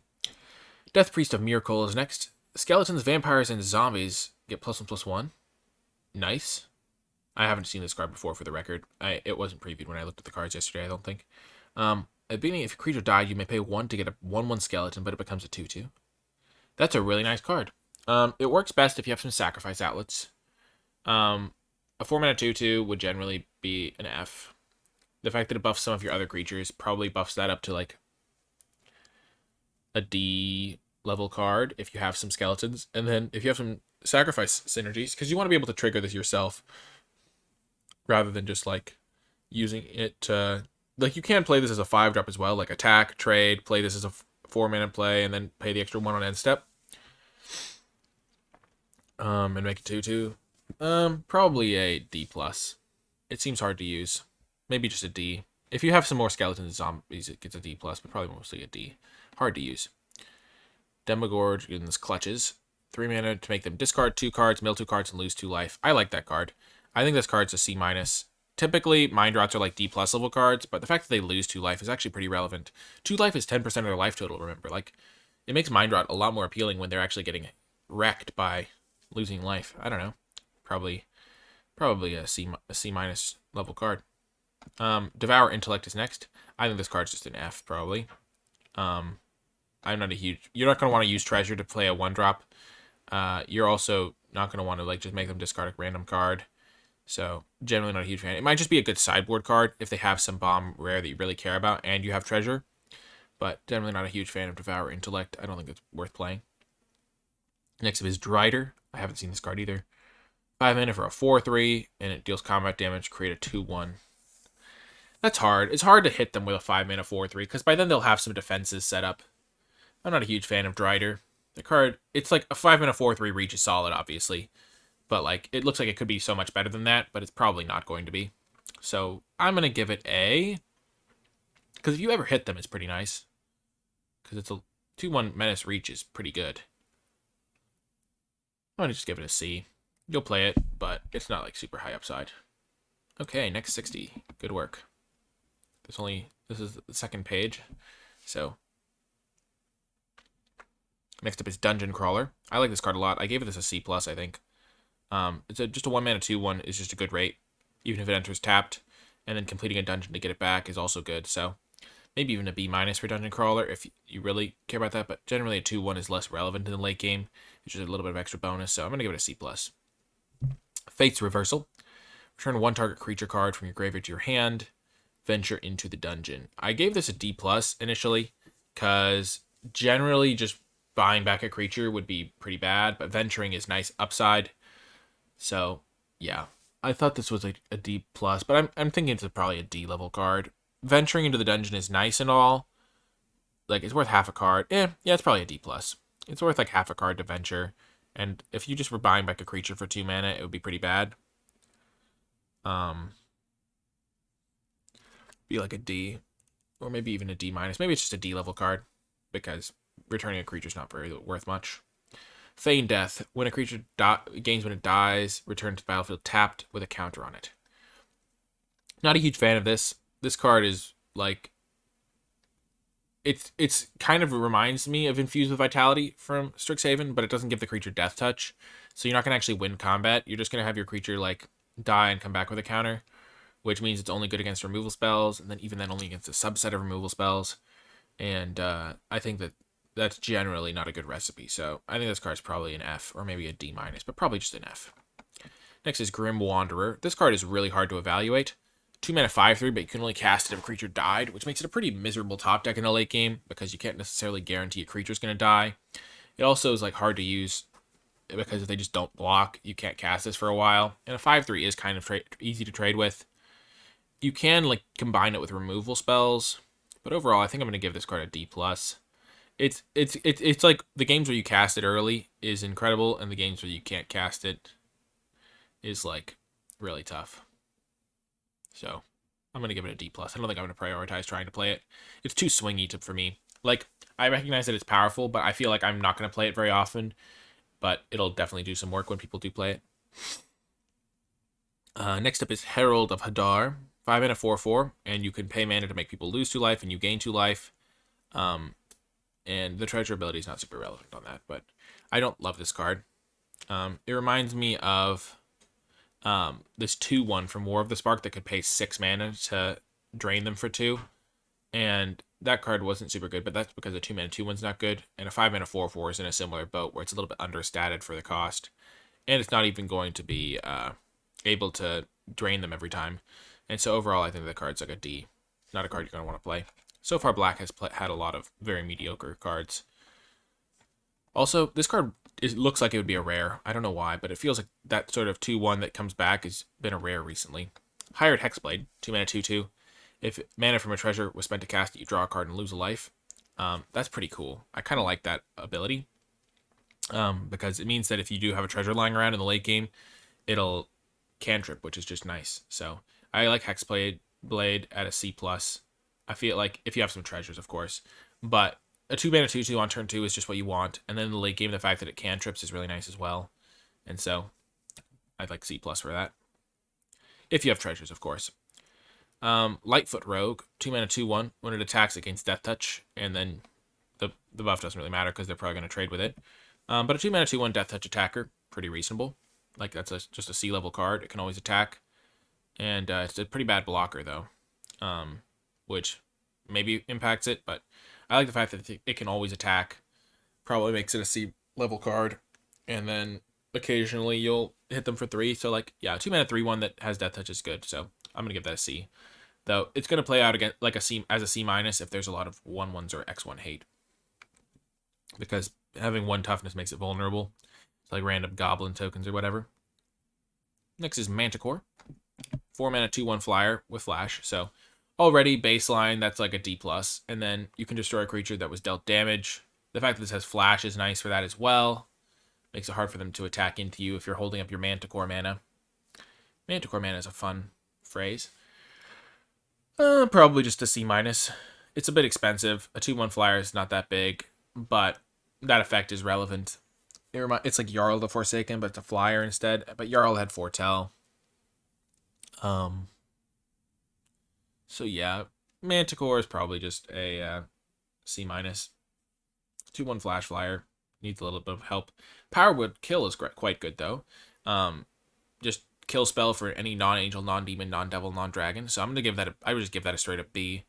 Death Priest of Miracle is next. Skeletons, vampires, and zombies get +1/+1. Nice. I haven't seen this card before, for the record. It wasn't previewed when I looked at the cards yesterday, I don't think. At the beginning, if a creature died, you may pay 1 to get a 1/1 skeleton, but it becomes a 2/2. That's a really nice card. It works best if you have some sacrifice outlets. A 4 mana 2/2 would generally be an F. The fact that it buffs some of your other creatures probably buffs that up to like a D level card if you have some skeletons. And then if you have some sacrifice synergies, because you want to be able to trigger this yourself rather than just like using it to, like, you can play this as a 5-drop as well, like attack, trade, play this as a 4 mana play, and then pay the extra 1 on end step. And make it 2/2. Probably a D+. It seems hard to use. Maybe just a D. If you have some more skeletons and zombies, it gets a D+, but probably mostly a D. Hard to use. Demogorge in this clutches. 3 mana to make them discard 2 cards, mill 2 cards, and lose 2 life. I like that card. I think this card's a C-. Typically, Mind Rots are like D+ level cards, but the fact that they lose 2 life is actually pretty relevant. 2 life is 10% of their life total, remember. Like, it makes Mind Rot a lot more appealing when they're actually getting wrecked by losing life. I don't know. Probably a C- level card. Devour Intellect is next. I think this card's just an F, probably. I'm not a huge... You're not going to want to use Treasure to play a 1-drop. You're also not going to want to like just make them discard a random card. So generally not a huge fan. It might just be a good sideboard card if they have some bomb rare that you really care about and you have treasure. But generally not a huge fan of Devour Intellect. I don't think it's worth playing. Next up is Drider. I haven't seen this card either. 5 mana for a 4/3, and it deals combat damage, create a 2/1. That's hard. It's hard to hit them with a 5 mana 4/3, because by then they'll have some defenses set up. I'm not a huge fan of Drider. The card, it's like a 5 mana 4/3 reach is solid, obviously. But like it looks like it could be so much better than that, but it's probably not going to be. So I'm going to give it a... Because if you ever hit them, it's pretty nice. Because it's a 2/1 menace reach is pretty good. I'm going to just give it a C. You'll play it, but it's not like super high upside. Okay, next 60. Good work. This is the second page. So next up is Dungeon Crawler. I like this card a lot. I gave it this a C+, I think. It's just a 1 mana 2/1 is just a good rate, even if it enters tapped. And then completing a dungeon to get it back is also good. So maybe even a B- for Dungeon Crawler if you really care about that. But generally a 2/1 is less relevant in the late game. It's just a little bit of extra bonus. So I'm going to give it a C+. Fate's Reversal. Return 1 target creature card from your graveyard to your hand. Venture into the dungeon. I gave this a D+ initially because generally just buying back a creature would be pretty bad, but venturing is nice upside. So yeah, I thought this was a D+, but I'm thinking it's probably a D level card. Venturing into the dungeon is nice and all. Like it's worth half a card. Yeah, it's probably a D+. It's worth like half a card to venture. And if you just were buying back a creature for 2 mana, it would be pretty bad. Be like a D, or maybe even a D-. Maybe it's just a D level card, because returning a creature is not very worth much. Feign Death. When a creature gains when it dies, return to the battlefield tapped with a counter on it. Not a huge fan of this. This card is like... It's kind of reminds me of Infused with Vitality from Strixhaven, but it doesn't give the creature Death Touch. So you're not going to actually win combat. You're just going to have your creature like die and come back with a counter, which means it's only good against removal spells, and then even then only against a subset of removal spells. And I think that's generally not a good recipe. So I think this card's probably an F, or maybe a D-, but probably just an F. Next is Grim Wanderer. This card is really hard to evaluate. 2 mana 5/3, but you can only cast it if a creature died, which makes it a pretty miserable top deck in the late game, because you can't necessarily guarantee a creature's going to die. It also is like hard to use, because if they just don't block, you can't cast this for a while. And a 5/3 is kind of easy to trade with. You can like combine it with removal spells, but overall I think I'm going to give this card a D+. It's like the games where you cast it early is incredible, and the games where you can't cast it is like really tough. So I'm going to give it a D+. I don't think I'm going to prioritize trying to play it. It's too swingy for me. Like, I recognize that it's powerful, but I feel like I'm not going to play it very often. But it'll definitely do some work when people do play it. Next up is Herald of Hadar. 5 mana 4/4, and you can pay mana to make people lose 2 life, and you gain 2 life. And the treasure ability is not super relevant on that, but I don't love this card. It reminds me of this 2/1 from War of the Spark that could pay 6 mana to drain them for 2. And that card wasn't super good, but that's because a 2 mana 2/1's not good. And a 5 mana 4/4 is in a similar boat where it's a little bit understated for the cost. And it's not even going to be able to drain them every time. And so overall, I think the card's like a D. Not a card you're going to want to play. So far, Black has had a lot of very mediocre cards. Also, this card looks like it would be a rare. I don't know why, but it feels like that sort of 2/1 that comes back has been a rare recently. Hired Hexblade, 2 mana 2/2. If mana from a treasure was spent to cast it, you draw a card and lose a life. That's pretty cool. I kind of like that ability. Because it means that if you do have a treasure lying around in the late game, it'll cantrip, which is just nice. So I like Hexblade at a C+. I feel like if you have some treasures, of course. But a 2 mana 2/2 on turn 2 is just what you want. And then in the late game, the fact that it cantrips is really nice as well. And so I'd like C+ for that. If you have treasures, of course. Lightfoot Rogue, 2 mana 2/1. When it attacks, it gains Death Touch. And then the buff doesn't really matter because they're probably going to trade with it. But a 2 mana 2/1 Death Touch attacker, pretty reasonable. Like that's just a C level card. It can always attack. And it's a pretty bad blocker, though. Which maybe impacts it, but I like the fact that it can always attack. Probably makes it a C level card. And then occasionally you'll hit them for 3. So like, yeah, 2-mana 3/1 that has Death Touch is good. So I'm gonna give that a C. Though it's gonna play out again like a C as a C- if there's a lot of 1/1s or X1 hate, because having 1 toughness makes it vulnerable. It's like random goblin tokens or whatever. Next is Manticore, 4-mana 2/1 flyer with flash. So already baseline, that's like a D+. And then you can destroy a creature that was dealt damage. The fact that this has flash is nice for that as well. Makes it hard for them to attack into you if you're holding up your Manticore mana. Manticore mana is a fun phrase. Probably just a C-. It's a bit expensive. A 2/1 flyer is not that big, but that effect is relevant. It's like Jarl the Forsaken, but it's a flyer instead. But Jarl had Foretell. So yeah, Manticore is probably just a C-. 2/1 flash flyer. Needs a little bit of help. Powerwood Kill is quite good though. Just kill spell for any non-angel, non-demon, non-devil, non-dragon. So I'm gonna give that. I would just give that a straight up B.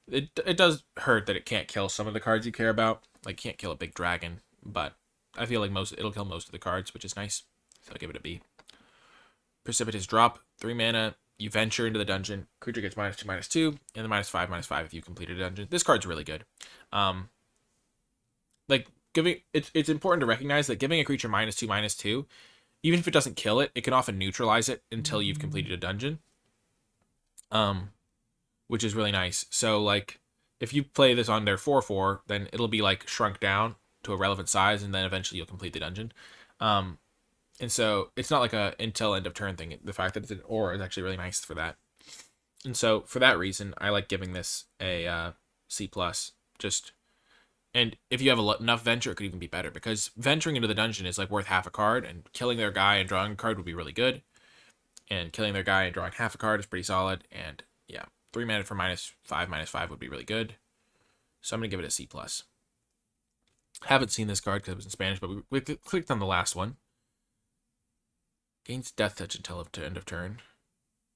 It does hurt that it can't kill some of the cards you care about. Like can't kill a big dragon, but I feel like it'll kill most of the cards, which is nice. So I'll give it a B. Precipitous Drop, 3 mana. You venture into the dungeon. Creature gets -2/-2, and then -5/-5 if you completed a dungeon. This card's really good. Like it's important to recognize that giving a creature -2/-2, even if it doesn't kill it, it can often neutralize it until you've completed a dungeon. Which is really nice. So like if you play this on their 4/4, then it'll be like shrunk down to a relevant size, and then eventually you'll complete the dungeon. And so it's not like a until end of turn thing. The fact that it's an aura is actually really nice for that. And so for that reason, I like giving this a C+. And if you have enough venture, it could even be better, because venturing into the dungeon is like worth half a card, and killing their guy and drawing a card would be really good. And killing their guy and drawing half a card is pretty solid. And yeah, 3 mana for -5/-5 would be really good. So I'm going to give it a C+. Haven't seen this card because it was in Spanish, but we clicked on the last one. Gains Death Touch until end of turn.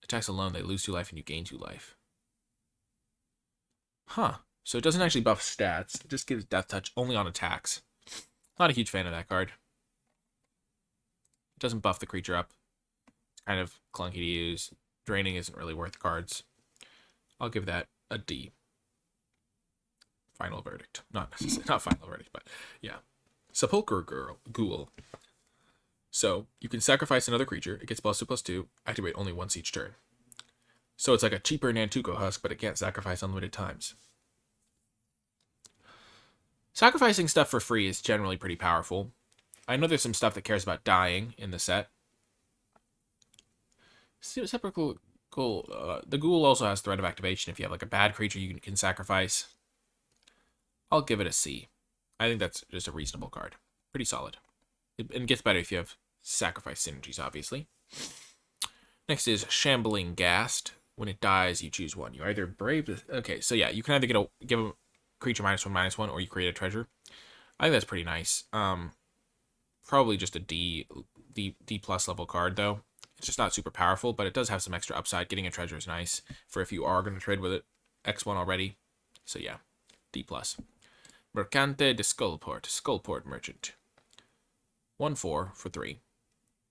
Attacks alone, they lose 2 life and you gain 2 life. Huh. So it doesn't actually buff stats. It just gives Death Touch only on attacks. Not a huge fan of that card. It doesn't buff the creature up. It's kind of clunky to use. Draining isn't really worth cards. I'll give that a D. Final verdict. Not final verdict, but yeah. Sepulchre Ghoul. So you can sacrifice another creature. It gets +2/+2. Activate only once each turn. So it's like a cheaper Nantuko Husk, but it can't sacrifice unlimited times. Sacrificing stuff for free is generally pretty powerful. I know there's some stuff that cares about dying in the set. Sepulchre Ghoul. The Ghoul also has threat of activation if you have like a bad creature you can sacrifice. I'll give it a C. I think that's just a reasonable card. Pretty solid. It gets better if you have sacrifice synergies, obviously. Next is Shambling Ghast. When it dies, you choose one. You either brave... Okay, so yeah, you can either give a creature -1/-1, or you create a treasure. I think that's pretty nice. Probably just a D+ level card, though. It's just not super powerful, but it does have some extra upside. Getting a treasure is nice for if you are going to trade with it. X1 already. So yeah, D+. Mercante de Skullport Merchant. 1/4 for 3.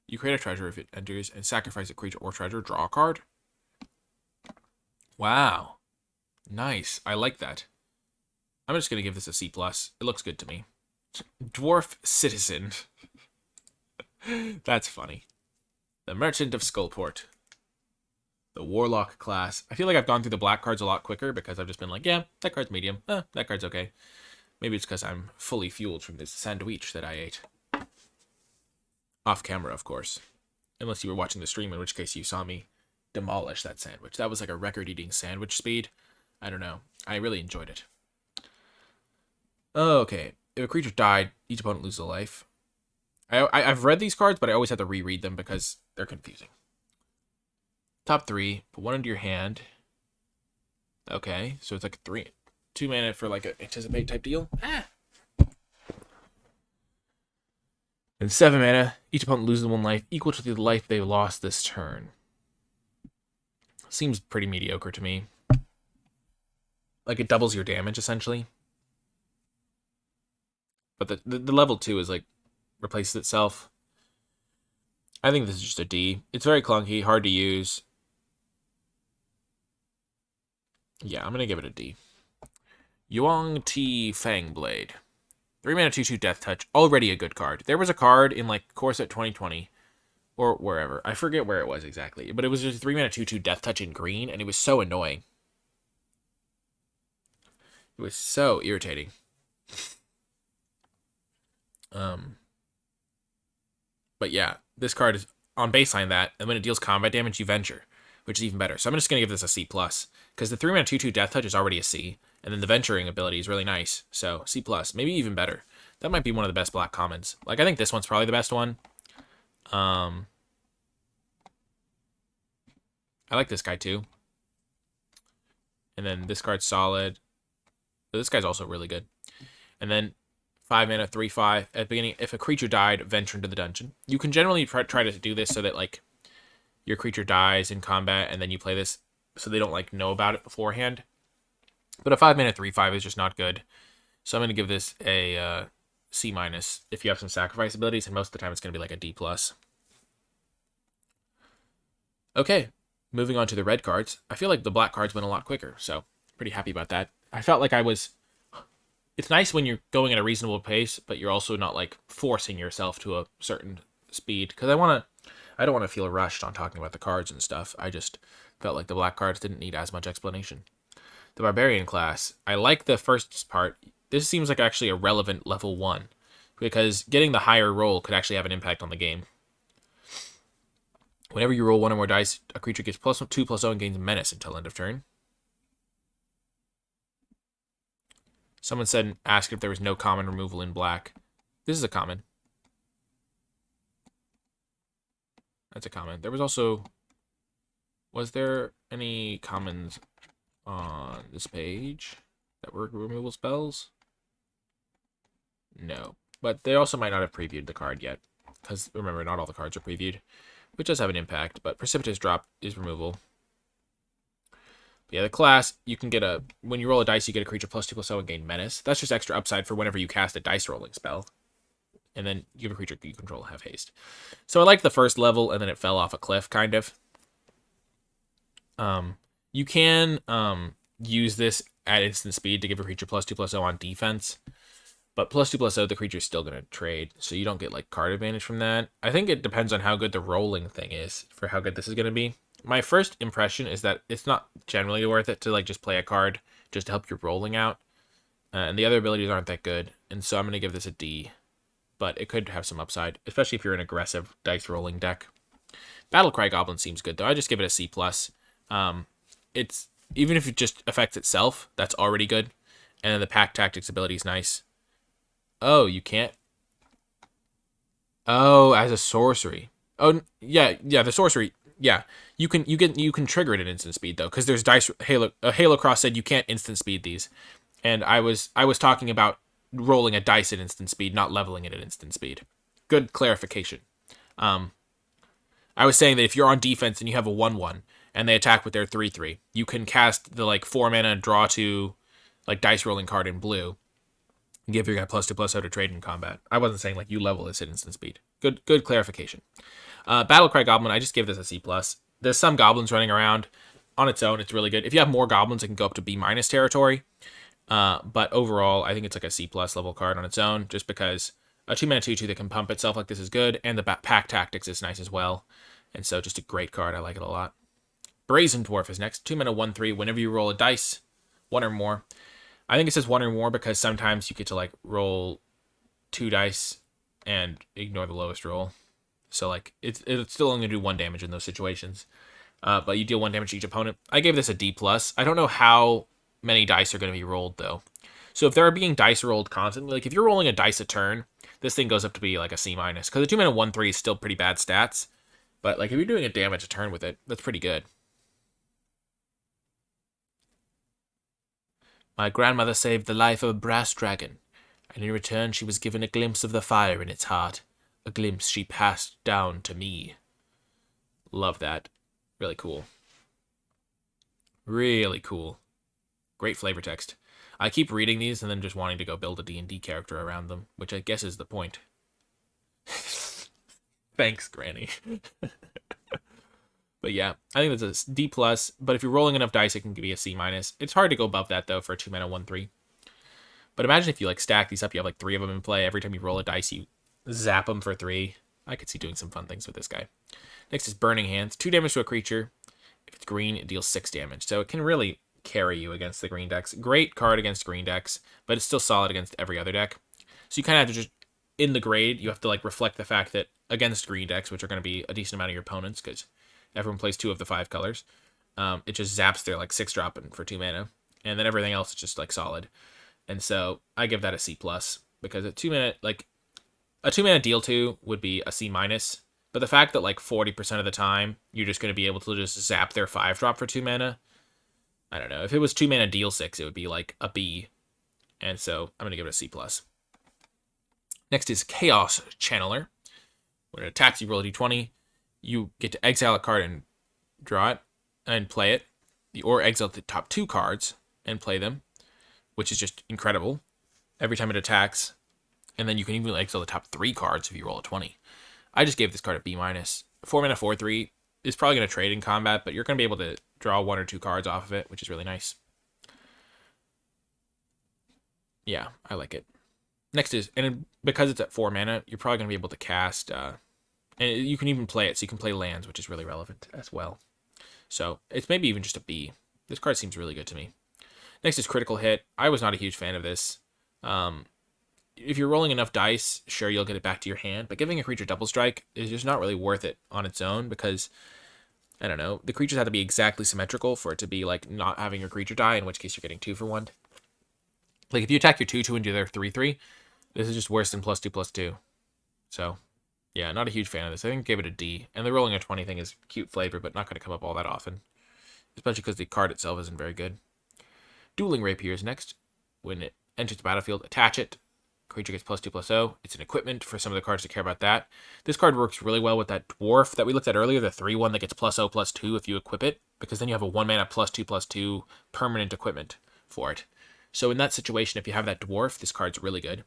You create a treasure if it enters, and sacrifice a creature or treasure. Draw a card. Wow. Nice. I like that. I'm just going to give this a C+. It looks good to me. Dwarf Citizen. That's funny. The Merchant of Skullport. The Warlock class. I feel like I've gone through the black cards a lot quicker because I've just been like, yeah, that card's medium. That card's okay. Maybe it's because I'm fully fueled from this sandwich that I ate. Off camera, of course. Unless you were watching the stream, in which case you saw me demolish that sandwich. That was like a record-eating sandwich speed. I don't know. I really enjoyed it. Okay. If a creature died, each opponent loses a life. I've read these cards, but I always have to reread them because they're confusing. Top 3. Put 1 into your hand. Okay. So it's like a 2 mana for like an anticipate type deal. And 7 mana. Each opponent loses 1 life equal to the life they lost this turn. Seems pretty mediocre to me. Like it doubles your damage essentially. But the level 2 is like replaces itself. I think this is just a D. It's very clunky, hard to use. Yeah, I'm going to give it a D. Yuang Ti Fangblade. 3-mana 2/2 Death Touch. Already a good card. There was a card in like Core Set 2020 or wherever. I forget where it was exactly. But it was just 3-mana 2/2 Death Touch in green, and it was so annoying. It was so irritating. But yeah, this card is on baseline that, and when it deals combat damage, you venture, which is even better. So I'm just going to give this a C+, because the 3-mana 2/2 Death Touch is already a C, and then the venturing ability is really nice. So C+, maybe even better. That might be one of the best black commons. Like, I think this one's probably the best one. I like this guy too. And then this card's solid. This guy's also really good. And then 5 mana, 3/5. At the beginning, if a creature died, venture into the dungeon. You can generally try to do this so that like your creature dies in combat, and then you play this so they don't like know about it beforehand. But a 5 mana, 3/5 is just not good. So I'm going to give this a C- if you have some sacrifice abilities, and most of the time it's going to be like a D+. Okay, moving on to the red cards. I feel like the black cards went a lot quicker, so pretty happy about that. I felt like I was... It's nice when you're going at a reasonable pace, but you're also not like forcing yourself to a certain speed, because I don't want to feel rushed on talking about the cards and stuff. I just felt like the black cards didn't need as much explanation. The Barbarian class. I like the first part. This seems like actually a relevant level 1, because getting the higher roll could actually have an impact on the game. Whenever you roll 1 or more dice, a creature gets +2/+0 and gains menace until end of turn. Someone asked if there was no common removal in black. This is a common. That's a common. There was also... Was there any commons on this page that were removal spells? No. But they also might not have previewed the card yet, because remember, not all the cards are previewed, which does have an impact, but Precipitous Drop is removal. But yeah, the class, you can get when you roll a dice, you get a creature +2/+0 and gain menace. That's just extra upside for whenever you cast a dice rolling spell. And then you have a creature you control have haste. So I liked the first level, and then it fell off a cliff, kind of. You can use this at instant speed to give a creature +2/+0 on defense. But +2/+0, the creature's still going to trade, so you don't get like card advantage from that. I think it depends on how good the rolling thing is for how good this is going to be. My first impression is that it's not generally worth it to like just play a card just to help your rolling out. And the other abilities aren't that good, and so I'm going to give this a D. But it could have some upside, especially if you're an aggressive dice rolling deck. Battlecry Goblin seems good, though. I just give it a C+. It's even if it just affects itself, that's already good. And then the Pack Tactics ability is nice. Oh, you can't? Oh, as a sorcery. Oh, yeah, the sorcery. Yeah, you can trigger it at instant speed though, because there's dice. Halo Cross said you can't instant speed these, and I was talking about rolling a dice at instant speed, not leveling it at instant speed. Good clarification. I was saying that if you're on defense and you have a 1/1 and they attack with their 3/3, you can cast the like 4 mana draw to like dice rolling card in blue. Give your guy +2/+0 to trade in combat. I wasn't saying like you level this at instant speed. Good clarification. Battlecry Goblin, I just give this a C+. There's some goblins running around. On its own, it's really good. If you have more goblins, it can go up to B- territory. But overall, I think it's like a C+ level card on its own, just because a 2-mana 2/2 that can pump itself like this is good, and the Pack Tactics is nice as well. And so just a great card. I like it a lot. Brazen Dwarf is next. 2-mana 1/3. Whenever you roll a dice, 1 or more. I think it says 1 or more because sometimes you get to like roll 2 dice and ignore the lowest roll. So like it's still only going to do 1 damage in those situations. But you deal 1 damage to each opponent. I gave this a D+. I don't know how many dice are going to be rolled though. So if they're being dice rolled constantly, like if you're rolling a dice a turn, this thing goes up to be like a C-. Because the 2-mana 1/3 is still pretty bad stats. But like if you're doing a damage a turn with it, that's pretty good. My grandmother saved the life of a brass dragon, and in return she was given a glimpse of the fire in its heart, a glimpse she passed down to me. Love that. Really cool. Really cool. Great flavor text. I keep reading these and then just wanting to go build a D&D character around them, which I guess is the point. Thanks, Granny. But yeah, I think that's a D plus. But if you're rolling enough dice, it can be a C minus. It's hard to go above that though for a 2-mana 1/3. But imagine if you like stack these up, you have like 3 of them in play. Every time you roll a dice, you zap them for 3. I could see doing some fun things with this guy. Next is Burning Hands. 2 damage to a creature. If it's green, it deals 6 damage. So it can really carry you against the green decks. Great card against green decks, but it's still solid against every other deck. So you kind of have to just, in the grade, you have to like reflect the fact that against green decks, which are going to be a decent amount of your opponents, because everyone plays 2 of the 5 colors, it just zaps their like 6-drop for 2 mana, and then everything else is just like solid. And so I give that a C plus, because a 2-mana deal 2 would be a C minus. But the fact that like 40% of the time you're just going to be able to just zap their 5-drop for 2 mana, I don't know. If it was 2-mana deal 6, it would be like a B. And so I'm going to give it a C plus. Next is Chaos Channeler. When it attacks, you roll a d20. You get to exile a card and draw it and play it. Or exile the top 2 cards and play them, which is just incredible every time it attacks. And then you can even exile the top 3 cards if you roll a 20. I just gave this card a B minus. 4-mana 4/3 is probably going to trade in combat, but you're going to be able to draw 1 or 2 cards off of it, which is really nice. Yeah, I like it. Next is, and because it's at 4 mana, you're probably going to be able to cast, and you can even play it, so you can play lands, which is really relevant as well. So it's maybe even just a B. This card seems really good to me. Next is Critical Hit. I was not a huge fan of this. If you're rolling enough dice, sure, you'll get it back to your hand, but giving a creature double strike is just not really worth it on its own, because, I don't know, the creatures have to be exactly symmetrical for it to be like not having your creature die, in which case you're getting 2 for 1. Like if you attack your 2/2 and do their 3/3, this is just worse than +2/+2. So yeah, not a huge fan of this. I think I gave it a D. And the rolling a 20 thing is cute flavor, but not going to come up all that often, especially because the card itself isn't very good. Dueling Rapier is next. When it enters the battlefield, attach it. Creature gets +2/+0. It's an equipment for some of the cards that care about that. This card works really well with that Dwarf that we looked at earlier, the 3/1 that gets +0/+2 if you equip it, because then you have a 1-mana +2/+2 permanent equipment for it. So in that situation, if you have that Dwarf, this card's really good.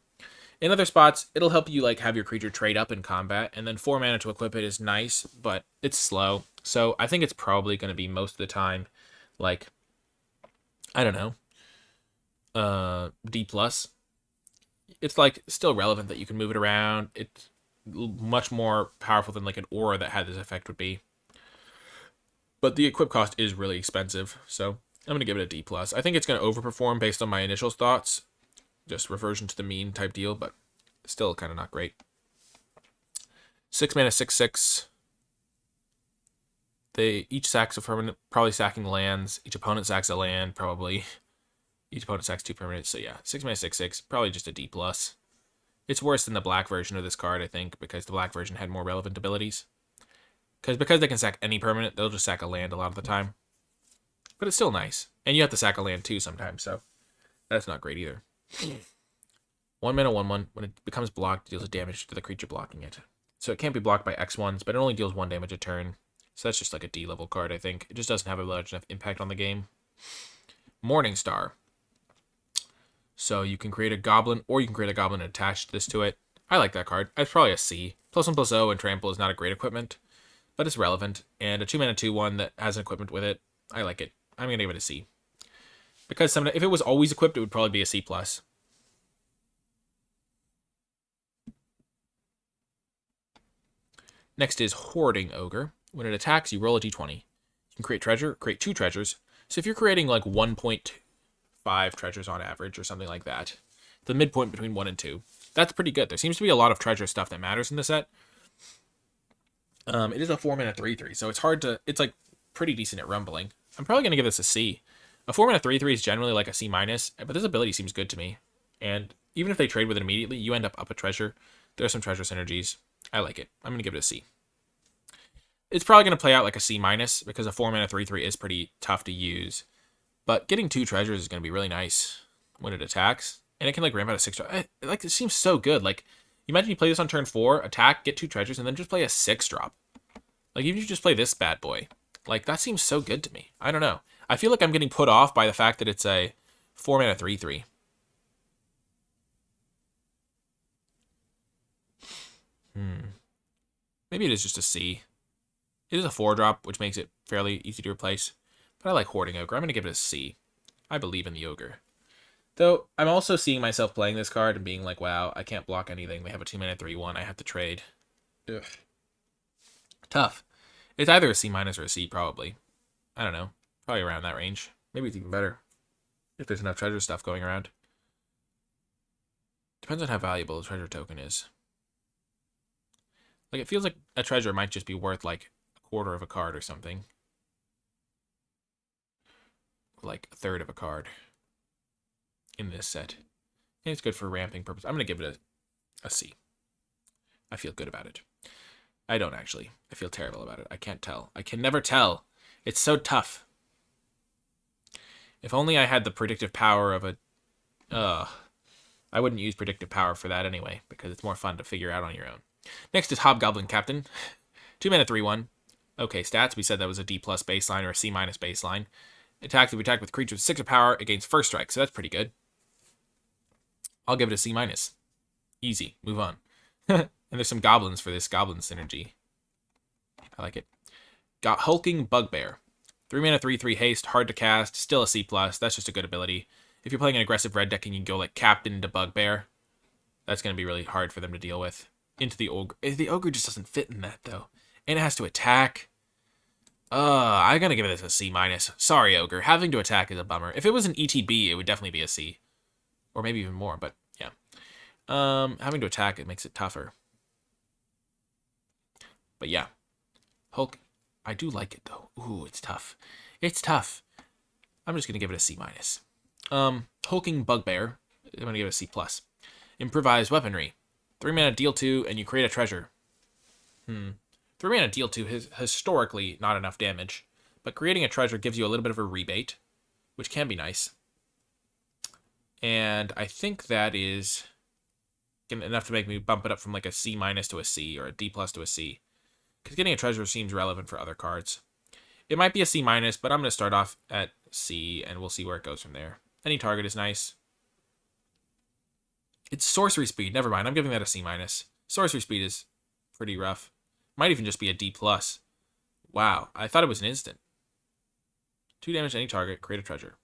In other spots, it'll help you like have your creature trade up in combat, and then 4 mana to equip it is nice, but it's slow. So I think it's probably going to be most of the time, like, I don't know, D plus. It's like still relevant that you can move it around. It's much more powerful than like an aura that had this effect would be. But the equip cost is really expensive, so I'm going to give it a D plus. I think it's going to overperform based on my initial thoughts. Just reversion to the mean type deal, but still kind of not great. 6 mana 6/6. They each sacks a permanent, probably sacking lands. Each opponent sacks a land, probably. Each opponent sacks 2 permanents. So yeah, 6 mana 6/6, probably just a D plus. It's worse than the black version of this card, I think, because the black version had more relevant abilities. Because they can sack any permanent, they'll just sack a land a lot of the time. But it's still nice. And you have to sack a land too sometimes, so that's not great either. 1 mana 1/1. When it becomes blocked, it deals damage to the creature blocking it. So it can't be blocked by X1s, but it only deals 1 damage a turn. So that's just like a D level card, I think. It just doesn't have a large enough impact on the game. Morningstar. So you can create a goblin, or you can create a goblin and attach this to it. I like that card. It's probably a C. +1/+0 and trample is not a great equipment, but it's relevant. And a 2 mana 2/1 that has an equipment with it, I like it. I'm going to give it a C. Because if it was always equipped, it would probably be a C+. Next is Hoarding Ogre. When it attacks, you roll a d20. You can create treasure, create 2 treasures. So if you're creating like 1.5 treasures on average or something like that, the midpoint between 1 and 2, that's pretty good. There seems to be a lot of treasure stuff that matters in the set. It is a 4 mana 3/3, so it's like pretty decent at rumbling. I'm probably going to give this a C. A 4 mana 3/3 is generally like a C minus, but this ability seems good to me. And even if they trade with it immediately, you end up a treasure. There are some treasure synergies. I like it. I'm going to give it a C. It's probably going to play out like a C minus because a 4 mana 3/3 is pretty tough to use. But getting 2 treasures is going to be really nice when it attacks. And it can like ramp out a 6 drop. Like it seems so good. Like imagine you play this on turn 4, attack, get 2 treasures, and then just play a 6 drop. Like even if you just play this bad boy. Like that seems so good to me. I don't know. I feel like I'm getting put off by the fact that it's a 4 mana 3/3. Maybe it is just a C. It is a 4-drop, which makes it fairly easy to replace. But I like Hoarding Ogre. I'm going to give it a C. I believe in the Ogre. Though, I'm also seeing myself playing this card and being like, wow, I can't block anything. They have a 2-mana 3/1. I have to trade. Ugh. Tough. It's either a C- or a C, probably. I don't know. Probably around that range. Maybe it's even better. If there's enough treasure stuff going around. Depends on how valuable the treasure token is. Like, it feels like a treasure might just be worth, like, a quarter of a card or something. Like, a third of a card in this set. And it's good for ramping purpose. I'm going to give it a C. I feel good about it. I don't actually. I feel terrible about it. I can't tell. I can never tell. It's so tough. If only I had the predictive power of a... I wouldn't use predictive power for that anyway, because it's more fun to figure out on your own. Next is Hobgoblin Captain. 2-mana 3/1. Okay, stats. We said that was a D+ baseline or a C- baseline. Attack, we attack with creatures with 6 of power against first strike, so that's pretty good. I'll give it a C-. Easy. Move on. And there's some goblins for this goblin synergy. I like it. Got Hulking Bugbear. 3-mana 3/3 haste, hard to cast, still a C+. That's just a good ability. If you're playing an aggressive red deck and you can go like Captain into Bugbear, that's going to be really hard for them to deal with. Into the Ogre. The Ogre just doesn't fit in that, though. And it has to attack. I'm going to give it a C-. Sorry, Ogre. Having to attack is a bummer. If it was an ETB, it would definitely be a C. Or maybe even more, but yeah. Having to attack, it makes it tougher. But yeah. Hulk. I do like it, though. Ooh, it's tough. It's tough. I'm just going to give it a C-. Hulking Bugbear. I'm going to give it a C+. Improvised Weaponry. 3-mana deal 2, and you create a treasure. 3-mana deal 2 is historically not enough damage, but creating a treasure gives you a little bit of a rebate, which can be nice. And I think that is enough to make me bump it up from like a C- to a C, or a D+ to a C. Because getting a treasure seems relevant for other cards. It might be a C-, but I'm going to start off at C, and we'll see where it goes from there. Any target is nice. It's sorcery speed. Never mind. I'm giving that a C-. Sorcery speed is pretty rough. Might even just be a D+. Wow. I thought it was an instant. 2 damage to any target. Create a treasure.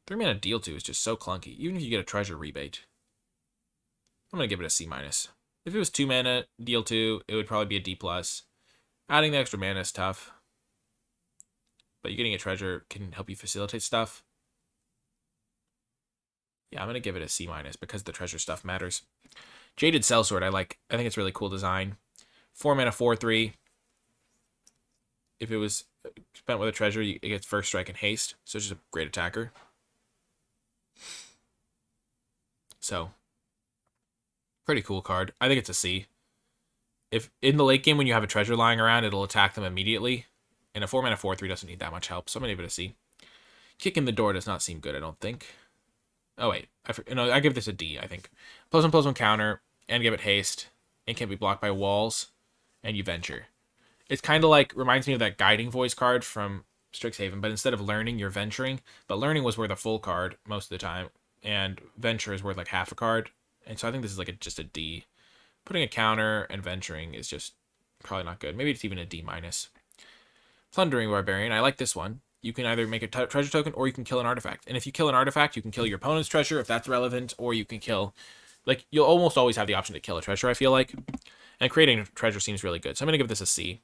3-mana deal 2 is just so clunky. Even if you get a treasure rebate. I'm going to give it a C-. If it was 2-mana deal 2, it would probably be a D+. Adding the extra mana is tough. But you getting a treasure can help you facilitate stuff. Yeah, I'm going to give it a C- because the treasure stuff matters. Jaded Sellsword, I like. I think it's really cool design. 4-mana 4/3. If it was spent with a treasure, it gets first strike and haste. So it's just a great attacker. So, pretty cool card. I think it's a C. If in the late game when you have a treasure lying around, it'll attack them immediately. And a 4-mana 4/3 doesn't need that much help, so I'm going to give it a C. Kick in the door does not seem good, I don't think. Oh, wait. I give this a D, I think. +1/+1 counter, and give it haste, and can't be blocked by walls, and you venture. It's kind of like, reminds me of that Guiding Voice card from Strixhaven, but instead of learning, you're venturing. But learning was worth a full card most of the time, and venture is worth like half a card. And so I think this is like just a D. Putting a counter and venturing is just probably not good. Maybe it's even a D-. Plundering Barbarian, I like this one. You can either make a treasure token or you can kill an artifact. And if you kill an artifact, you can kill your opponent's treasure if that's relevant, or you can kill... Like, you'll almost always have the option to kill a treasure, I feel like. And creating a treasure seems really good. So I'm going to give this a C.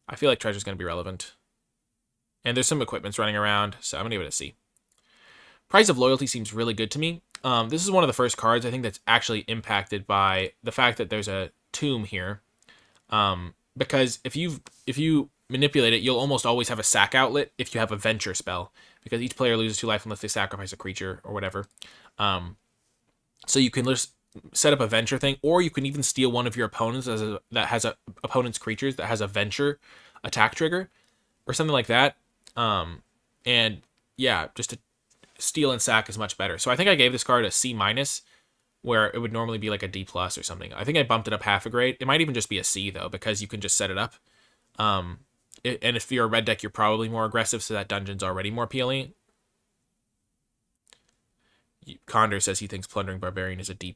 I feel like treasure's going to be relevant. And there's some equipments running around, so I'm going to give it a C. Price of Loyalty seems really good to me. This is one of the first cards, I think, that's actually impacted by the fact that there's a tomb here. Because if you manipulate it, you'll almost always have a sack outlet if you have a venture spell, because each player loses 2 life unless they sacrifice a creature or whatever. So you can just set up a venture thing, or you can even steal one of your opponents that has a opponent's creatures that has a venture attack trigger or something like that. And yeah, just to steal and sack is much better. So I think I gave this card a C-, where it would normally be like a D+ or something. I think I bumped it up half a grade. It might even just be a C, though, because you can just set it up. And if you're a red deck, you're probably more aggressive, so that dungeon's already more appealing. Condor says he thinks Plundering Barbarian is a D+.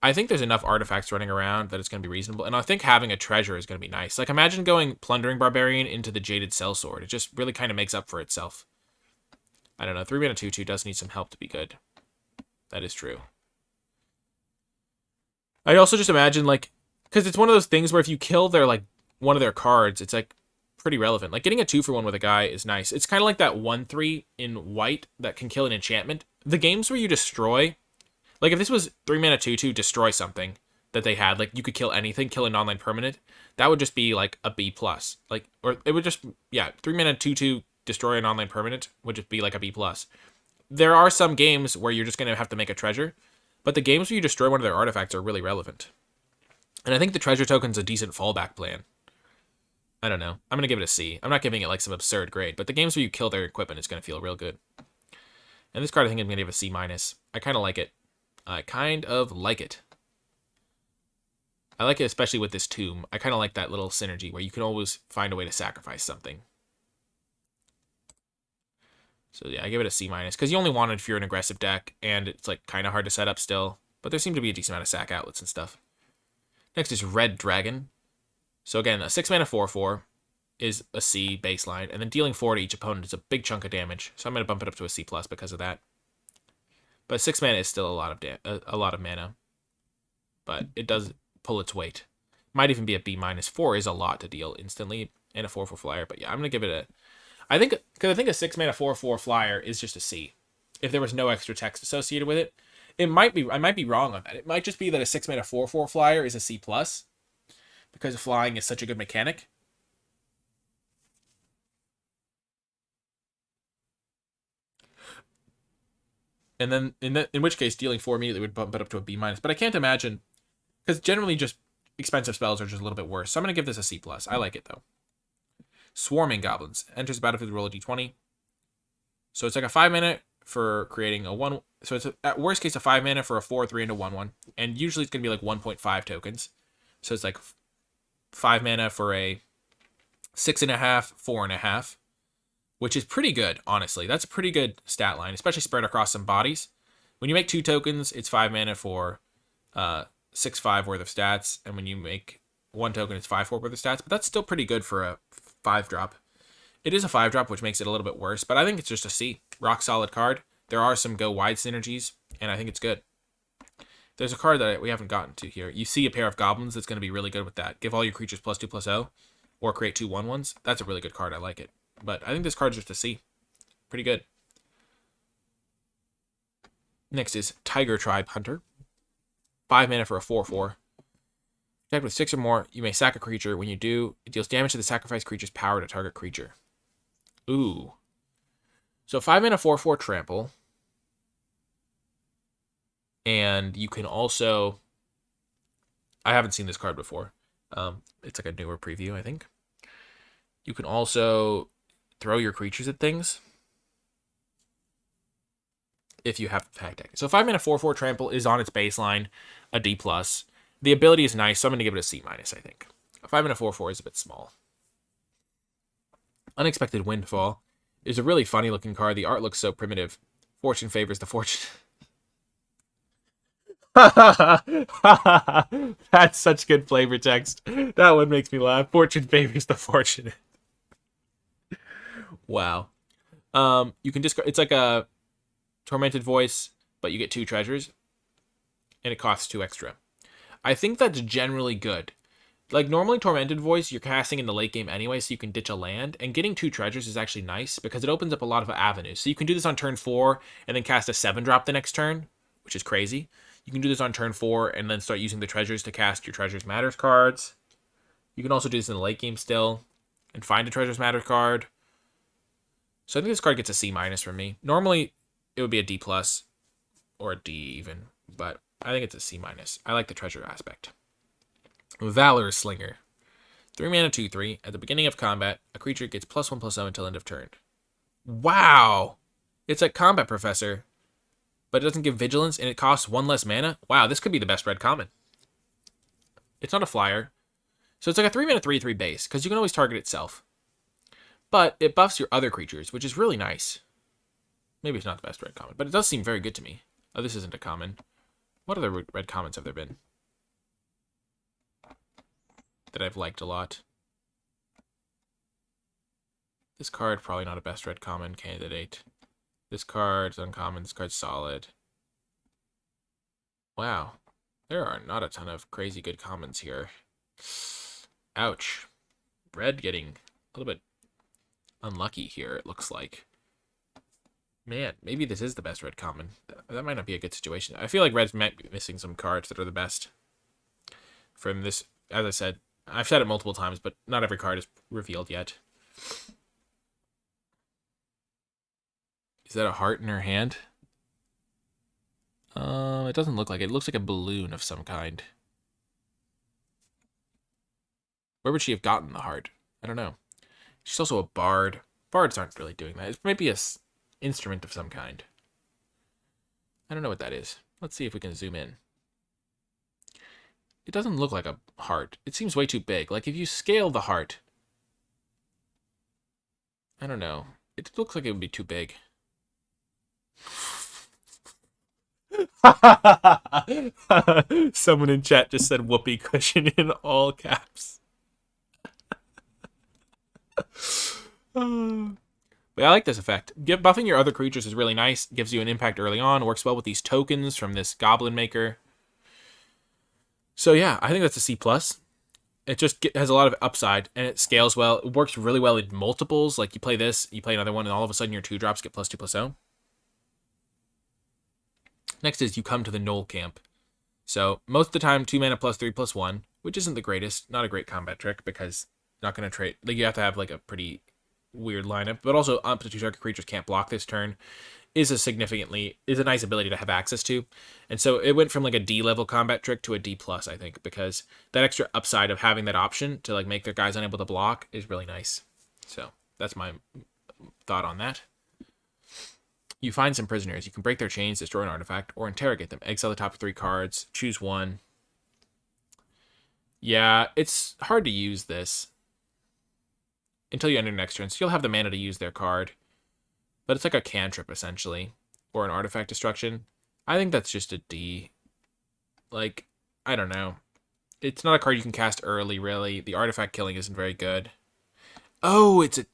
I think there's enough artifacts running around that it's going to be reasonable. And I think having a treasure is going to be nice. Like, imagine going Plundering Barbarian into the Jaded Sellsword. It just really kind of makes up for itself. I don't know. 3 mana 2/2 does need some help to be good. That is true. I also just imagine, like, because it's one of those things where if you kill their, like, one of their cards, it's, like, pretty relevant. Like, getting a 2-for-1 with a guy is nice. It's kind of like that 1/3 in white that can kill an enchantment. The games where you destroy, like, if this was 3 mana 2/2, destroy something that they had, like, you could kill anything, kill an online permanent, that would just be, like, a B+. Like, or it would just, yeah, 3 mana 2/2, destroy an online permanent would just be, like, a B+. There are some games where you're just going to have to make a treasure, but the games where you destroy one of their artifacts are really relevant. And I think the treasure token's a decent fallback plan. I don't know. I'm going to give it a C. I'm not giving it like some absurd grade, but the games where you kill their equipment is going to feel real good. And this card I think I'm going to give a C-. I kind of like it. I kind of like it. I like it especially with this tomb. I kind of like that little synergy where you can always find a way to sacrifice something. So yeah, I give it a C-, because you only want it if you're an aggressive deck, and it's like kind of hard to set up still. But there seem to be a decent amount of sack outlets and stuff. Next is Red Dragon. So again, a 6 mana 4/4 is a C baseline, and then dealing 4 to each opponent is a big chunk of damage. So I'm going to bump it up to a C+ because of that. But 6 mana is still a lot of mana. But it does pull its weight. Might even be a B-. 4 is a lot to deal instantly, and a 4/4 flyer. But yeah, I'm going to give it a... I think a 6 mana 4/4 flyer is just a C. If there was no extra text associated with it, I might be wrong on that. It might just be that a 6 mana 4/4 flyer is a C+, because flying is such a good mechanic. And then in which case dealing 4 immediately would bump it up to a B-. But I can't imagine, because generally just expensive spells are just a little bit worse. So I'm going to give this a C+. I like it though. Swarming Goblins. Enters the battlefield, roll a d20. So it's like a 5 mana for creating a 1. So it's at worst case a 5 mana for a 4/3 and a 1/1. And usually it's going to be like 1.5 tokens. So it's like 5 mana for a 6.5, 4.5, which is pretty good, honestly. That's a pretty good stat line, especially spread across some bodies. When you make 2 tokens, it's 5 mana for 6/5 worth of stats. And when you make 1 token, it's 5/4 worth of stats. But that's still pretty good for a 5-drop. It is a 5-drop, which makes it a little bit worse, but I think it's just a C. Rock solid card. There are some go wide synergies, and I think it's good. There's a card that we haven't gotten to here. You see a pair of goblins that's going to be really good with that. Give all your creatures +2/+0, or create 2 1/1s. That's a really good card. I like it. But I think this card's just a C. Pretty good. Next is Tiger Tribe Hunter. 5 mana for a 4/4. Attack with 6 or more, you may sack a creature. When you do, it deals damage to the sacrificed creature's power to target creature. Ooh. So 5 mana 4/4 trample. And you can also... I haven't seen this card before. It's like a newer preview, I think. You can also throw your creatures at things if you have Pack Deck. So 5 mana 4/4 trample is on its baseline, a D+. The ability is nice, so I'm going to give it a C-, I think. A 5 mana 4/4 is a bit small. Unexpected Windfall is a really funny looking card. The art looks so primitive. Fortune favors the fortune. That's such good flavor text. That one makes me laugh. Fortune favors the fortunate. Wow. You can discard. It's like a Tormented Voice, but you get 2 treasures, and it costs 2 extra. I think that's generally good. Like, normally Tormented Voice, you're casting in the late game anyway, so you can ditch a land, and getting 2 treasures is actually nice, because it opens up a lot of avenues. So you can do this on turn 4, and then cast a 7-drop the next turn, which is crazy. You can do this on turn 4, and then start using the treasures to cast your Treasures Matters cards. You can also do this in the late game still, and find a Treasures Matters card. So I think this card gets a C- from me. Normally, it would be a D+, or a D even, but I think it's a C-. I like the treasure aspect. Valor Slinger. 3 mana 2/3. At the beginning of combat, a creature gets +1/+0 until end of turn. Wow! It's like Combat Professor, but it doesn't give vigilance, and it costs 1 less mana. Wow, this could be the best red common. It's not a flyer. So it's like a 3 mana 3/3 base, because you can always target itself. But it buffs your other creatures, which is really nice. Maybe it's not the best red common, but it does seem very good to me. Oh, this isn't a common. What other red comments have there been that I've liked a lot? This card, probably not a best red common candidate. This card's uncommon. This card's solid. Wow. There are not a ton of crazy good commons here. Ouch. Red getting a little bit unlucky here, it looks like. Man, maybe this is the best red common. That might not be a good situation. I feel like red's might be missing some cards that are the best from this. As I said, I've said it multiple times, but not every card is revealed yet. Is that a heart in her hand? It doesn't look like it. It looks like a balloon of some kind. Where would she have gotten the heart? I don't know. She's also a bard. Bards aren't really doing that. It might be a instrument of some kind. I don't know what that is. Let's see if we can zoom in. It doesn't look like a heart. It seems way too big. Like if you scale the heart, I don't know. It looks like it would be too big. Someone in chat just said whoopee cushion in all caps. But I like this effect. Buffing your other creatures is really nice. Gives you an impact early on. Works well with these tokens from this Goblin Maker. So yeah, I think that's a C+. It just has a lot of upside, and it scales well. It works really well in multiples. Like you play this, you play another one, and all of a sudden your 2-drops get +2/+0. Next is you come to the Knoll Camp. So most of the time, 2 mana +3/+1, which isn't the greatest. Not a great combat trick because not going to trade. Like you have to have like a pretty weird lineup, but also up to 2 target creatures can't block this turn is a nice ability to have access to. And so it went from like a D level combat trick to a D+, I think, because that extra upside of having that option to like make their guys unable to block is really nice. So that's my thought on that. You find some prisoners. You can break their chains, destroy an artifact, or interrogate them. Exile the top 3 cards. Choose one. Yeah, it's hard to use this until you enter next turn. So you'll have the mana to use their card. But it's like a cantrip, essentially. Or an artifact destruction. I think that's just a D. Like, I don't know. It's not a card you can cast early, really. The artifact killing isn't very good. Oh, it's a...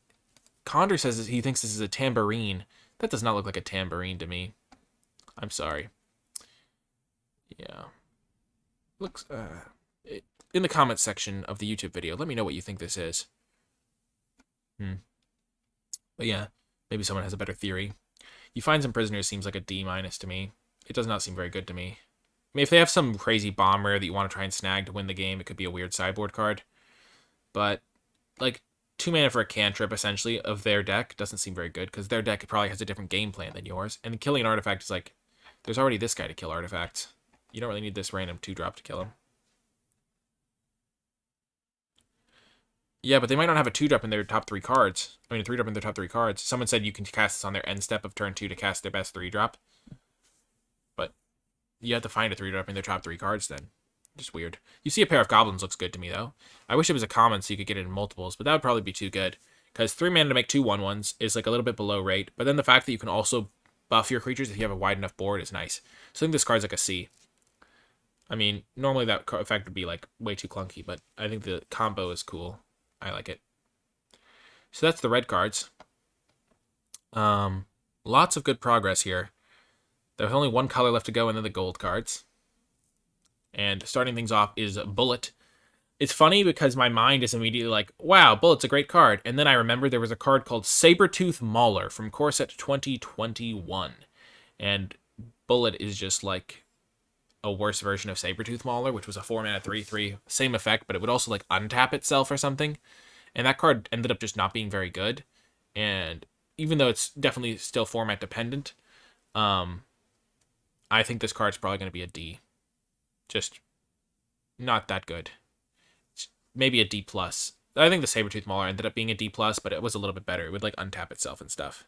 Condor says he thinks this is a tambourine. That does not look like a tambourine to me. I'm sorry. Yeah. Looks... in the comments section of the YouTube video, let me know what you think this is. But yeah, maybe someone has a better theory. You find some prisoners seems like a D- to me. It does not seem very good to me. I mean, if they have some crazy bomb rare that you want to try and snag to win the game, it could be a weird sideboard card. But, like, 2 mana for a cantrip, essentially, of their deck doesn't seem very good, because their deck probably has a different game plan than yours. And killing an artifact is like, there's already this guy to kill artifacts. You don't really need this random 2-drop to kill him. Yeah, but they might not have a 2-drop in their top 3 cards. I mean, a 3-drop in their top 3 cards. Someone said you can cast this on their end step of turn 2 to cast their best 3-drop. But you have to find a 3-drop in their top 3 cards then. Just weird. You see a pair of goblins looks good to me, though. I wish it was a common so you could get it in multiples, but that would probably be too good. Because 3 mana to make 2 1/1s is like a little bit below rate, but then the fact that you can also buff your creatures if you have a wide enough board is nice. So I think this card's like a C. I mean, normally that effect would be like way too clunky, but I think the combo is cool. I like it. So that's the red cards. Lots of good progress here. There's only one color left to go, and then the gold cards. And starting things off is Bullet. It's funny because my mind is immediately like, wow, Bullet's a great card. And then I remember there was a card called Sabertooth Mauler from Core Set 2021. And Bullet is just like a worse version of Sabertooth Mauler, which was a 4-mana 3/3, same effect, but it would also like untap itself or something. And that card ended up just not being very good. And even though it's definitely still format dependent, I think this card's probably going to be a D. Just not that good. Maybe a D+. I think the Sabertooth Mauler ended up being a D+, but it was a little bit better. It would like untap itself and stuff.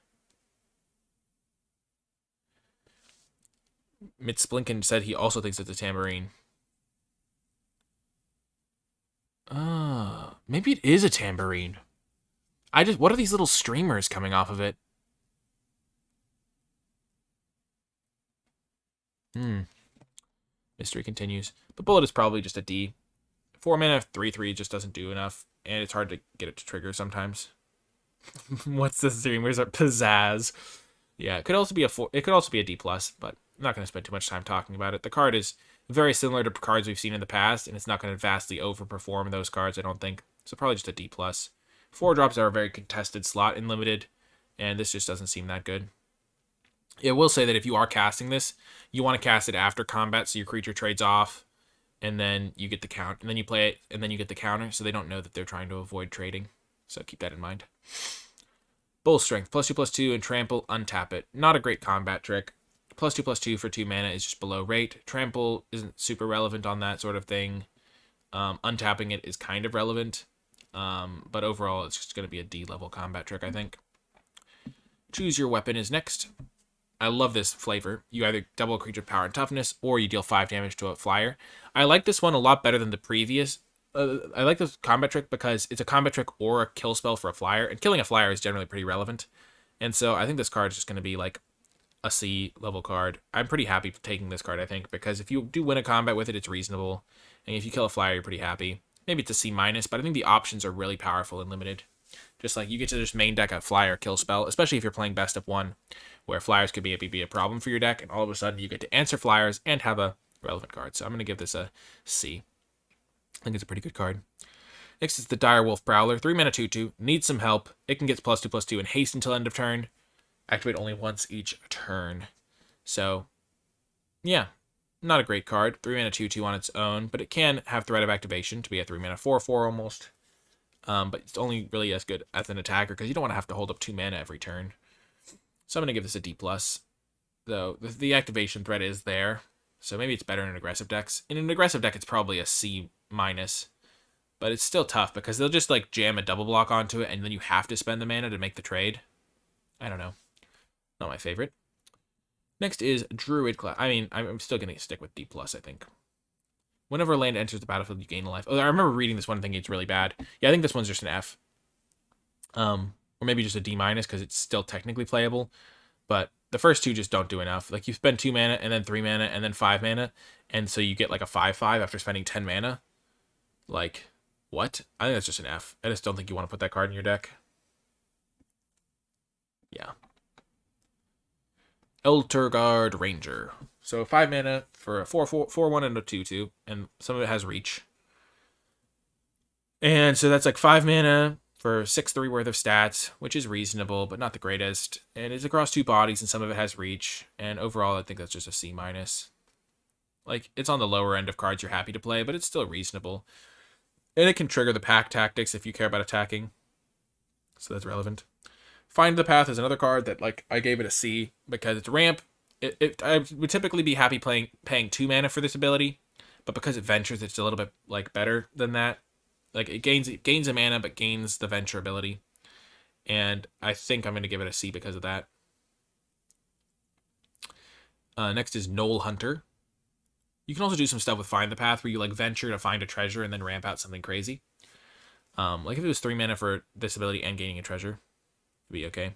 Mitsplinkin said he also thinks it's a tambourine. Maybe it is a tambourine. What are these little streamers coming off of it? Mystery continues. The bullet is probably just a D. 4 mana 3/3 just doesn't do enough, and it's hard to get it to trigger sometimes. What's this stream? Where's our pizzazz? Yeah, it could also be a 4. It could also be a D plus, but I'm not going to spend too much time talking about it. The card is very similar to cards we've seen in the past, and it's not going to vastly overperform those cards, I don't think. So probably just a D plus. 4-drops are a very contested slot in limited, and this just doesn't seem that good. I will say that if you are casting this, you want to cast it after combat, so your creature trades off, and then you get the count, and then you play it, and then you get the counter, so they don't know that they're trying to avoid trading. So keep that in mind. Bull Strength, +2/+2, and Trample, untap it. Not a great combat trick. +2/+2 for 2 mana is just below rate. Trample isn't super relevant on that sort of thing. Untapping it is kind of relevant. But overall, it's just going to be a D-level combat trick, I think. Choose your weapon is next. I love this flavor. You either double a creature power and toughness, or you deal 5 damage to a flyer. I like this one a lot better than the previous. I like this combat trick because it's a combat trick or a kill spell for a flyer, and killing a flyer is generally pretty relevant. And so I think this card is just going to be like a C level card. I'm pretty happy taking this card, I think, because if you do win a combat with it, it's reasonable. And if you kill a flyer, you're pretty happy. Maybe it's a C minus, but I think the options are really powerful and limited. Just like you get to just main deck a flyer kill spell, especially if you're playing best of 1, where flyers could be a problem for your deck, and all of a sudden you get to answer flyers and have a relevant card. So I'm going to give this a C. I think it's a pretty good card. Next is the Direwolf Prowler. 3 mana 2/2. Needs some help. It can get +2/+2 and haste until end of turn. Activate only once each turn. So, yeah. Not a great card. 3 mana 2/2 on its own, but it can have threat of activation to be a 3 mana 4/4 almost. But it's only really as good as an attacker because you don't want to have to hold up 2 mana every turn. So I'm going to give this a D+. Though the activation threat is there. So maybe it's better in aggressive decks. In an aggressive deck, it's probably a C-. But it's still tough because they'll just like jam a double block onto it and then you have to spend the mana to make the trade. I don't know. Not my favorite. Next is Druid class. I mean, I'm still going to stick with D+, I think. Whenever a land enters the battlefield, you gain a life. Oh, I remember reading this one thinking it's really bad. Yeah, I think this one's just an F. Or maybe just a D- because it's still technically playable. But the first two just don't do enough. Like, you spend 2 mana, and then 3 mana, and then 5 mana, and so you get like a 5/5 after spending 10 mana. Like, what? I think that's just an F. I just don't think you want to put that card in your deck. Yeah. Elturgard Ranger. So 5 mana for a 4/1 and a 2/2, and some of it has reach. And so that's like 5 mana for 6/3 worth of stats, which is reasonable, but not the greatest. And it's across 2 bodies, and some of it has reach. And overall, I think that's just a C-. Like, it's on the lower end of cards you're happy to play, but it's still reasonable. And it can trigger the pack tactics if you care about attacking. So that's relevant. Find the Path is another card that, like, I gave it a C because it's ramp. I would typically be happy paying 2 mana for this ability, but because it ventures, it's a little bit like better than that. Like, it gains a mana, but gains the venture ability. And I think I'm going to give it a C because of that. Next is Knoll Hunter. You can also do some stuff with Find the Path where you like venture to find a treasure and then ramp out something crazy. Like if it was 3 mana for this ability and gaining a treasure, it'd be okay.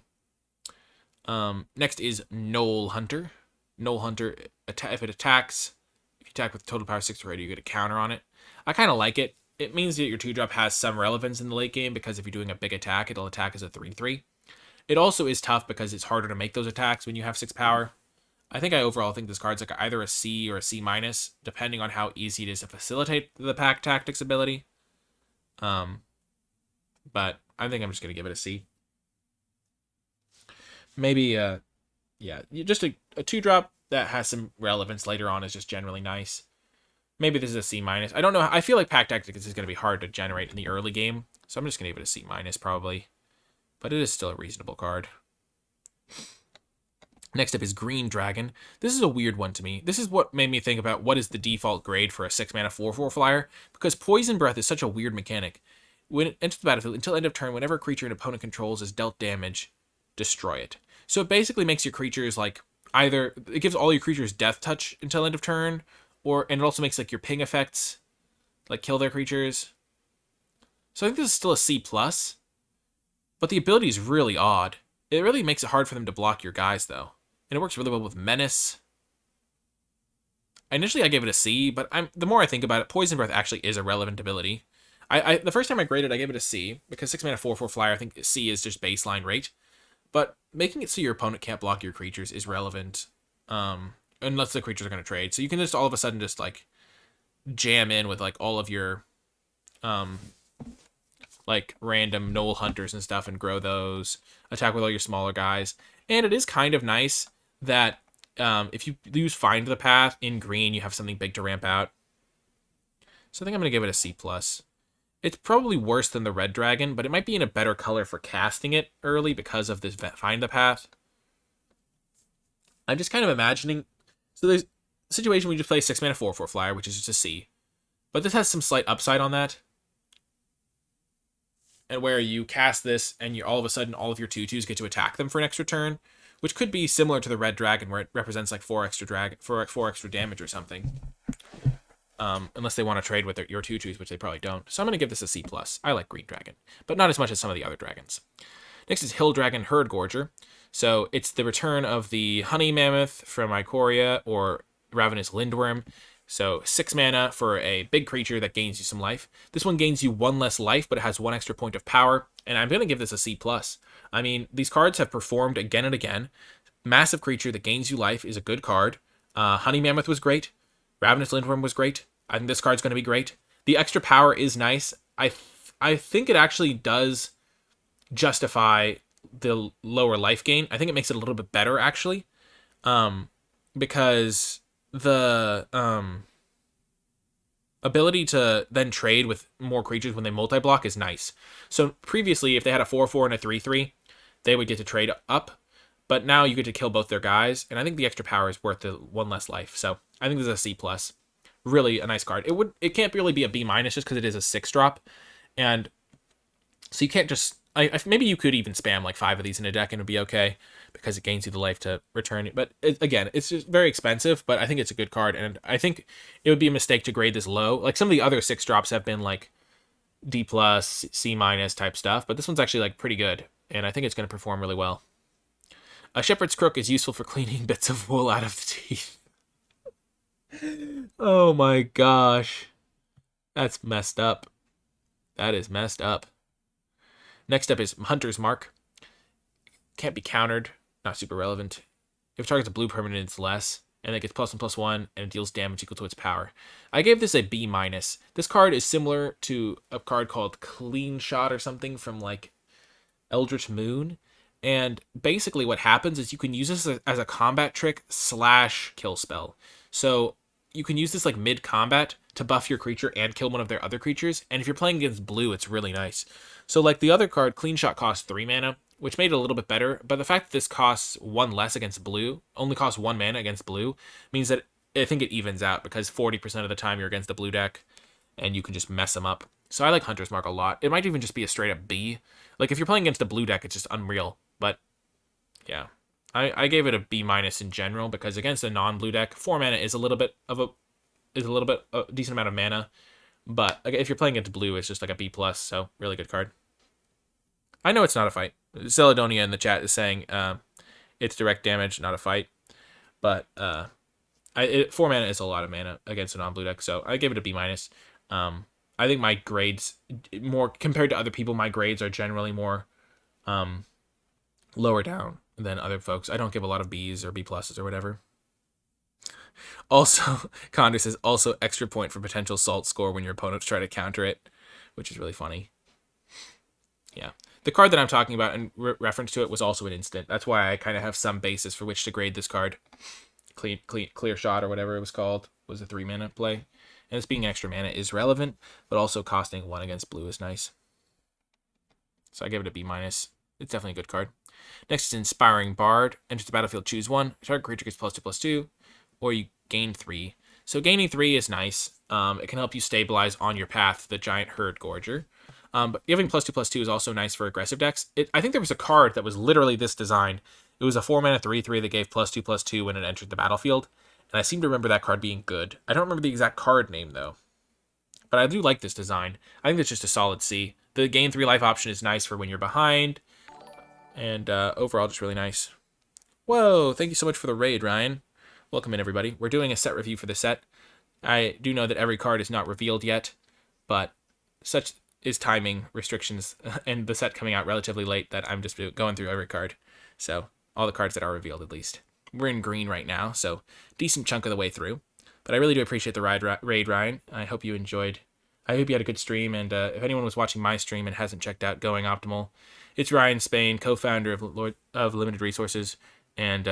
Next is Knoll Hunter. Knoll Hunter, if it attacks, if you attack with total power 6 or greater, you get a counter on it. I kind of like it. It means that your 2-drop has some relevance in the late game because if you're doing a big attack, it'll attack as a 3/3. It also is tough because it's harder to make those attacks when you have 6 power. I think I overall think this card's like either a C or a C-, depending on how easy it is to facilitate the pack tactics ability. But I think I'm just going to give it a C. Maybe, yeah, just a 2-drop that has some relevance later on is just generally nice. Maybe this is a C-. I don't know. I feel like pack tactics is going to be hard to generate in the early game, so I'm just going to give it a C- probably. But it is still a reasonable card. Next up is Green Dragon. This is a weird one to me. This is what made me think about what is the default grade for a 6 mana 4/4 flyer, because Poison Breath is such a weird mechanic. When it enters the battlefield, until end of turn, whenever a creature an opponent controls is dealt damage, destroy it. So it basically makes your creatures like either it gives all your creatures death touch until end of turn, and it also makes like your ping effects like kill their creatures. So I think this is still a C+, but the ability is really odd. It really makes it hard for them to block your guys though. And it works really well with Menace. Initially I gave it a C, but the more I think about it, Poison Breath actually is a relevant ability. The first time I graded, I gave it a C because 6 mana 4/4 flyer. I think C is just baseline rate, but making it so your opponent can't block your creatures is relevant, unless the creatures are going to trade. So you can just all of a sudden just like jam in with like all of your like random Knoll Hunters and stuff and grow those. Attack with all your smaller guys, and it is kind of nice that if you use Find the Path in green, you have something big to ramp out. So I think I'm gonna give it a C plus. It's probably worse than the Red Dragon, but it might be in a better color for casting it early because of this Find the Path. I'm just kind of imagining. So there's a situation where you just play 6 mana 4/4 flyer, which is just a C. But this has some slight upside on that. And where you cast this and you all of a sudden all of your 2/2s get to attack them for an extra turn, which could be similar to the Red Dragon where it represents like 4 extra damage or something. Unless they want to trade with your 2/2s, which they probably don't. So I'm going to give this a C+. I like Green Dragon, but not as much as some of the other dragons. Next is Hill Dragon Herd Gorger. So it's the return of the Honey Mammoth from Ikoria or Ravenous Lindworm. So 6 mana for a big creature that gains you some life. This one gains you 1 less life, but it has 1 extra point of power. And I'm going to give this a C+. I mean, these cards have performed again and again. Massive creature that gains you life is a good card. Honey Mammoth was great. Ravenous Lindworm was great. I think this card's going to be great. The extra power is nice. I think it actually does justify the lower life gain. I think it makes it a little bit better, actually. Because the ability to then trade with more creatures when they multi-block is nice. So previously, if they had a 4/4 and a 3/3, they would get to trade up. But now you get to kill both their guys, and I think the extra power is worth the 1 less life. So I think this is a C+. Really a nice card. It can't really be a B- just because it is a 6-drop. And so you can't just... maybe you could even spam like 5 of these in a deck and it'd be okay because it gains you the life to return it. But again, it's just very expensive, but I think it's a good card. And I think it would be a mistake to grade this low. Like some of the other 6-drops have been like D+, C- type stuff, but this one's actually like pretty good. And I think it's going to perform really well. A Shepherd's Crook is useful for cleaning bits of wool out of the teeth. Oh my gosh. That's messed up. That is messed up. Next up is Hunter's Mark. Can't be countered. Not super relevant. If it targets a blue permanent, it's less. And it gets +1/+1, and it deals damage equal to its power. I gave this a B-. This card is similar to a card called Clean Shot or something from like Eldritch Moon. And basically what happens is you can use this as a combat trick / kill spell. So you can use this like mid-combat to buff your creature and kill one of their other creatures. And if you're playing against blue, it's really nice. So like the other card, Clean Shot costs 3 mana, which made it a little bit better. But the fact that this costs 1 less against blue, only costs 1 mana against blue, means that I think it evens out because 40% of the time you're against the blue deck and you can just mess them up. So I like Hunter's Mark a lot. It might even just be a straight up B. Like if you're playing against the blue deck, it's just unreal. But yeah, I gave it a B- in general because against a non-blue deck, 4 mana is a little bit a decent amount of mana. But if you're playing against blue, it's just like a B+. So really good card. I know it's not a fight. Celadonia in the chat is saying it's direct damage, not a fight. But 4 mana is a lot of mana against a non-blue deck, so I gave it a B-. I think my grades, more compared to other people, my grades are generally more lower down than other folks. I don't give a lot of Bs or B+ or whatever. Also, Condor says, also extra point for potential salt score when your opponents try to counter it, which is really funny. Yeah. The card that I'm talking about in reference to it was also an instant. That's why I kind of have some basis for which to grade this card. Clear Shot or whatever it was called was a 3 mana play. And this being extra mana is relevant, but also costing 1 against blue is nice. So I give it a B-. It's definitely a good card. Next is Inspiring Bard. Enters the battlefield, choose 1. Target creature gets +2/+2, or you gain 3. So gaining 3 is nice. It can help you stabilize on your path the Giant Herd Gorger. But giving +2/+2 is also nice for aggressive decks. I think there was a card that was literally this design. It was a 4 mana 3/3 that gave +2/+2 when it entered the battlefield. And I seem to remember that card being good. I don't remember the exact card name, though. But I do like this design. I think it's just a solid C. The gain 3 life option is nice for when you're behind. And overall, just really nice. Whoa, thank you so much for the raid, Ryan. Welcome in, everybody. We're doing a set review for the set. I do know that every card is not revealed yet, but such is timing restrictions and the set coming out relatively late that I'm just going through every card. So, all the cards that are revealed, at least. We're in green right now, so decent chunk of the way through. But I really do appreciate the raid, Ryan. I hope you enjoyed. I hope you had a good stream, and if anyone was watching my stream and hasn't checked out Going Optimal, it's Ryan Spain, co-founder of Limited Resources, and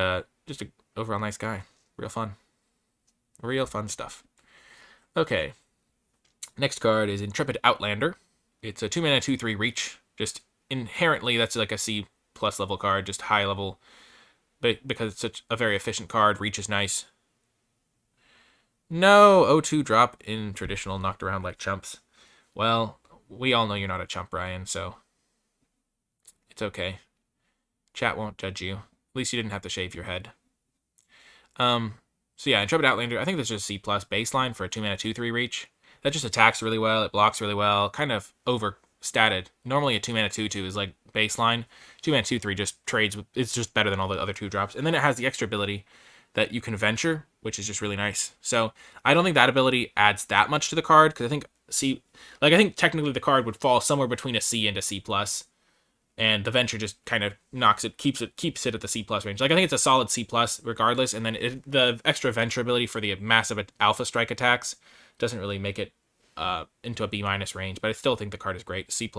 just an overall nice guy. Real fun. Real fun stuff. Okay. Next card is Intrepid Outlander. It's a 2-mana 2/3 reach. Just inherently, that's like a C+ level card, just high level. But because it's such a very efficient card, reach is nice. No, O2 drop in traditional knocked around like chumps. Well, we all know you're not a chump, Ryan, so it's okay. Chat won't judge you. At least you didn't have to shave your head. So yeah, Intrepid Outlander, I think that's just C+ baseline for a 2-mana 2/3 reach. That just attacks really well, it blocks really well, kind of overstated. Normally a 2-mana 2/2 is like baseline. 2-mana 2/3 just trades with, it's just better than all the other 2-drops. And then it has the extra ability that you can venture, which is just really nice. So I don't think that ability adds that much to the card, because I think I think technically the card would fall somewhere between a C and a C+. And the venture just kind of keeps it at the C+ range. Like, I think it's a solid C+ regardless, and then the extra venture ability for the massive alpha strike attacks doesn't really make it into a B- range, but I still think the card is great. C+.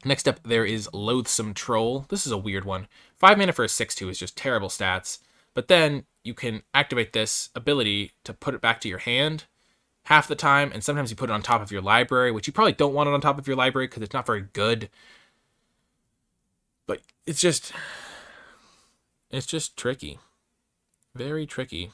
Next up, there is Loathsome Troll. This is a weird one. 5 mana for a 6/2 is just terrible stats, but then you can activate this ability to put it back to your hand half the time, and sometimes you put it on top of your library, which you probably don't want it on top of your library because it's not very good. But it's just tricky. Very tricky.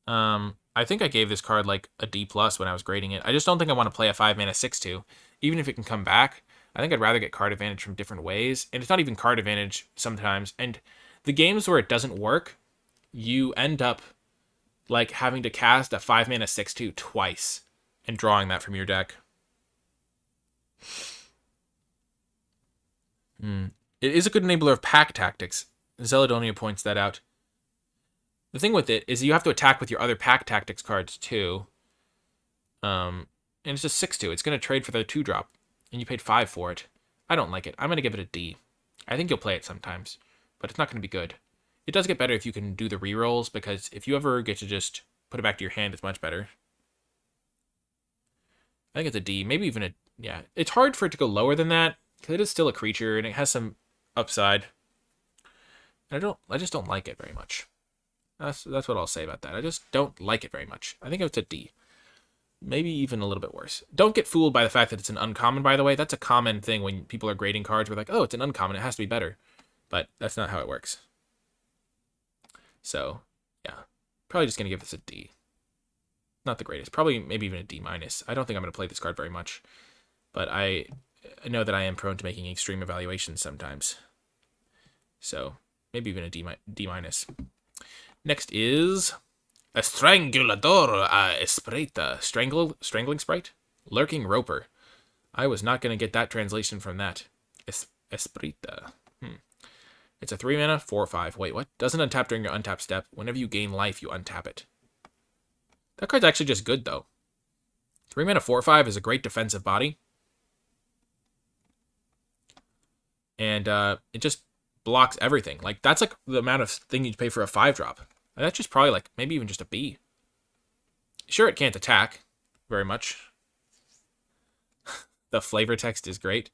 I think I gave this card like a D+ when I was grading it. I just don't think I want to play a 5 mana 6/2. Even if it can come back, I think I'd rather get card advantage from different ways. And it's not even card advantage sometimes. And the games where it doesn't work, you end up like having to cast a 5 mana 6/2 twice and drawing that from your deck. It is a good enabler of pack tactics. Zeladonia points that out. The thing with it is you have to attack with your other pack tactics cards too. And it's a 6/2. It's going to trade for the 2-drop, and you paid 5 for it. I don't like it. I'm going to give it a D. I think you'll play it sometimes, but it's not going to be good. It does get better if you can do the rerolls, because if you ever get to just put it back to your hand, it's much better. I think it's a D, maybe even a, yeah. It's hard for it to go lower than that, because it is still a creature, and it has some upside. And I just don't like it very much. That's what I'll say about that. I just don't like it very much. I think it's a D. Maybe even a little bit worse. Don't get fooled by the fact that it's an uncommon, by the way. That's a common thing when people are grading cards. We're like, oh, it's an uncommon, it has to be better. But that's not how it works. So, yeah. Probably just going to give this a D. Not the greatest. Probably maybe even a D-. I don't think I'm going to play this card very much. But I know that I am prone to making extreme evaluations sometimes. So, maybe even a D-. Next is a Strangulador Esprita. Strangling Sprite? Lurking Roper. I was not going to get that translation from that. Esprita. It's a 3 mana, 4/5. Wait, what? Doesn't untap during your untap step. Whenever you gain life, you untap it. That card's actually just good, though. 3 mana, 4/5 is a great defensive body. And it just blocks everything. Like, that's like the amount of thing you'd pay for a 5-drop. And that's just probably like, maybe even just a B. Sure, it can't attack very much. The flavor text is great.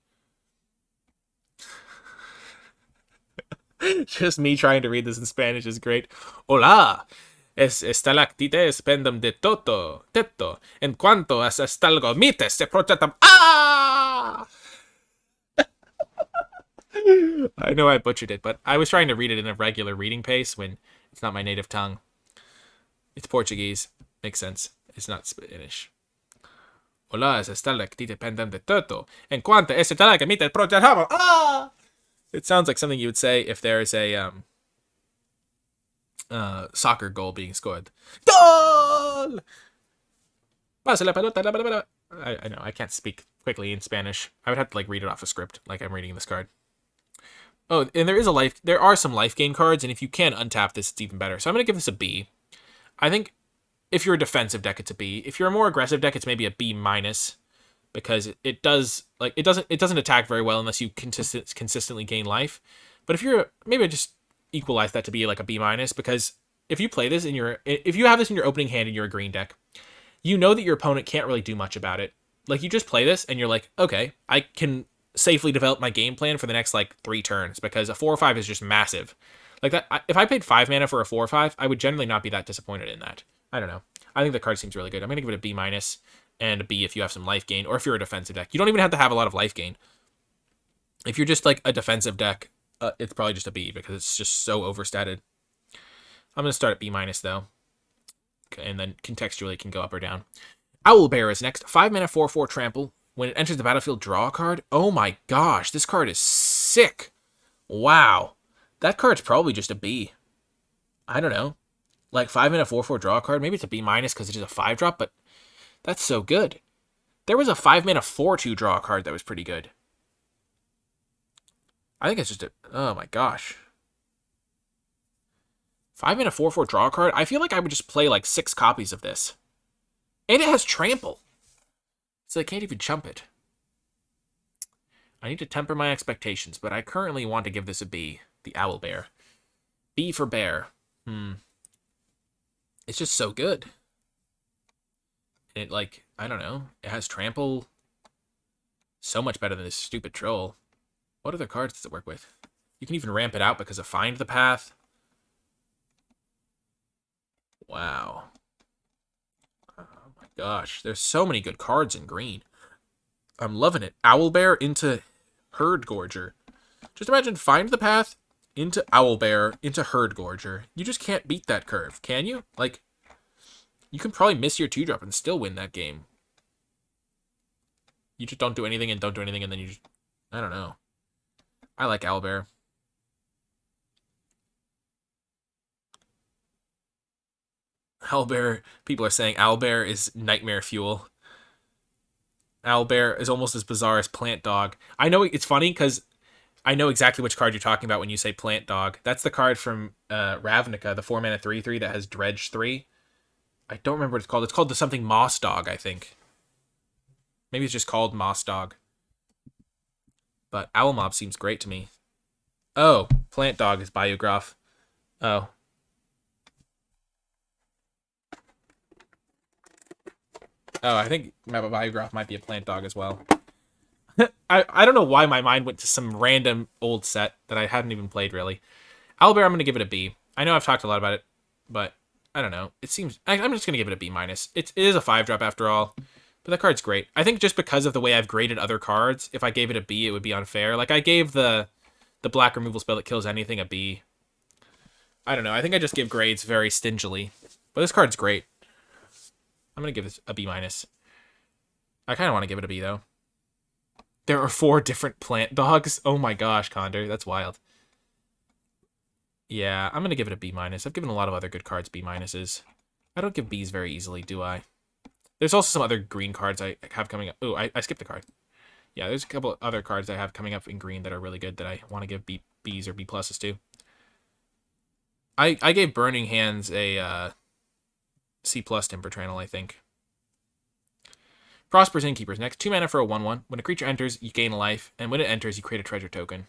Just me trying to read this in Spanish is great. Hola, estalactites pendam de tetto, en cuanto a estalagmites se proyectan. Ah! I know I butchered it, but I was trying to read it in a regular reading pace when it's not my native tongue. It's Portuguese. Makes sense. It's not Spanish. Hola, estalactites pendam de tetto, en cuanto a estalagmites se proyectan. Ah! It sounds like something you would say if there's a soccer goal being scored. Goal! Pasa la pelota, la pelota. I know, I can't speak quickly in Spanish. I would have to like read it off a script like I'm reading this card. Oh, and there are some life gain cards, and if you can untap this, it's even better. So I'm going to give this a B. I think if you're a defensive deck, it's a B. If you're a more aggressive deck, it's maybe a B minus, because it doesn't attack very well unless you consistently gain life. But maybe I just equalize that to be like a B minus, because if you play this if you have this in your opening hand and you're a green deck, you know that your opponent can't really do much about it. Like, you just play this and you're like, okay, I can safely develop my game plan for the next like 3 turns, because a 4 or 5 is just massive. Like that, if I paid 5 mana for a 4 or 5, I would generally not be that disappointed in that. I don't know. I think the card seems really good. I'm gonna give it a B minus and a B if you have some life gain, or if you're a defensive deck. You don't even have to have a lot of life gain. If you're just like a defensive deck, it's probably just a B, because it's just so overstated. I'm gonna start at B minus though, okay, and then contextually it can go up or down. Owlbear is next. 5 mana 4/4 trample. When it enters the battlefield, draw a card. Oh my gosh, this card is sick. Wow. That card's probably just a B. I don't know. Like 5 mana 4/4 draw a card. Maybe it's a B minus because it is a 5-drop, but that's so good. There was a 5 mana 4/2 draw a card that was pretty good. I think it's just a... Oh my gosh. 5 mana 4/4 draw a card. I feel like I would just play like 6 copies of this. And it has trample, so I can't even chump it. I need to temper my expectations, but I currently want to give this a B. The Owlbear. B for bear. It's just so good. It, like, I don't know. It has trample. So much better than this stupid troll. What other cards does it work with? You can even ramp it out because of Find the Path. Wow. Gosh, there's so many good cards in green. I'm loving it. Owlbear into Herd Gorger. Just imagine Find the Path into Owlbear into Herd Gorger. You just can't beat that curve, can you? Like, you can probably miss your 2-drop and still win that game. You just don't do anything and don't do anything, and then you just... I don't know. I like Owlbear. Owlbear, people are saying Owlbear is nightmare fuel. Owlbear is almost as bizarre as Plant Dog. I know it's funny because I know exactly which card you're talking about when you say Plant Dog. That's the card from Ravnica, the 4 mana 3/3 that has Dredge 3. I don't remember what it's called. It's called the something Moss Dog, I think. Maybe it's just called Moss Dog. But Owl Mob seems great to me. Oh, Plant Dog is Biograph. Oh. Oh, I think Biograph might be a Plant Dog as well. I don't know why my mind went to some random old set that I hadn't even played, really. Owlbear, I'm going to give it a B. I know I've talked a lot about it, but I don't know. It seems... I'm just going to give it a B minus. It is a 5-drop after all, but that card's great. I think just because of the way I've graded other cards, if I gave it a B, it would be unfair. Like, I gave the black removal spell that kills anything a B. I don't know. I think I just give grades very stingily, but this card's great. I'm going to give this a B minus. I kind of want to give it a B, though. There are 4 different Plant Dogs. Oh my gosh, Condor. That's wild. Yeah, I'm going to give it a B minus. I've given a lot of other good cards B minuses. I don't give Bs very easily, do I? There's also some other green cards I have coming up. Oh, I skipped a card. Yeah, there's a couple other cards I have coming up in green that are really good that I want to give Bs or B pluses to. I gave Burning Hands a... C+ Timber Channel, I think. Prosperous Innkeeper's next. 2 mana for a 1/1. When a creature enters, you gain a life, and when it enters, you create a treasure token.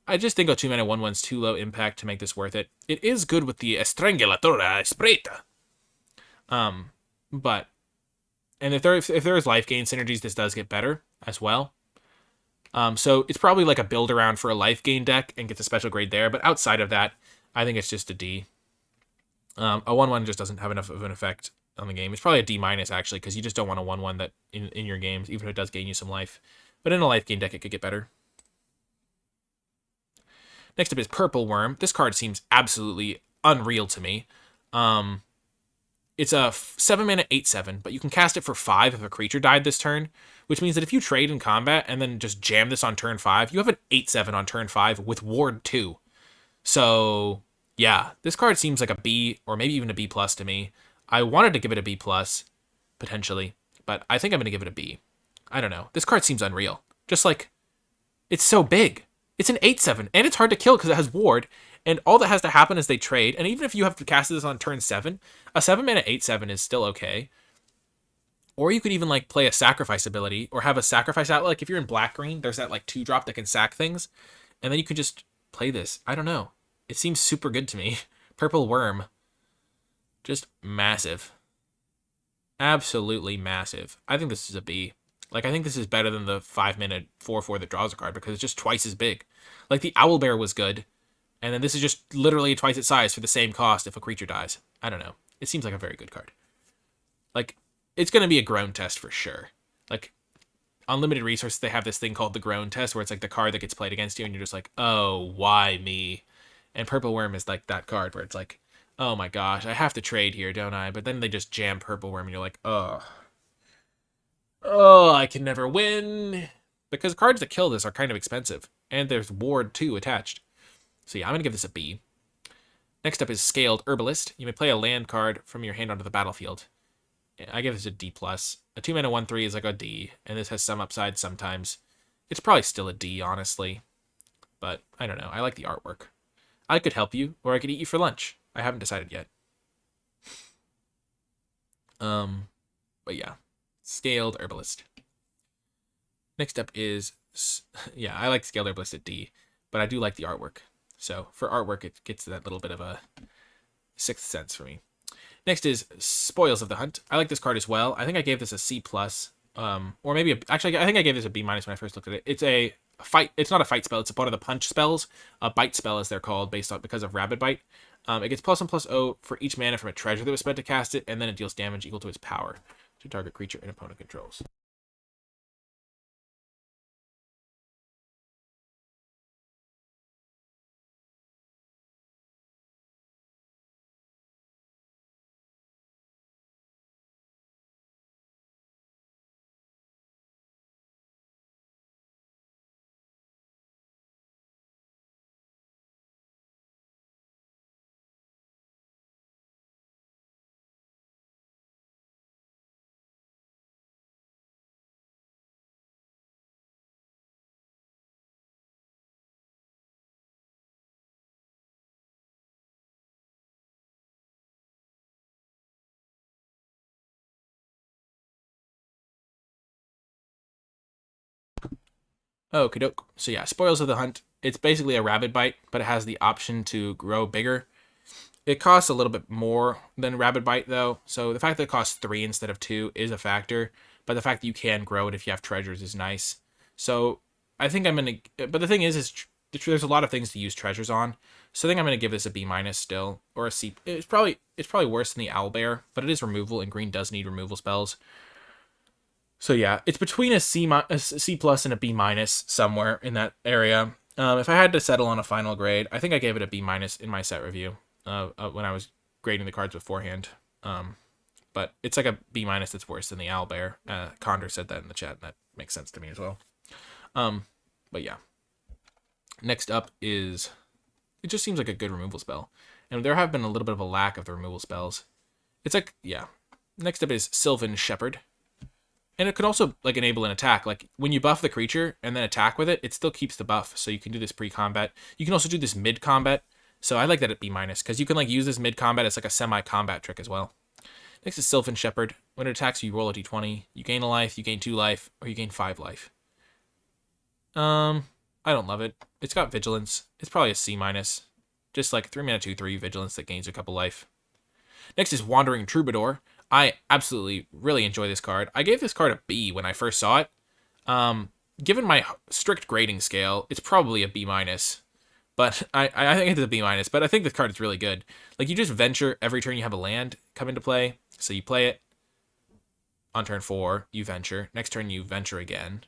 I just think a 2 mana 1/1's too low impact to make this worth it. It is good with the Estrangulatora Esprita. But and if there is life gain synergies, this does get better as well. So it's probably like a build around for a life gain deck and gets a special grade there. But outside of that, I think it's just a D. A 1/1 just doesn't have enough of an effect on the game. It's probably a D minus, actually, because you just don't want a 1/1 that in your games, even if it does gain you some life. But in a life gain deck, it could get better. Next up is Purple Worm. This card seems absolutely unreal to me. It's a 7 mana 8/7, but you can cast it for 5 if a creature died this turn, which means that if you trade in combat and then just jam this on turn 5, you have an 8/7 on turn 5 with Ward 2. So... yeah, this card seems like a B or maybe even a B plus to me. I wanted to give it a B plus, potentially, but I think I'm going to give it a B. I don't know. This card seems unreal. Just like, it's so big. It's an 8/7, and it's hard to kill because it has ward, and all that has to happen is they trade, and even if you have to cast this on turn 7, a 7-mana 8/7 is still okay. Or you could even like play a sacrifice ability, or have a sacrifice out. Like if you're in black-green, there's that like 2-drop that can sack things, and then you can just play this. I don't know. It seems super good to me. Purple Worm. Just massive. Absolutely massive. I think this is a B. Like, I think this is better than the 5-minute 4/4 that draws a card because it's just twice as big. Like, the Owlbear was good, and then this is just literally twice its size for the same cost if a creature dies. I don't know. It seems like a very good card. Like, it's going to be a groan test for sure. Like, on limited resources, they have this thing called the groan test where it's like the card that gets played against you, and you're just like, oh, why me? And Purple Worm is like that card where it's like, oh my gosh, I have to trade here, don't I? But then they just jam Purple Worm, and you're like, oh, I can never win. Because cards that kill this are kind of expensive. And there's Ward, too, attached. So yeah, I'm going to give this a B. Next up is Scaled Herbalist. You may play a land card from your hand onto the battlefield. I give this a D+. A 2-mana 1/3 is like a D, and this has some upside sometimes. It's probably still a D, honestly. But, I don't know. I like the artwork. I could help you, or I could eat you for lunch. I haven't decided yet. But yeah. Scaled Herbalist. Next up is, yeah, I like Scaled Herbalist at D, but I do like the artwork. So for artwork, it gets that little bit of a sixth sense for me. Next is Spoils of the Hunt. I like this card as well. I think I gave this a C+, or maybe actually I think I gave this a B- when I first looked at it. It's a fight. It's not a fight spell. It's a part of the punch spells, a bite spell as they're called, based on because of Rabid Bite. It gets +1/+0 for each mana from a treasure that was spent to cast it, and then it deals damage equal to its power to target creature and opponent controls. Okie doke. So yeah, Spoils of the Hunt. It's basically a Rabid Bite, but it has the option to grow bigger. It costs a little bit more than Rabid Bite, though. So the fact that it costs 3 instead of 2 is a factor. But the fact that you can grow it if you have treasures is nice. So I think I'm going to... But the thing is there's a lot of things to use treasures on. So I think I'm going to give this a B- still. Or a C. It's probably worse than the Owlbear, but it is removal, and green does need removal spells. So yeah, it's between a C+ and a B- somewhere in that area. If I had to settle on a final grade, I think I gave it a B- in my set review when I was grading the cards beforehand. But it's like a B- that's worse than the Owlbear. Condor said that in the chat, and that makes sense to me as well. But yeah. Next up is... It just seems like a good removal spell. And there have been a little bit of a lack of the removal spells. It's like, yeah. Next up is Sylvan Shepherd. And it could also like enable an attack. Like when you buff the creature and then attack with it, it still keeps the buff. So you can do this pre-combat. You can also do this mid-combat. So I like that at B- because you can like use this mid-combat as like a semi-combat trick as well. Next is Sylvan Shepherd. When it attacks you, roll a d20. You gain a life, you gain 2 life, or you gain 5 life. I don't love it. It's got Vigilance. It's probably a C-. Just like 3 mana 2/3 Vigilance that gains a couple life. Next is Wandering Troubadour. I absolutely really enjoy this card. I gave this card a B when I first saw it. Given my strict grading scale, it's probably a B-. But I think it's a B-. But I think this card is really good. Like you just venture every turn you have a land come into play. So you play it. On turn 4, you venture. Next turn, you venture again.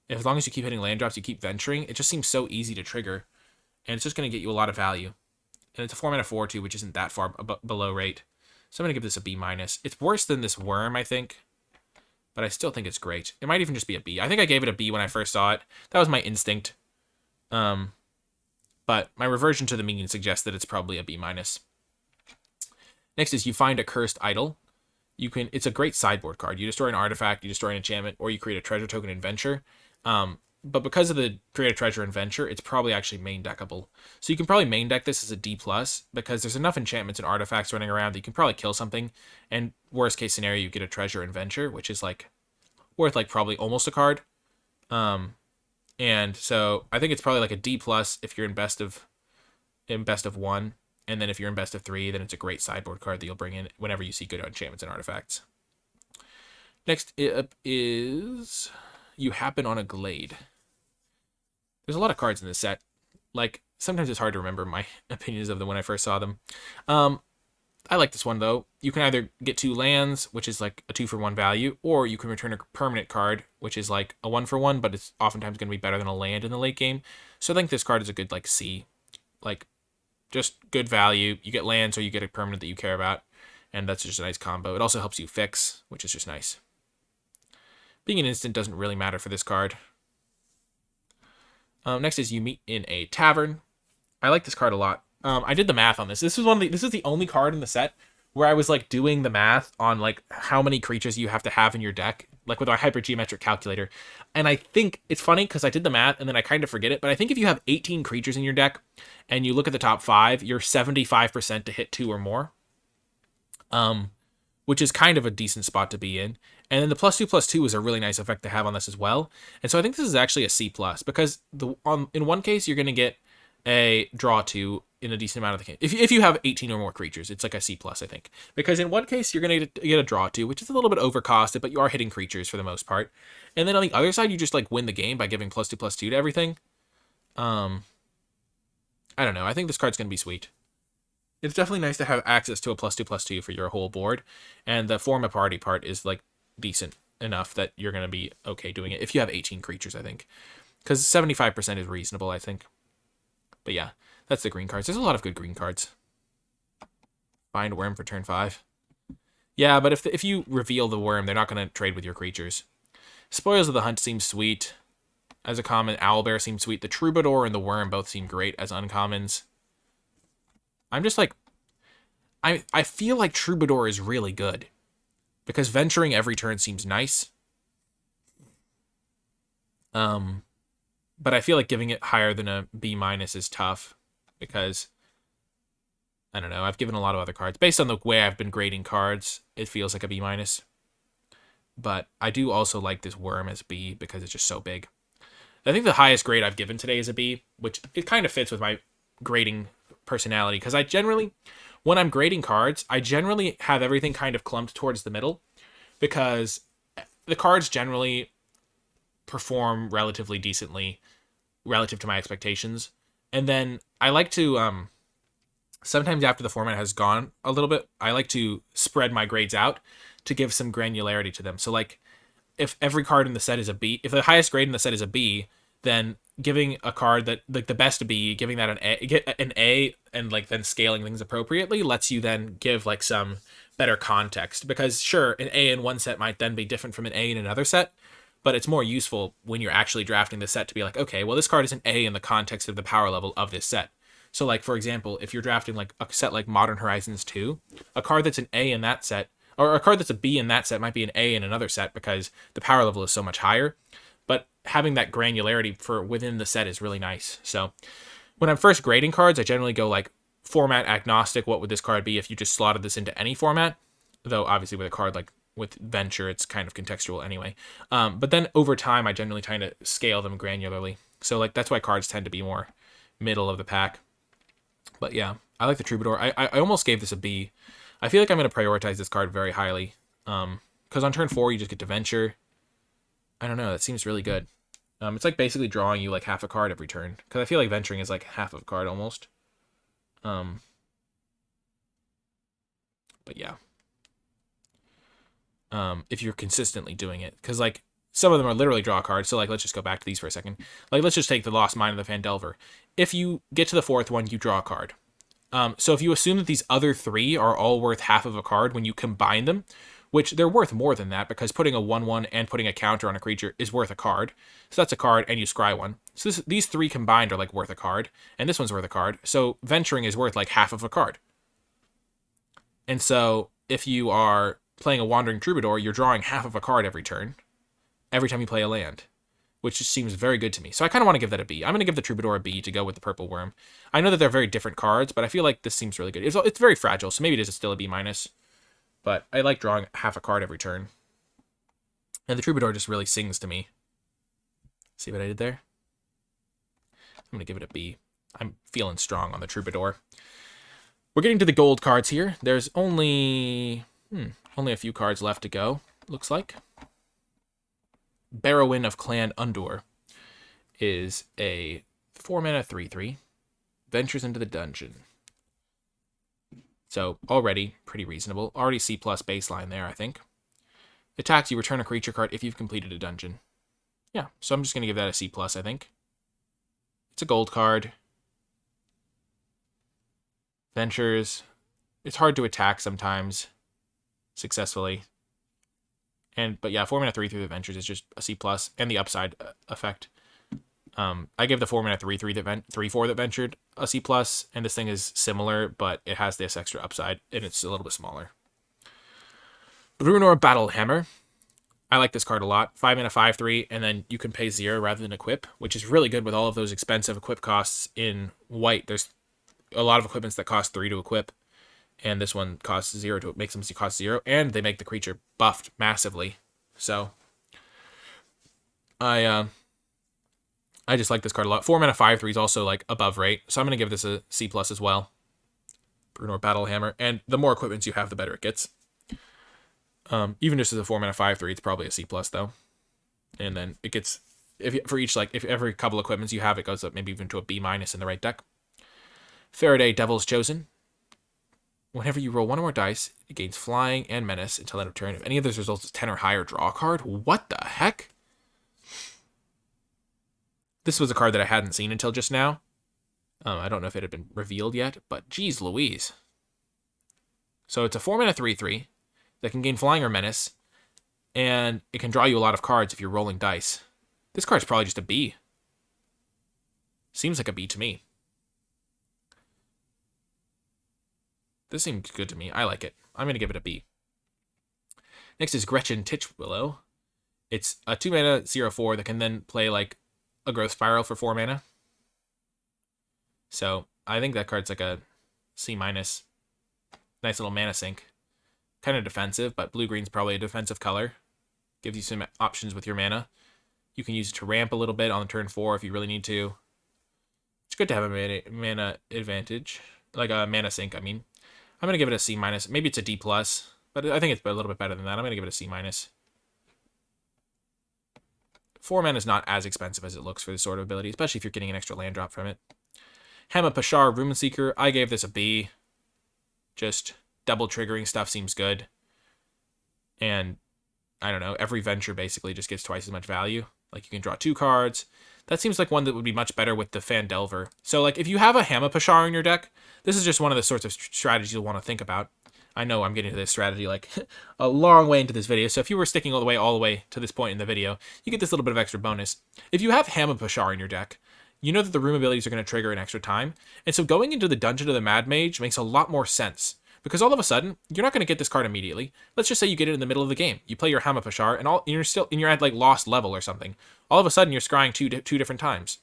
As long as you keep hitting land drops, you keep venturing. It just seems so easy to trigger. And it's just going to get you a lot of value. And it's a 4 mana 4/2, which isn't that far below rate. So I'm going to give this a B-. It's worse than this Worm, I think. But I still think it's great. It might even just be a B. I think I gave it a B when I first saw it. That was my instinct. But my reversion to the mean suggests that it's probably a B-. Next is you find a Cursed Idol. It's a great sideboard card. You destroy an artifact, you destroy an enchantment, or you create a treasure token and venture. but because of the create a treasure and venture, it's probably actually main deckable. So you can probably main deck this as a D plus because there's enough enchantments and artifacts running around that you can probably kill something. And worst case scenario, you get a treasure and venture, which is like worth like probably almost a card. And so I think it's probably like a D plus if you're in best of one, and then if you're in best of 3, then it's a great sideboard card that you'll bring in whenever you see good enchantments and artifacts. Next up is You Happen on a Glade. There's a lot of cards in this set. Like, sometimes it's hard to remember my opinions of them when I first saw them. I like this one, though. You can either get 2 lands, which is like a 2-for-1 value, or you can return a permanent card, which is like a 1-for-1, but it's oftentimes going to be better than a land in the late game. So I think this card is a good, like, C. Like, just good value. You get lands or you get a permanent that you care about, and that's just a nice combo. It also helps you fix, which is just nice. Being an instant doesn't really matter for this card. Next is You Meet in a Tavern. I like this card a lot. I did the math on this. This is the only card in the set where I was like doing the math on like how many creatures you have to have in your deck, like with our hypergeometric calculator. And I think it's funny because I did the math and then I kind of forget it. But I think if you have 18 creatures in your deck and you look at the top 5, you're 75% to hit 2 or more. Which is kind of a decent spot to be in. And then the +2/+2 is a really nice effect to have on this as well. And so I think this is actually a C+, because in one case, you're going to get a draw 2 in a decent amount of the game. If you have 18 or more creatures, it's like a C+, I think. Because in one case, you're going to get a draw 2, which is a little bit overcosted, but you are hitting creatures for the most part. And then on the other side, you just like win the game by giving +2/+2 to everything. I don't know. I think this card's going to be sweet. It's definitely nice to have access to a +2/+2 for your whole board. And the form a party part is like decent enough that you're going to be okay doing it if you have 18 creatures, I think. Because 75% is reasonable, I think. But yeah, that's the green cards. There's a lot of good green cards. Find Worm for turn 5. Yeah, but if you reveal the Worm, they're not going to trade with your creatures. Spoils of the Hunt seems sweet. As a common, Owlbear seems sweet. The Troubadour and the Worm both seem great as uncommons. I'm just like, I feel like Troubadour is really good. Because venturing every turn seems nice. But I feel like giving it higher than a B- is tough. Because, I don't know, I've given a lot of other cards. Based on the way I've been grading cards, it feels like a B-. But I do also like this Worm as B because it's just so big. I think the highest grade I've given today is a B, which it kind of fits with my grading personality. Because I generally, when I'm grading cards, I generally have everything kind of clumped towards the middle. Because the cards generally perform relatively decently relative to my expectations. And then I like to, sometimes after the format has gone a little bit, I like to spread my grades out to give some granularity to them. So like, if every card in the set is a B, if the highest grade in the set is a B, then giving a card that like the best B, giving that an A, and like then scaling things appropriately lets you then give like some better context. Because sure, an A in one set might then be different from an A in another set, but it's more useful when you're actually drafting the set to be like, okay, well this card is an A in the context of the power level of this set. So like, for example, if you're drafting like a set like Modern Horizons 2, a card that's an A in that set, or a card that's a B in that set might be an A in another set because the power level is so much higher. But having that granularity for within the set is really nice. So when I'm first grading cards, I generally go like format agnostic. What would this card be if you just slotted this into any format? Though obviously with a card like with Venture, it's kind of contextual anyway. But then over time, I generally try to scale them granularly. So like that's why cards tend to be more middle of the pack. But yeah, I like the Troubadour. I almost gave this a B. I feel like I'm going to prioritize this card very highly. Because on turn 4, you just get to venture. I don't know. That seems really good. It's like basically drawing you like half a card every turn. Because I feel like venturing is like half of a card almost. But yeah. If you're consistently doing it. Because like some of them are literally draw cards. So like let's just go back to these for a second. Like let's just take the Lost Mine of the Phandelver. If you get to the 4th one, you draw a card. So if you assume that these other 3 are all worth half of a card when you combine them, which they're worth more than that because putting a 1/1 and putting a counter on a creature is worth a card. So that's a card and you scry one. So these 3 combined are like worth a card and this one's worth a card. So venturing is worth like half of a card. And so if you are playing a Wandering Troubadour, you're drawing half of a card every turn, every time you play a land. which just seems very good to me. So I kind of want to give that a B. I'm going to give the Troubadour a B to go with the Purple Worm. I know that they're very different cards, but I feel like this seems really good. It's very fragile, so maybe it is still a B-. But I like drawing half a card every turn. And the Troubadour just really sings to me. See what I did there? I'm going to give it a B. I'm feeling strong on the Troubadour. We're getting to the gold cards here. There's only a few cards left to go, looks like. Barrowin of Clan Undur is a 4-mana 3/3. Ventures into the dungeon. So already pretty reasonable. Already C+ baseline there, I think. Attacks, you return a creature card if you've completed a dungeon. Yeah, so I'm just going to give that a C+, I think. It's a gold card. Ventures. It's hard to attack sometimes successfully. But yeah, 4-mana 3/3 that ventures is just a C+, and the upside effect. I give the 4-mana 3/4 that ventured a C+, and this thing is similar, but it has this extra upside, and it's a little bit smaller. Brunor Battlehammer. I like this card a lot. 5-mana 5/3, and then you can pay 0 rather than equip, which is really good with all of those expensive equip costs in white. There's a lot of equipments that cost 3 to equip, and this one costs 0 to makes them cost 0, and they make the creature buffed massively. So I just like this card a lot. 4-mana 5/3 is also like above rate, so I'm gonna give this a C+ as well. Brunor Battlehammer, and the more equipments you have, the better it gets. Even just as a 4-mana 5/3, it's probably a C+ though. And then it gets if every couple equipments you have, it goes up maybe even to a B- in the right deck. Faraday Devil's Chosen. Whenever you roll one or more dice, it gains flying and menace until end of turn. If any of those results is 10 or higher, draw a card. What the heck? This was a card that I hadn't seen until just now. I don't know if it had been revealed yet, but geez Louise. So it's a 4-mana 3/3 that can gain flying or menace, and it can draw you a lot of cards if you're rolling dice. This card's probably just a B. Seems like a B to me. This seems good to me. I like it. I'm going to give it a B. Next is Gretchen Titchwillow. It's a 2-mana 0/4 that can then play like a Growth Spiral for 4 mana. So I think that card's like a C-. Nice little mana sink. Kind of defensive, but blue-green's probably a defensive color. Gives you some options with your mana. You can use it to ramp a little bit on turn 4 if you really need to. It's good to have a mana advantage. Like a mana sink, I mean. I'm going to give it a C-. Maybe it's a D+, but I think it's a little bit better than that. I'm going to give it a C-. 4 mana is not as expensive as it looks for this sort of ability, especially if you're getting an extra land drop from it. Hema Pashar Runeseeker. I gave this a B. Just double triggering stuff seems good. And I don't know, every venture basically just gets twice as much value. Like you can draw 2 cards. That seems like one that would be much better with the Fandelver. So like if you have a Hema Pashar in your deck, this is just one of the sorts of strategies you'll want to think about. I know I'm getting to this strategy like a long way into this video, so if you were sticking all the way to this point in the video, you get this little bit of extra bonus. If you have Hema Pashar in your deck, you know that the room abilities are going to trigger an extra time, and so going into the Dungeon of the Mad Mage makes a lot more sense. Because all of a sudden, you're not going to get this card immediately. Let's just say you get it in the middle of the game. You play your Hema Pashar, and you're at like lost level or something. All of a sudden, you're scrying two different times,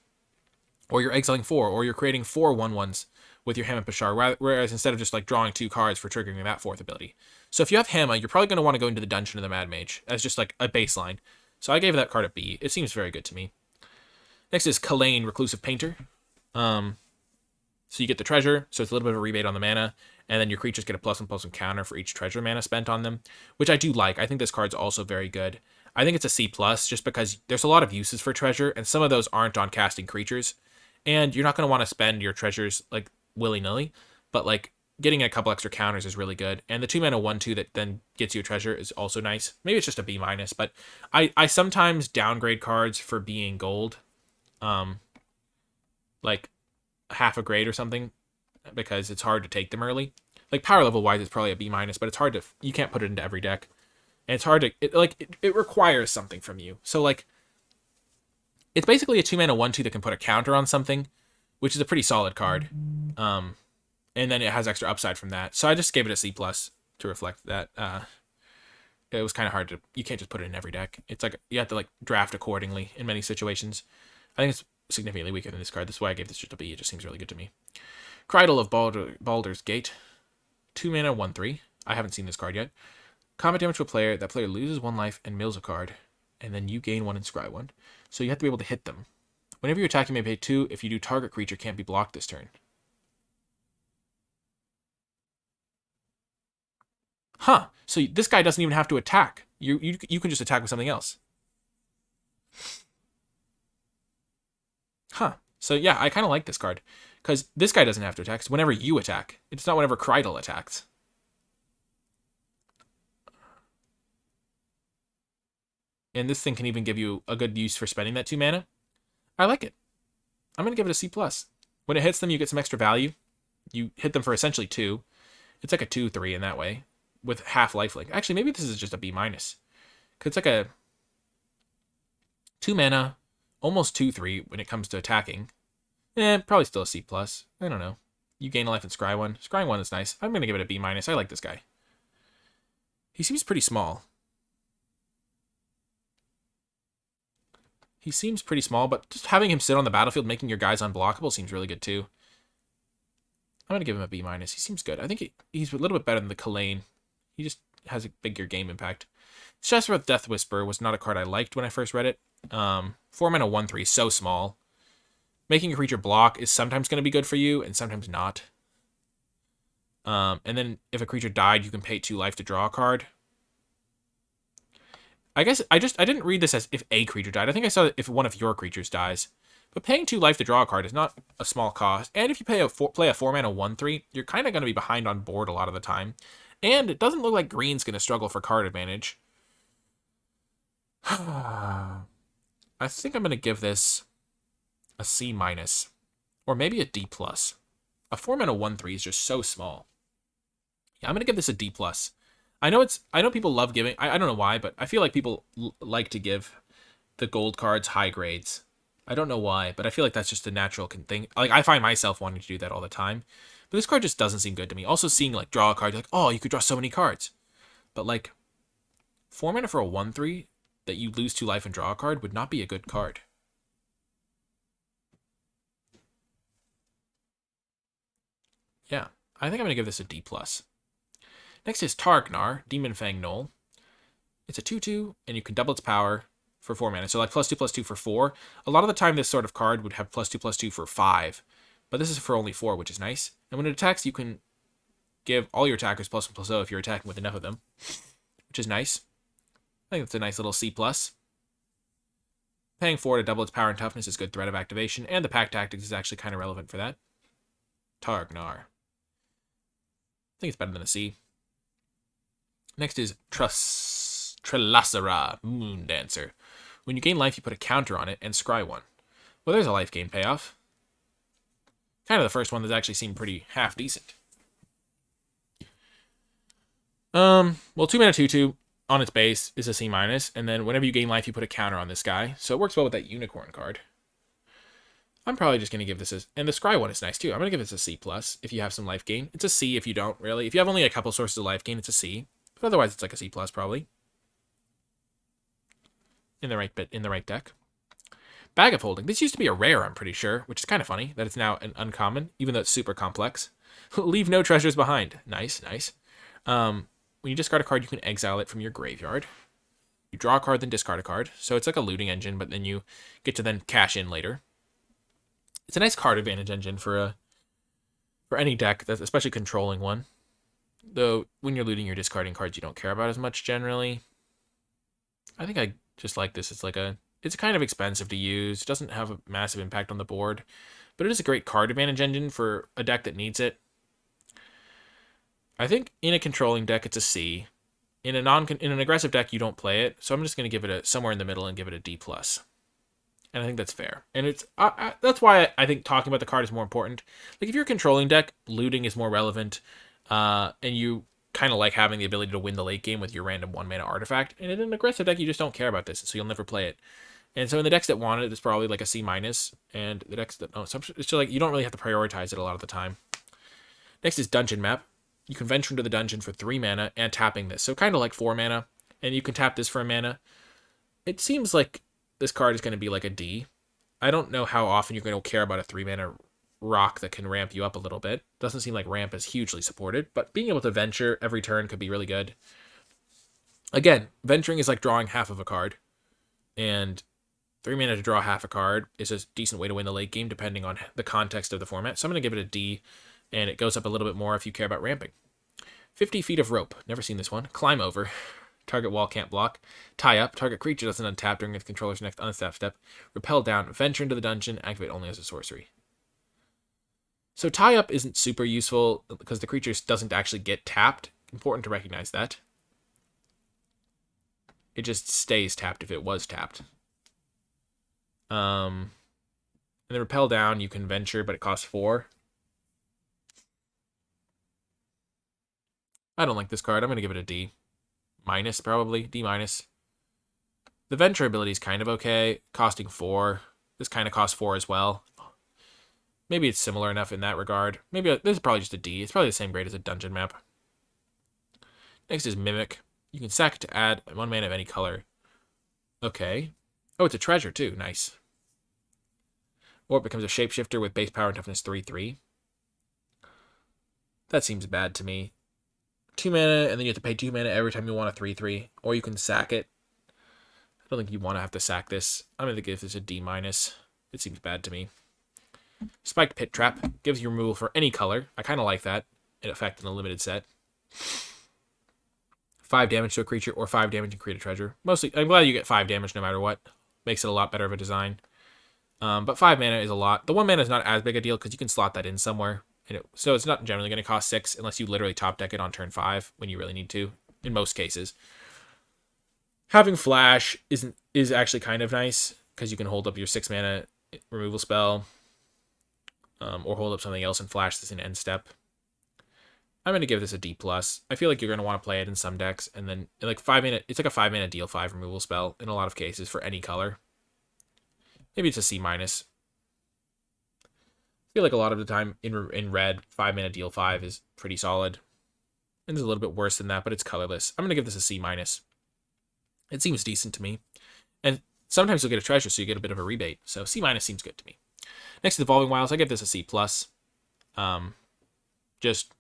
or you're exiling 4, or you're creating 4 1/1s with your Hema Pashar, whereas instead of just like drawing 2 cards for triggering that 4th ability. So if you have Hema, you're probably going to want to go into the Dungeon of the Mad Mage as just like a baseline. So I gave that card a B. It seems very good to me. Next is Kalane, Reclusive Painter. So you get the treasure, so it's a little bit of a rebate on the mana, and then your creatures get a +1/+1 counter for each treasure mana spent on them, which I do like. I think this card's also very good. I think it's a C+, just because there's a lot of uses for treasure, and some of those aren't on casting creatures, and you're not going to want to spend your treasures like willy-nilly, but like getting a couple extra counters is really good, and the 2-mana 1/2 that then gets you a treasure is also nice. Maybe it's just a B-, but I sometimes downgrade cards for being gold, like half a grade or something, because it's hard to take them early. Like power level wise, it's probably a B-, but it's hard to, you can't put it into every deck, and it's hard to, it requires something from you. So like, it's basically a 2-mana 1/2 that can put a counter on something, which is a pretty solid card. And then it has extra upside from that. So I just gave it a C+ to reflect that it was kind of hard to. You can't just put it in every deck. It's like you have to like draft accordingly in many situations. I think it's significantly weaker than this card. That's why I gave this just a B. It just seems really good to me. Cridle of Baldur's Gate. 2 mana, 1/3. I haven't seen this card yet. Combat damage to a player. That player loses 1 life and mills a card. And then you gain 1 and scry 1. So you have to be able to hit them. Whenever you attack, you may pay 2. If you do, target creature can't be blocked this turn. Huh. So this guy doesn't even have to attack. You can just attack with something else. Huh. So yeah, I kind of like this card. Because this guy doesn't have to attack. It's whenever you attack. It's not whenever Cridle attacks. And this thing can even give you a good use for spending that 2 mana. I like it. I'm going to give it a C+. When it hits them, you get some extra value. You hit them for essentially 2. It's like a 2/3 in that way. With half lifelink. Actually, maybe this is just a B-. Because it's like a 2 mana, almost 2/3 when it comes to attacking. Probably still a C+. I don't know. You gain a life and scry 1. Scrying 1 is nice. I'm going to give it a B-. I like this guy. He seems pretty small. He seems pretty small, but just having him sit on the battlefield, making your guys unblockable seems really good too. I'm going to give him a B-. He seems good. I think he's a little bit better than the Kalane. He just has a bigger game impact. Shaswrath Death Whisper was not a card I liked when I first read it. 4 mana, 1/3, so small. Making a creature block is sometimes going to be good for you, and sometimes not. And then if a creature died, you can pay 2 life to draw a card. I guess I didn't read this as if a creature died. I think I saw if one of your creatures dies. But paying 2 life to draw a card is not a small cost. And if you play a 4 mana 1/3, you're kind of going to be behind on board a lot of the time. And it doesn't look like green's going to struggle for card advantage. I think I'm going to give this a C-, or maybe a D+. A 4 mana 1/3 is just so small. Yeah, I'm going to give this a D+. I know people love giving, I don't know why, but I feel like people like to give the gold cards high grades. I don't know why, but I feel like that's just a natural thing. Like, I find myself wanting to do that all the time. But this card just doesn't seem good to me. Also seeing, like, draw a card, like, oh, you could draw so many cards. But, like, 4 mana for a 1/3 that you lose 2 life and draw a card would not be a good card. Yeah, I think I'm going to give this a D+. Next is Targnar, Demon Fang Knoll. It's a 2/2, and you can double its power for 4 mana. So like +2/+2 for 4. A lot of the time this sort of card would have +2/+2 for 5. But this is for only 4, which is nice. And when it attacks, you can give all your attackers +1/+0 if you're attacking with enough of them. Which is nice. I think it's a nice little C+. Paying 4 to double its power and toughness is good threat of activation. And the pack tactics is actually kind of relevant for that. Targnar. I think it's better than a C. Next is Trelasera, Moon Dancer. When you gain life, you put a counter on it and scry 1. Well, there's a life gain payoff. Kind of the first one that actually seemed pretty half decent. Well, 2 mana 2/2 on its base is a C-, and then whenever you gain life, you put a counter on this guy. So it works well with that unicorn card. I'm probably just going to give this a... And the scry one is nice, too. I'm going to give this a C+, if you have some life gain. It's a C if you don't, really. If you have only a couple sources of life gain, it's a C. But otherwise, it's like a C+, probably. In the right deck. Bag of Holding. This used to be a rare, I'm pretty sure, which is kind of funny that it's now an uncommon, even though it's super complex. Leave no treasures behind. Nice, nice. When you discard a card, you can exile it from your graveyard. You draw a card, then discard a card. So it's like a looting engine, but then you get to then cash in later. It's a nice card advantage engine for any deck, that's especially controlling one. Though when you're looting, you're discarding cards you don't care about as much generally. I think I just like this. It's kind of expensive to use. It doesn't have a massive impact on the board, but it is a great card advantage engine for a deck that needs it. I think in a controlling deck, it's a C. In an aggressive deck, you don't play it, so I'm just going to give it somewhere in the middle and give it a D+. And I think that's fair. And it's that's why I think talking about the card is more important. Like, if you're a controlling deck, looting is more relevant, and you kind of like having the ability to win the late game with your random 1-mana artifact. And in an aggressive deck, you just don't care about this, so you'll never play it. And so in the decks that want it, it's probably like a C-, and the decks that don't, so it's just like you don't really have to prioritize it a lot of the time. Next is Dungeon Map. You can venture into the dungeon for 3 mana and tapping this. So kind of like 4 mana. and you can tap this for a mana. It seems like this card is going to be like a D. I don't know how often you're going to care about a 3-mana rock that can ramp you up a little bit. Doesn't seem like ramp is hugely supported, but being able to venture every turn could be really good. Again, venturing is like drawing half of a card, and 3 mana to draw half a card is a decent way to win the late game depending on the context of the format. So I'm going to give it a D, and it goes up a little bit more if you care about ramping. 50 feet of rope. Never seen this one. Climb over. Target wall can't block. Tie up. Target creature doesn't untap during its controller's next untapped step. Repel down. Venture into the dungeon. Activate only as a sorcery. So tie up isn't super useful because the creature doesn't actually get tapped. Important to recognize that. It just stays tapped if it was tapped. And then repel down, you can venture, but it costs 4. I don't like this card. I'm going to give it a D. Minus, probably. D minus. The venture ability is kind of okay, costing 4. This kind of costs 4 as well. Maybe it's similar enough in that regard. Maybe this is probably just a D. It's probably the same grade as a dungeon map. Next is Mimic. You can sack it to add 1 mana of any color. Okay. Oh, it's a treasure too. Nice. Or it becomes a shapeshifter with base power and toughness 3/3. That seems bad to me. 2 mana, and then you have to pay 2 mana every time you want a 3/3. Or you can sack it. I don't think you want to have to sack this. I'm going to give this a D minus. It seems bad to me. Spiked Pit Trap gives you removal for any color. I kind of like that in effect in a limited set. 5 damage to a creature or 5 damage and create a treasure. Mostly, I'm glad you get 5 damage no matter what. Makes it a lot better of a design. But 5 mana is a lot. The 1 mana is not as big a deal because you can slot that in somewhere. So it's not generally going to cost 6 unless you literally top deck it on turn 5 when you really need to, in most cases. Having Flash is actually kind of nice because you can hold up your 6 mana removal spell. Or hold up something else and flash this in end step. I'm going to give this a D+. I feel like you're going to want to play it in some decks, and then like 5 mana, it's like a 5 mana deal 5 removal spell in a lot of cases for any color. Maybe it's a C-. I feel like a lot of the time in red, 5 mana deal 5 is pretty solid. And it's a little bit worse than that, but it's colorless. I'm going to give this a C-. It seems decent to me. And sometimes you'll get a treasure, so you get a bit of a rebate. So C- seems good to me. Next to Evolving Wilds, I give this a C+. Just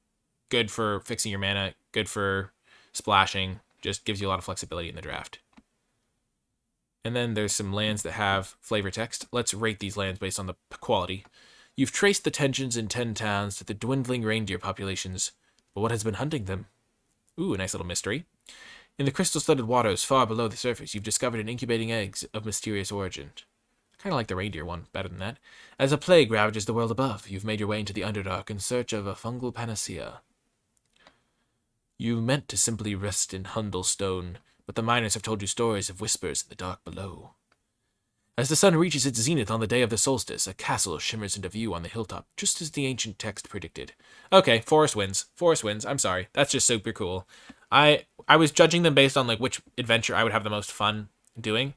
good for fixing your mana, good for splashing, just gives you a lot of flexibility in the draft. And then there's some lands that have flavor text. Let's rate these lands based on the quality. You've traced the tensions in 10 towns to the dwindling reindeer populations, but what has been hunting them? Ooh, a nice little mystery. In the crystal-studded waters far below the surface, you've discovered an incubating eggs of mysterious origin. Kind of like the reindeer one, better than that. As a plague ravages the world above, you've made your way into the Underdark in search of a fungal panacea. You meant to simply rest in Hundlestone, but the miners have told you stories of whispers in the dark below. As the sun reaches its zenith on the day of the solstice, a castle shimmers into view on the hilltop, just as the ancient text predicted. Okay, Forest wins. Forest wins. I'm sorry. That's just super cool. I was judging them based on like which adventure I would have the most fun doing.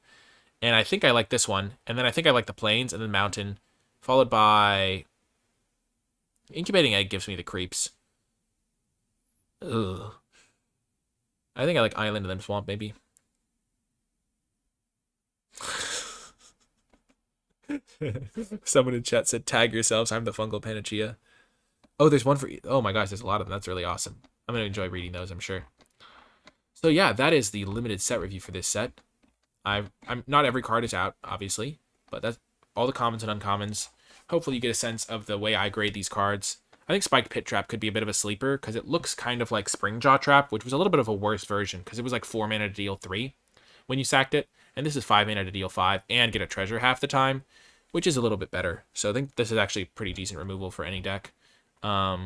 And I think I like this one. And then I think I like the Plains and then Mountain. Followed by... Incubating Egg gives me the creeps. Ugh. I think I like Island and then Swamp, maybe. Someone in chat said, tag yourselves, I'm the fungal panacea. Oh, there's one for... Oh my gosh, there's a lot of them. That's really awesome. I'm going to enjoy reading those, I'm sure. So yeah, that is the limited set review for this set. I'm not every card is out, obviously, but that's all the commons and uncommons. Hopefully you get a sense of the way I grade these cards. I think Spiked Pit Trap could be a bit of a sleeper because it looks kind of like Springjaw Trap, which was a little bit of a worse version because it was like 4 mana to deal 3 when you sacked it, and this is 5 mana to deal 5 and get a treasure half the time, which is a little bit better. So I think this is actually pretty decent removal for any deck. A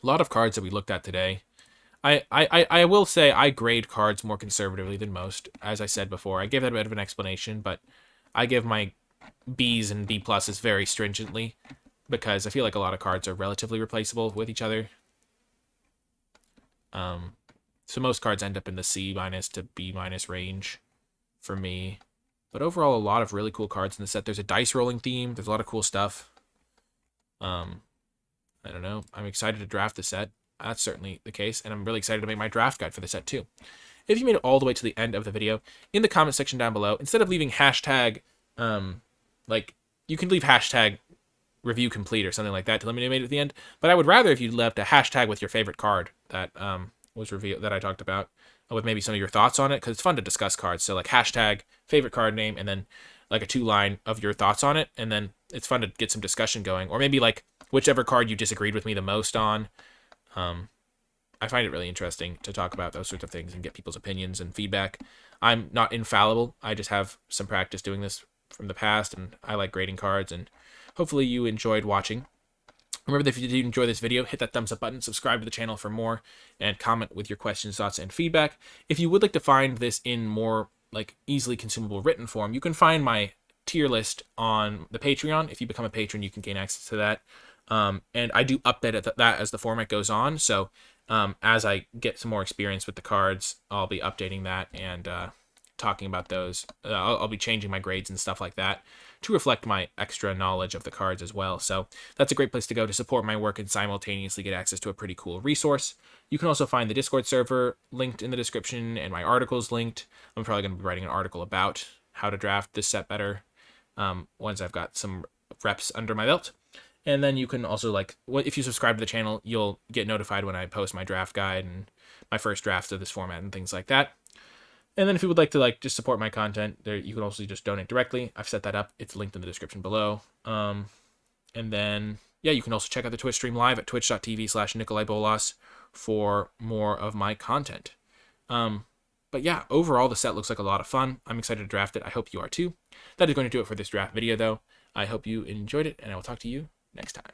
lot of cards that we looked at today. I will say I grade cards more conservatively than most. As I said before, I gave that a bit of an explanation, but I give my Bs and B pluses very stringently because I feel like a lot of cards are relatively replaceable with each other. So most cards end up in the C- to B- range for me. But overall, a lot of really cool cards in the set. There's a dice rolling theme. There's a lot of cool stuff. I don't know. I'm excited to draft the set. That's certainly the case, and I'm really excited to make my draft guide for the set too. if you made it all the way to the end of the video, in the comment section down below, instead of leaving hashtag, like, you can leave hashtag review complete or something like that to let me know you made it at the end. But I would rather if you left a hashtag with your favorite card that was revealed, that I talked about, with maybe some of your thoughts on it, because it's fun to discuss cards. So like hashtag favorite card name, and then like a 2-line of your thoughts on it, and then it's fun to get some discussion going. Or maybe like whichever card you disagreed with me the most on. I find it really interesting to talk about those sorts of things and get people's opinions and feedback. I'm not infallible. I just have some practice doing this from the past, and I like grading cards, and hopefully you enjoyed watching. Remember that if you did enjoy this video, hit that thumbs up button, subscribe to the channel for more, and comment with your questions, thoughts, and feedback. If you would like to find this in more like easily consumable written form, you can find my tier list on the Patreon. If you become a patron, you can gain access to that. And I do update that as the format goes on. So as I get some more experience with the cards, I'll be updating that and talking about those. I'll be changing my grades and stuff like that to reflect my extra knowledge of the cards as well. So that's a great place to go to support my work and simultaneously get access to a pretty cool resource. You can also find the Discord server linked in the description and my articles linked. I'm probably going to be writing an article about how to draft this set better once I've got some reps under my belt. And then you can also, like, if you subscribe to the channel, you'll get notified when I post my draft guide and my first drafts of this format and things like that. And then if you would like to like just support my content, there you can also just donate directly. I've set that up. It's linked in the description below. And then, yeah, you can also check out the Twitch stream live at twitch.tv/NicolaiBolas for more of my content. But yeah, overall, the set looks like a lot of fun. I'm excited to draft it. I hope you are too. That is going to do it for this draft video, though. I hope you enjoyed it, and I will talk to you next time.